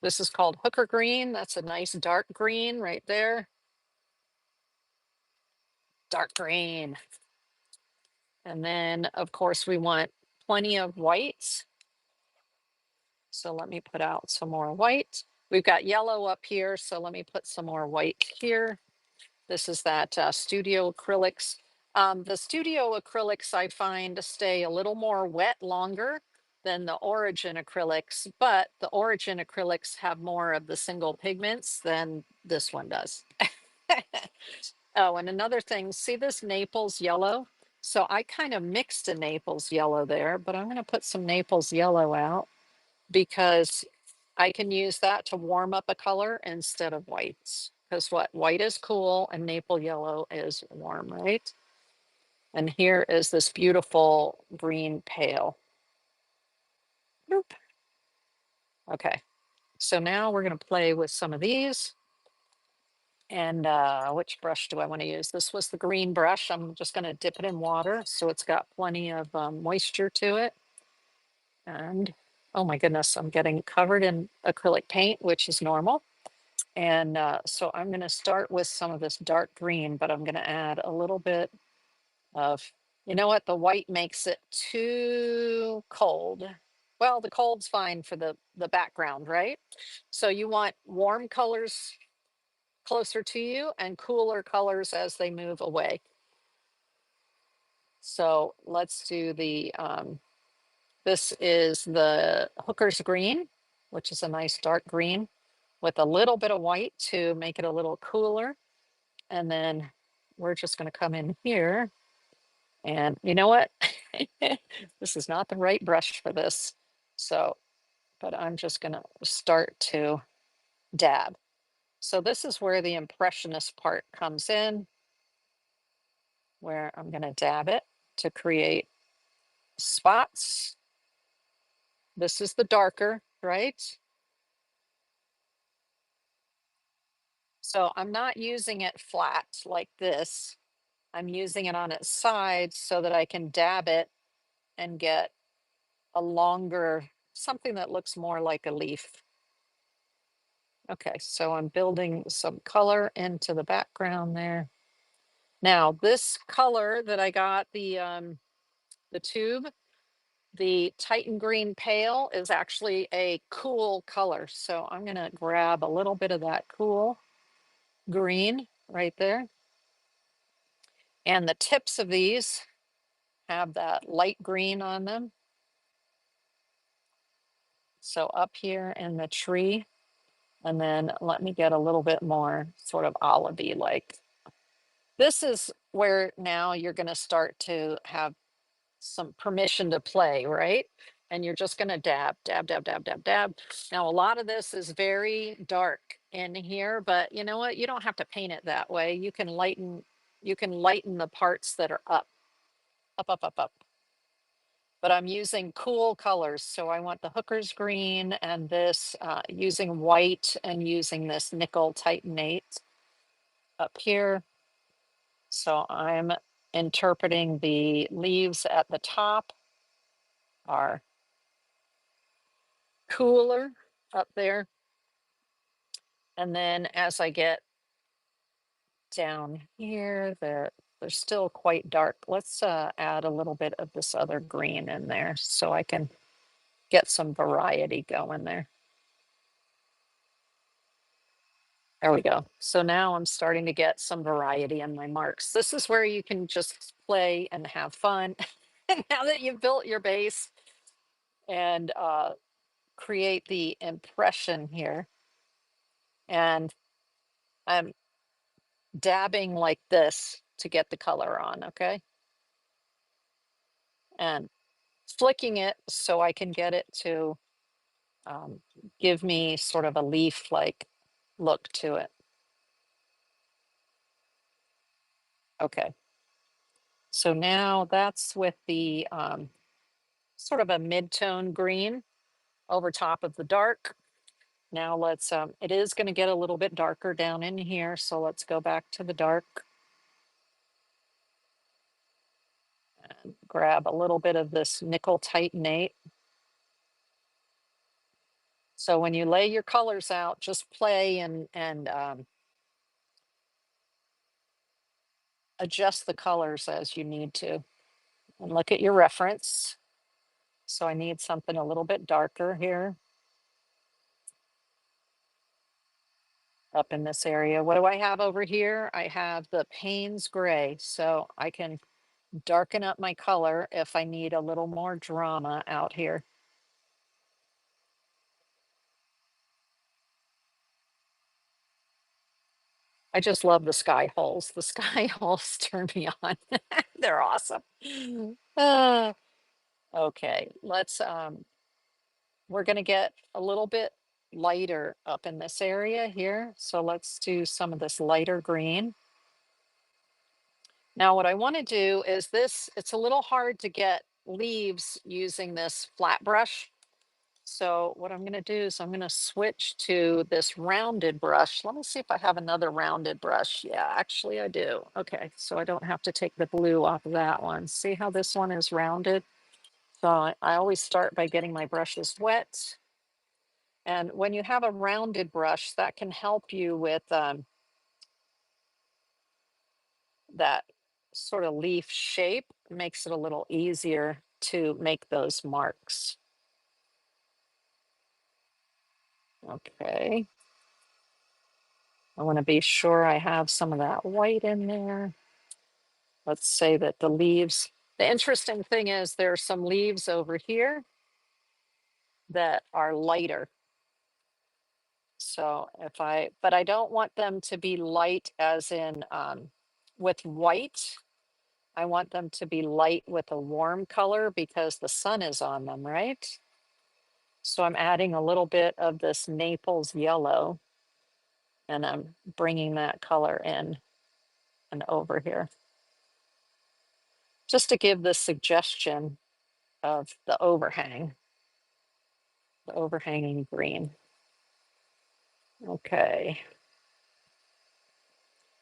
this is called hooker green. That's a nice dark green right there. Dark green. And then of course we want plenty of whites. So let me put out some more white. We've got yellow up here. So let me put some more white here. This is that Studio Acrylics. The Studio Acrylics I find stay a little more wet longer than the Origin Acrylics, but the Origin Acrylics have more of the single pigments than this one does. Oh, and another thing, see this Naples yellow? So I kind of mixed a Naples yellow there, but I'm going to put some Naples yellow out because I can use that to warm up a color instead of whites. Because what? White is cool and maple yellow is warm, right? And here is this beautiful green pale. Boop. Okay, so now we're going to play with some of these. And which brush do I want to use? This was the green brush. I'm just going to dip it in water so it's got plenty of moisture to it. And oh my goodness, I'm getting covered in acrylic paint, which is normal. And so I'm going to start with some of this dark green, but I'm going to add a little bit of, you know what, the white makes it too cold. Well, the cold's fine for the background, right? So you want warm colors closer to you and cooler colors as they move away. So let's do the, this is the Hooker's Green, which is a nice dark green with a little bit of white to make it a little cooler. And then we're just going to come in here and you know what? This is not the right brush for this. So, but I'm just going to start to dab. So this is where the Impressionist part comes in, where I'm going to dab it to create spots. This is the darker, right? So I'm not using it flat like this. I'm using it on its sides so that I can dab it and get a longer, something that looks more like a leaf. Okay, so I'm building some color into the background there. Now this color that I got, the tube, the Titan Green Pale is actually a cool color. So I'm gonna grab a little bit of that cool green right there. And the tips of these have that light green on them. So up here in the tree, and then let me get a little bit more sort of olivey like. This is where now you're going to start to have some permission to play, right? And you're just going to dab, dab, dab, dab, dab, dab. Now, a lot of this is very dark in here, but you know what? You don't have to paint it that way. You can lighten the parts that are up, up, up, up, up. But I'm using cool colors. So I want the Hooker's Green and this using white and using this nickel titanate up here. So I'm interpreting the leaves at the top are cooler up there. And then as I get down here, they're still quite dark. Let's add a little bit of this other green in there so I can get some variety going there. There we go. So now I'm starting to get some variety in my marks. This is where you can just play and have fun. Now that you've built your base and create the impression here. And I'm dabbing like this to get the color on, okay? And flicking it so I can get it to um, give me sort of a leaf-like look to it. Okay. So now that's with the sort of a mid-tone green over top of the dark. Now let's, it is going to get a little bit darker down in here. So let's go back to the dark and grab a little bit of this nickel titanate. So when you lay your colors out, just play and adjust the colors as you need to. And look at your reference. So I need something a little bit darker here up in this area. What do I have over here? I have the Payne's gray. So I can darken up my color if I need a little more drama out here. I just love the sky holes. The sky holes turn me on. They're awesome. Uh, okay, let's we're gonna get a little bit lighter up in this area here. So let's do some of this lighter green. Now what I want to do is this, it's a little hard to get leaves using this flat brush. So what I'm going to do is I'm going to switch to this rounded brush. Let me see if I have another rounded brush. Yeah, actually I do. Okay, so I don't have to take the blue off of that one. See how this one is rounded? So I always start by getting my brushes wet. And when you have a rounded brush, that can help you with that sort of leaf shape. Makes it a little easier to make those marks. Okay. I want to be sure I have some of that white in there. Let's say that the leaves, the interesting thing is there are some leaves over here that are lighter. So if I, but I don't want them to be light as in with white. I want them to be light with a warm color because the sun is on them, right? So I'm adding a little bit of this Naples yellow and I'm bringing that color in and over here just to give the suggestion of the overhang, the overhanging green. Okay.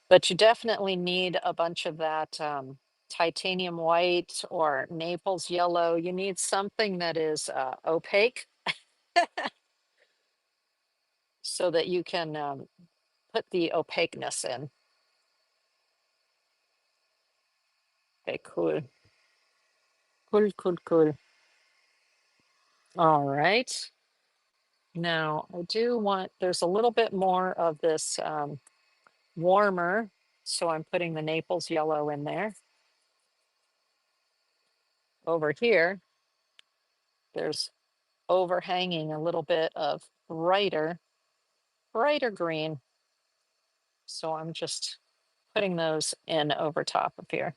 But you definitely need a bunch of that titanium white or Naples yellow. You need something that is opaque so that you can put the opaqueness in. Okay, cool. Cool, cool, cool. All right. Now I do want, there's a little bit more of this warmer. So I'm putting the Naples yellow in there. Over here, there's overhanging a little bit of brighter green. So I'm just putting those in over top of here.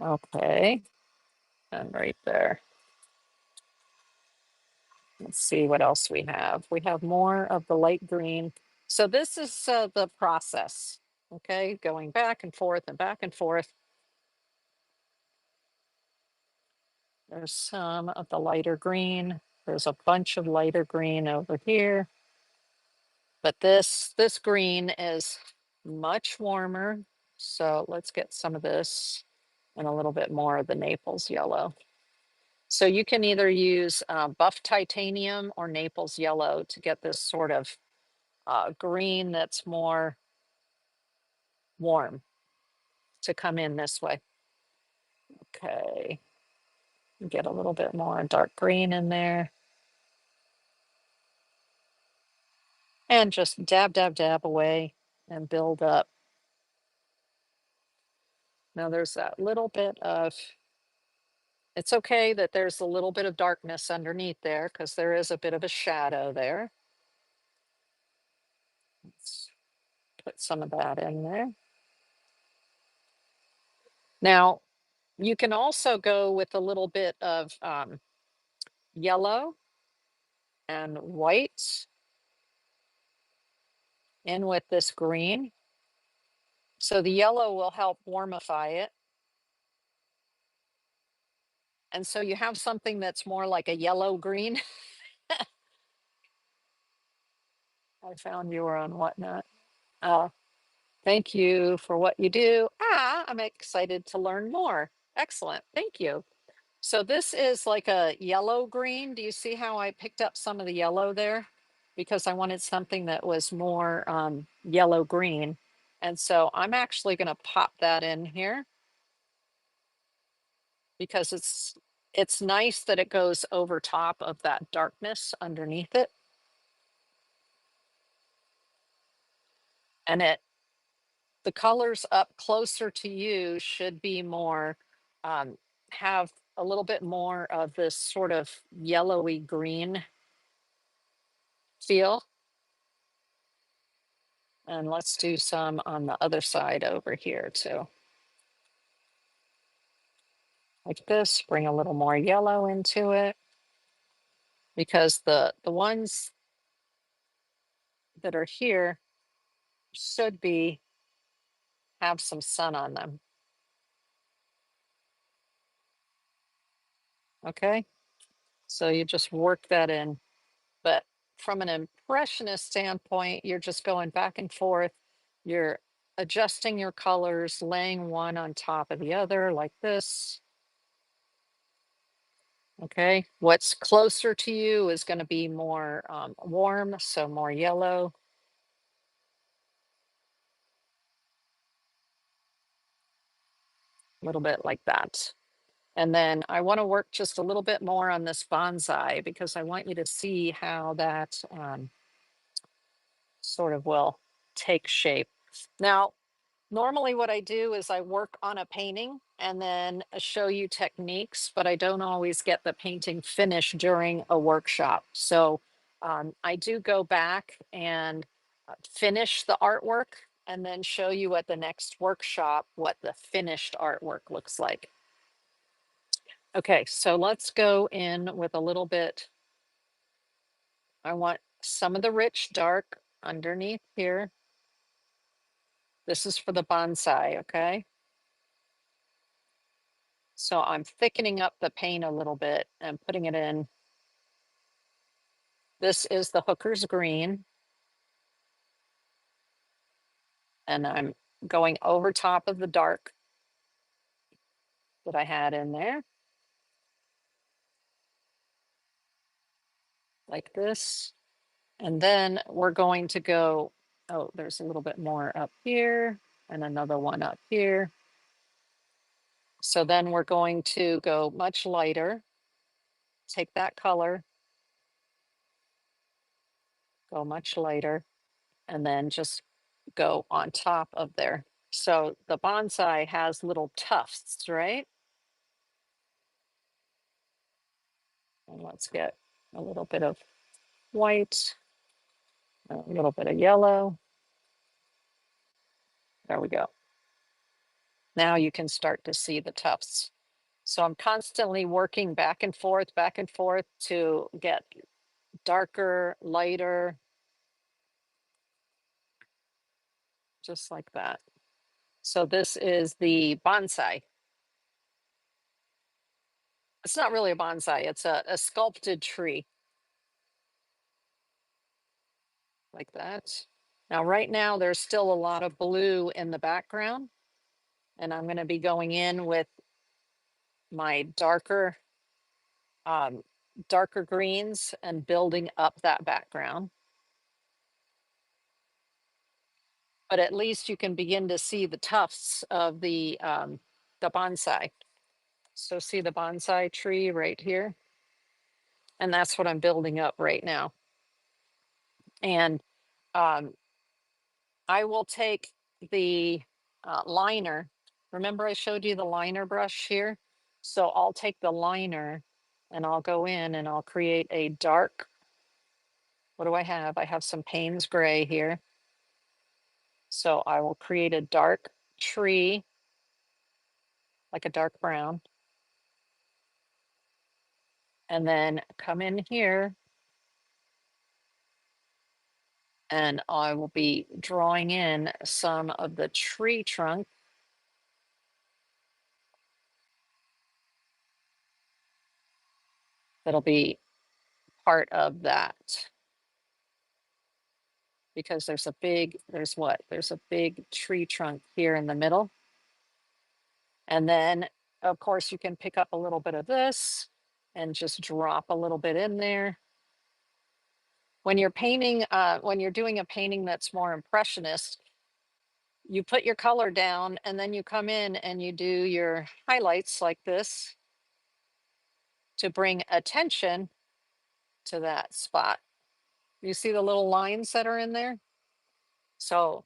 Okay, and right there. Let's see what else we have. We have more of the light green. So this is the process, okay? Going back and forth and back and forth. There's some of the lighter green. There's a bunch of lighter green over here. But this green is much warmer. So let's get some of this and a little bit more of the Naples yellow. So you can either use buff titanium or Naples yellow to get this sort of green that's more warm to come in this way. Okay, get a little bit more dark green in there. And just dab, dab, dab away and build up. Now there's that little bit of, it's okay that there's a little bit of darkness underneath there because there is a bit of a shadow there. Let's put some of that in there. Now, you can also go with a little bit of yellow and white in with this green. So the yellow will help warmify it. And so you have something that's more like a yellow green. I found you were on Whatnot. Thank you for what you do. I'm excited to learn more. Excellent. Thank you. So this is like a yellow green. Do you see how I picked up some of the yellow there? Because I wanted something that was more yellow green. And so I'm actually going to pop that in here because it's nice that it goes over top of that darkness underneath it. And the colors up closer to you should be more, um, have a little bit more of this sort of yellowy green feel. And let's do some on the other side over here too. Like this, bring a little more yellow into it because the ones that are here should be have some sun on them. Okay, so you just work that in. But from an impressionist standpoint, you're just going back and forth. You're adjusting your colors, laying one on top of the other like this. Okay, what's closer to you is going to be more warm, so more yellow. A little bit like that. And then I want to work just a little bit more on this bonsai because I want you to see how that sort of will take shape. Now, normally what I do is I work on a painting and then show you techniques, but I don't always get the painting finished during a workshop. So I do go back and finish the artwork and then show you at the next workshop what the finished artwork looks like. Okay, so let's go in with a little bit. I want some of the rich dark underneath here. This is for the bonsai, okay? So I'm thickening up the paint a little bit and putting it in. This is the hooker's green. And I'm going over top of the dark that I had in there. Like this. And then we're going to go, oh, there's a little bit more up here and another one up here. So then we're going to go much lighter, take that color, go much lighter, and then just go on top of there. So the bonsai has little tufts, right? And let's get a little bit of white, a little bit of yellow. There we go. Now you can start to see the tufts. So I'm constantly working back and forth to get darker, lighter, just like that. So this is the bonsai. It's not really a bonsai, it's a sculpted tree. Like that. Now, right now, there's still a lot of blue in the background. And I'm going to be going in with my darker greens and building up that background. But at least you can begin to see the tufts of the bonsai. So see the bonsai tree right here? And that's what I'm building up right now. And um, I will take the liner. Remember I showed you the liner brush here? So I'll take the liner and I'll go in and I'll create a dark, what do I have? I have some Payne's gray here. So I will create a dark tree, like a dark brown, and then come in here and I will be drawing in some of the tree trunk that'll be part of that. Because there's a big tree trunk here in the middle. And then, of course, you can pick up a little bit of this and just drop a little bit in there. When you're painting, when you're doing a painting that's more impressionist, you put your color down and then you come in and you do your highlights like this to bring attention to that spot. You see the little lines that are in there? So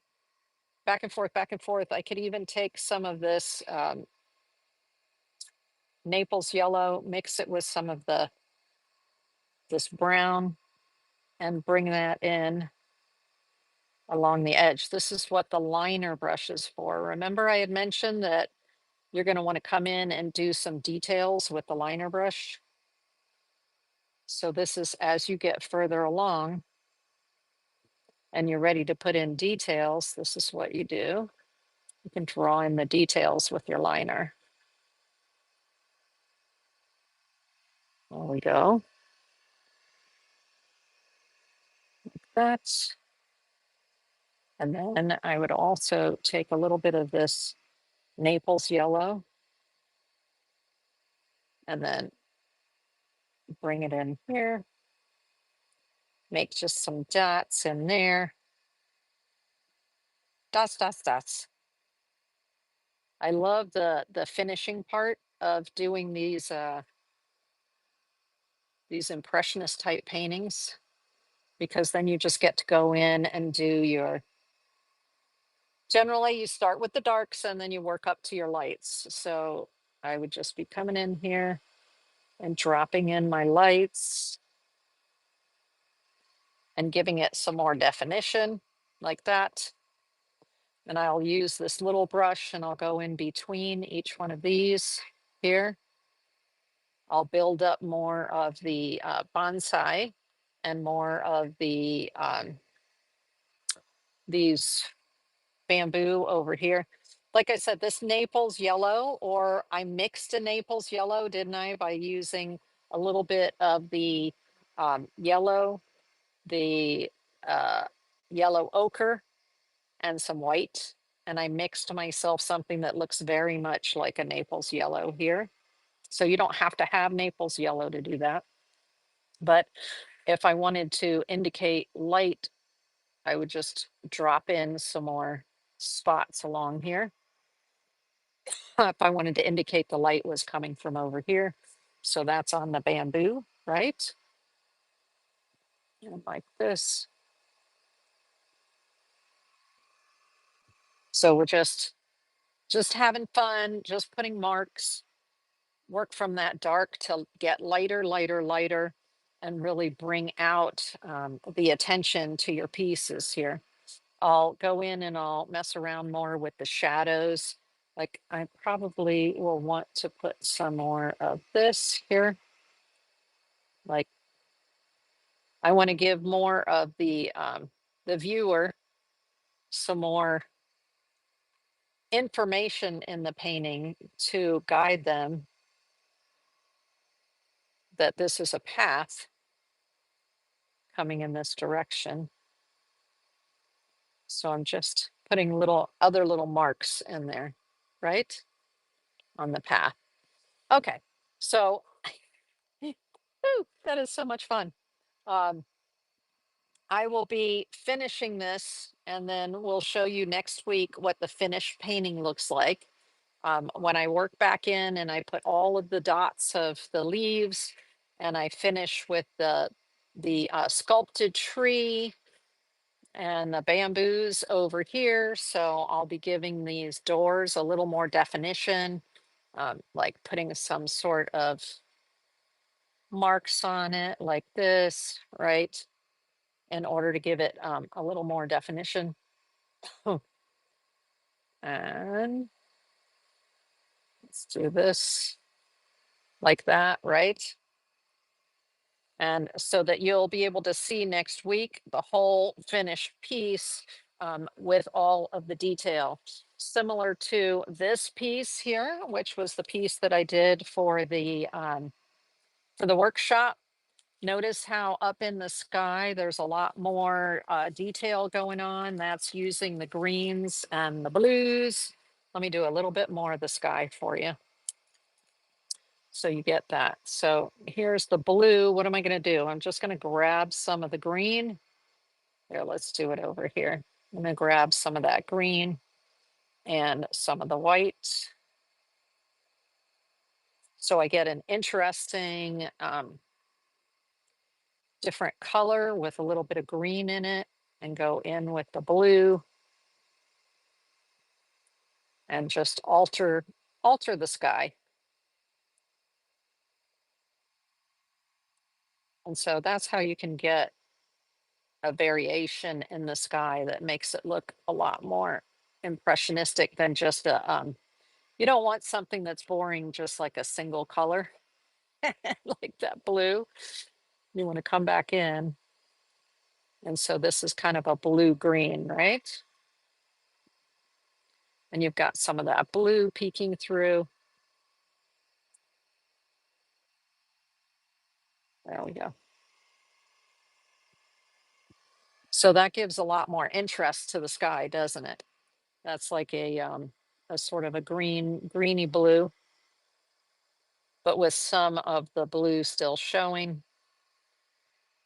back and forth, back and forth. I could even take some of this Naples yellow, mix it with some of this brown and bring that in along the edge. This is what the liner brush is for. Remember I had mentioned that you're going to want to come in and do some details with the liner brush. So this is as you get further along and you're ready to put in details, this is what you do. You can draw in the details with your liner. There we go. That's, and then I would also take a little bit of this Naples yellow and then bring it in here. Make just some dots in there. Dots, dots, dots. I love the finishing part of doing these impressionist type paintings, because then you just get to go in and do your, generally you start with the darks and then you work up to your lights. So I would just be coming in here and dropping in my lights and giving it some more definition like that. And I'll use this little brush and I'll go in between each one of these here. I'll build up more of the bonsai and more of the these bamboo over here. Like I said, this Naples yellow, or I mixed a Naples yellow, didn't I, by using a little bit of the yellow, the uh, yellow ochre, and some white. And I mixed myself something that looks very much like a Naples yellow here. So you don't have to have Naples yellow to do that. But if I wanted to indicate light, I would just drop in some more spots along here. If I wanted to indicate the light was coming from over here. So that's on the bamboo, right? And like this. So we're just having fun, just putting marks, work from that dark to get lighter, lighter, lighter, and really bring out the attention to your pieces here. I'll go in and I'll mess around more with the shadows. Like I probably will want to put some more of this here. Like I want to give more of the viewer some more information in the painting to guide them that this is a path coming in this direction. So I'm just putting other little marks in there, right? On the path. Okay, so whew, that is so much fun. Um, I will be finishing this and then we'll show you next week what the finished painting looks like. When I work back in and I put all of the dots of the leaves and I finish with the sculpted tree and the bamboos over here. So I'll be giving these doors a little more definition, like putting some sort of marks on it like this, right? In order to give it a little more definition. And let's do this like that, right? And so that you'll be able to see next week the whole finished piece with all of the detail. Similar to this piece here, which was the piece that I did for the workshop. Notice how up in the sky, there's a lot more detail going on. That's using the greens and the blues. Let me do a little bit more of the sky for you. So you get that. So here's the blue. What am I going to do? I'm just going to grab some of the green. Here, let's do it over here. I'm going to grab some of that green and some of the white. So I get an interesting different color with a little bit of green in it, and go in with the blue and just alter the sky. And so that's how you can get a variation in the sky that makes it look a lot more impressionistic than just you don't want something that's boring, just like a single color, like that blue. You want to come back in. And so this is kind of a blue green, right? And you've got some of that blue peeking through. There we go. So that gives a lot more interest to the sky, doesn't it? That's like a sort of a greeny blue, but with some of the blue still showing,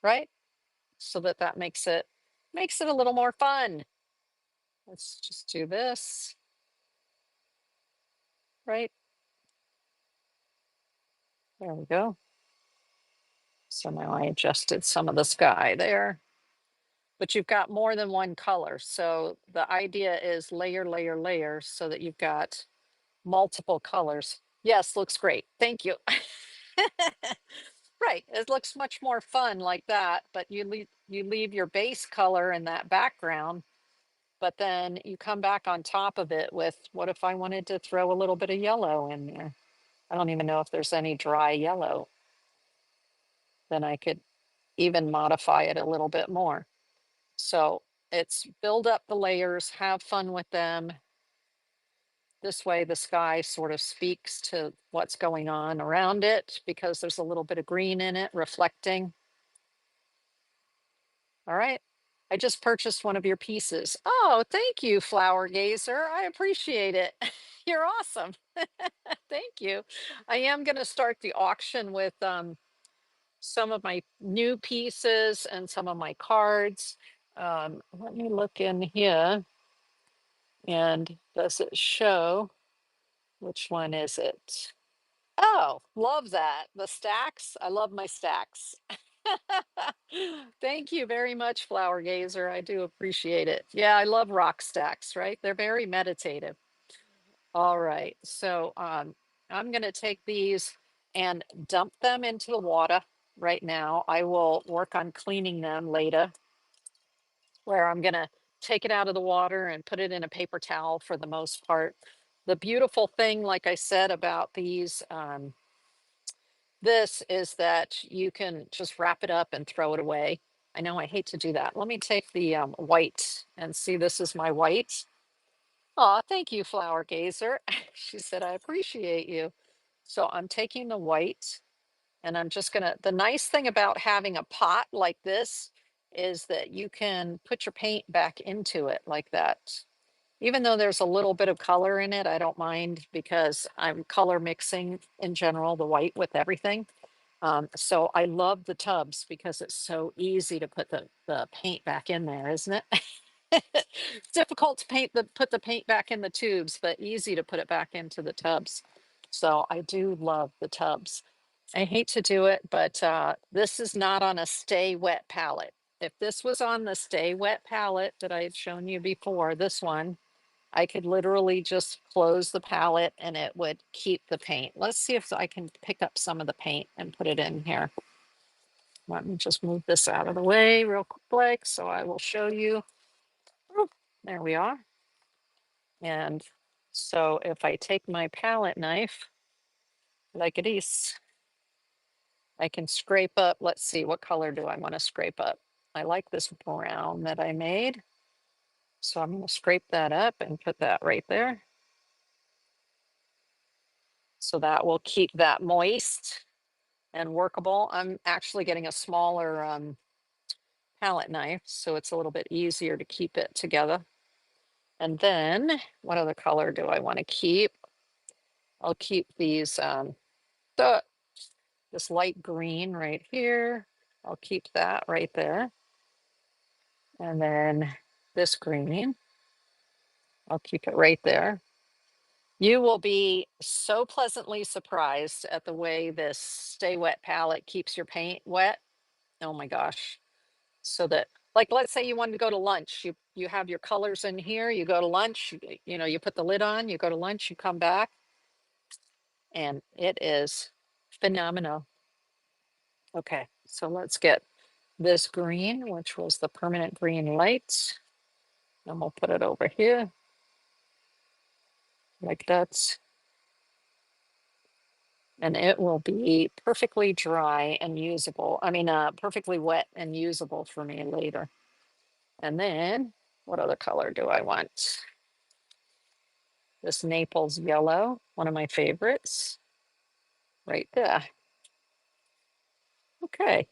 right? So that makes it a little more fun. Let's just do this, right? There we go. So now I adjusted some of the sky there, but you've got more than one color. So the idea is layer, layer, layer so that you've got multiple colors. Yes, looks great. Thank you. Right. It looks much more fun like that, but you leave your base color in that background, but then you come back on top of it with, what if I wanted to throw a little bit of yellow in there? I don't even know if there's any dry yellow. Then I could even modify it a little bit more. So it's build up the layers, have fun with them. This way the sky sort of speaks to what's going on around it because there's a little bit of green in it reflecting. All right. I just purchased one of your pieces. Oh, thank you, Flower Gazer. I appreciate it. You're awesome. Thank you. I am going to start the auction with some of my new pieces and some of my cards. Let me look in here. And does it show? Which one is it? Oh, love that. The stacks. I love my stacks. Thank you very much, Flower Gazer. I do appreciate it. Yeah, I love rock stacks, right? They're very meditative. All right. So I'm going to take these and dump them into the water right now. I will work on cleaning them later, where I'm going to take it out of the water and put it in a paper towel for the most part. The beautiful thing, like I said, about these this is that you can just wrap it up and throw it away. I know I hate to do that. Let me take the white and see, this is my white. Oh, thank you, Flower Gazer. She said, I appreciate you. So I'm taking the white and I'm just gonna, the nice thing about having a pot like this is that you can put your paint back into it like that. Even though there's a little bit of color in it, I don't mind because I'm color mixing in general, the white with everything. So I love the tubs because it's so easy to put the paint back in there, isn't it? It's difficult to put the paint back in the tubes, but easy to put it back into the tubs. So I do love the tubs. I hate to do it, but this is not on a stay wet palette. If this was on the stay wet palette that I had shown you before, this one, I could literally just close the palette and it would keep the paint. Let's see if I can pick up some of the paint and put it in here. Let me just move this out of the way real quick so I will show you. Oh, there we are. And so if I take my palette knife, like it is, I can scrape up. Let's see, what color do I want to scrape up? I like this brown that I made. So I'm going to scrape that up and put that right there. So that will keep that moist and workable. I'm actually getting a smaller palette knife, so it's a little bit easier to keep it together. And then what other color do I want to keep? I'll keep these, this light green right here. I'll keep that right there. And then this green, I'll keep it right there. You will be so pleasantly surprised at the way this Stay Wet palette keeps your paint wet. Oh my gosh. So that, like, let's say you wanted to go to lunch, you have your colors in here, you go to lunch, you know, you put the lid on, you go to lunch, you come back, and it is phenomenal. Okay, so let's get this green, which was the permanent green light, and we'll put it over here like that. And it will be perfectly dry and usable. I mean, perfectly wet and usable for me later. And then what other color do I want? This Naples yellow, one of my favorites, right there. Okay.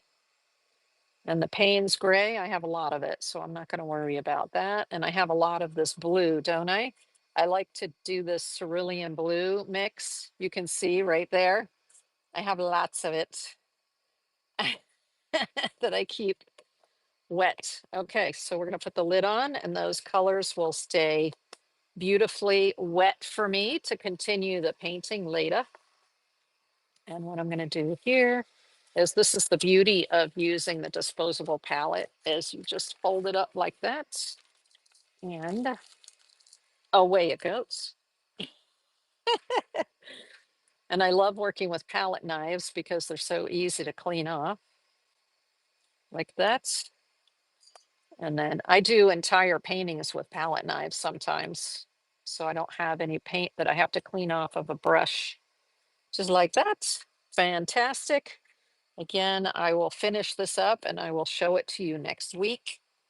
And the Payne's gray, I have a lot of it, so I'm not going to worry about that. And I have a lot of this blue, don't I? I like to do this cerulean blue mix. You can see right there. I have lots of it that I keep wet. Okay, so we're going to put the lid on, and those colors will stay beautifully wet for me to continue the painting later. And what I'm going to do here is, this is the beauty of using the disposable palette, is you just fold it up like that and away it goes. And I love working with palette knives because they're so easy to clean off like that. And then I do entire paintings with palette knives sometimes, so I don't have any paint that I have to clean off of a brush. Just like that. Fantastic. Again, I will finish this up and I will show it to you next week.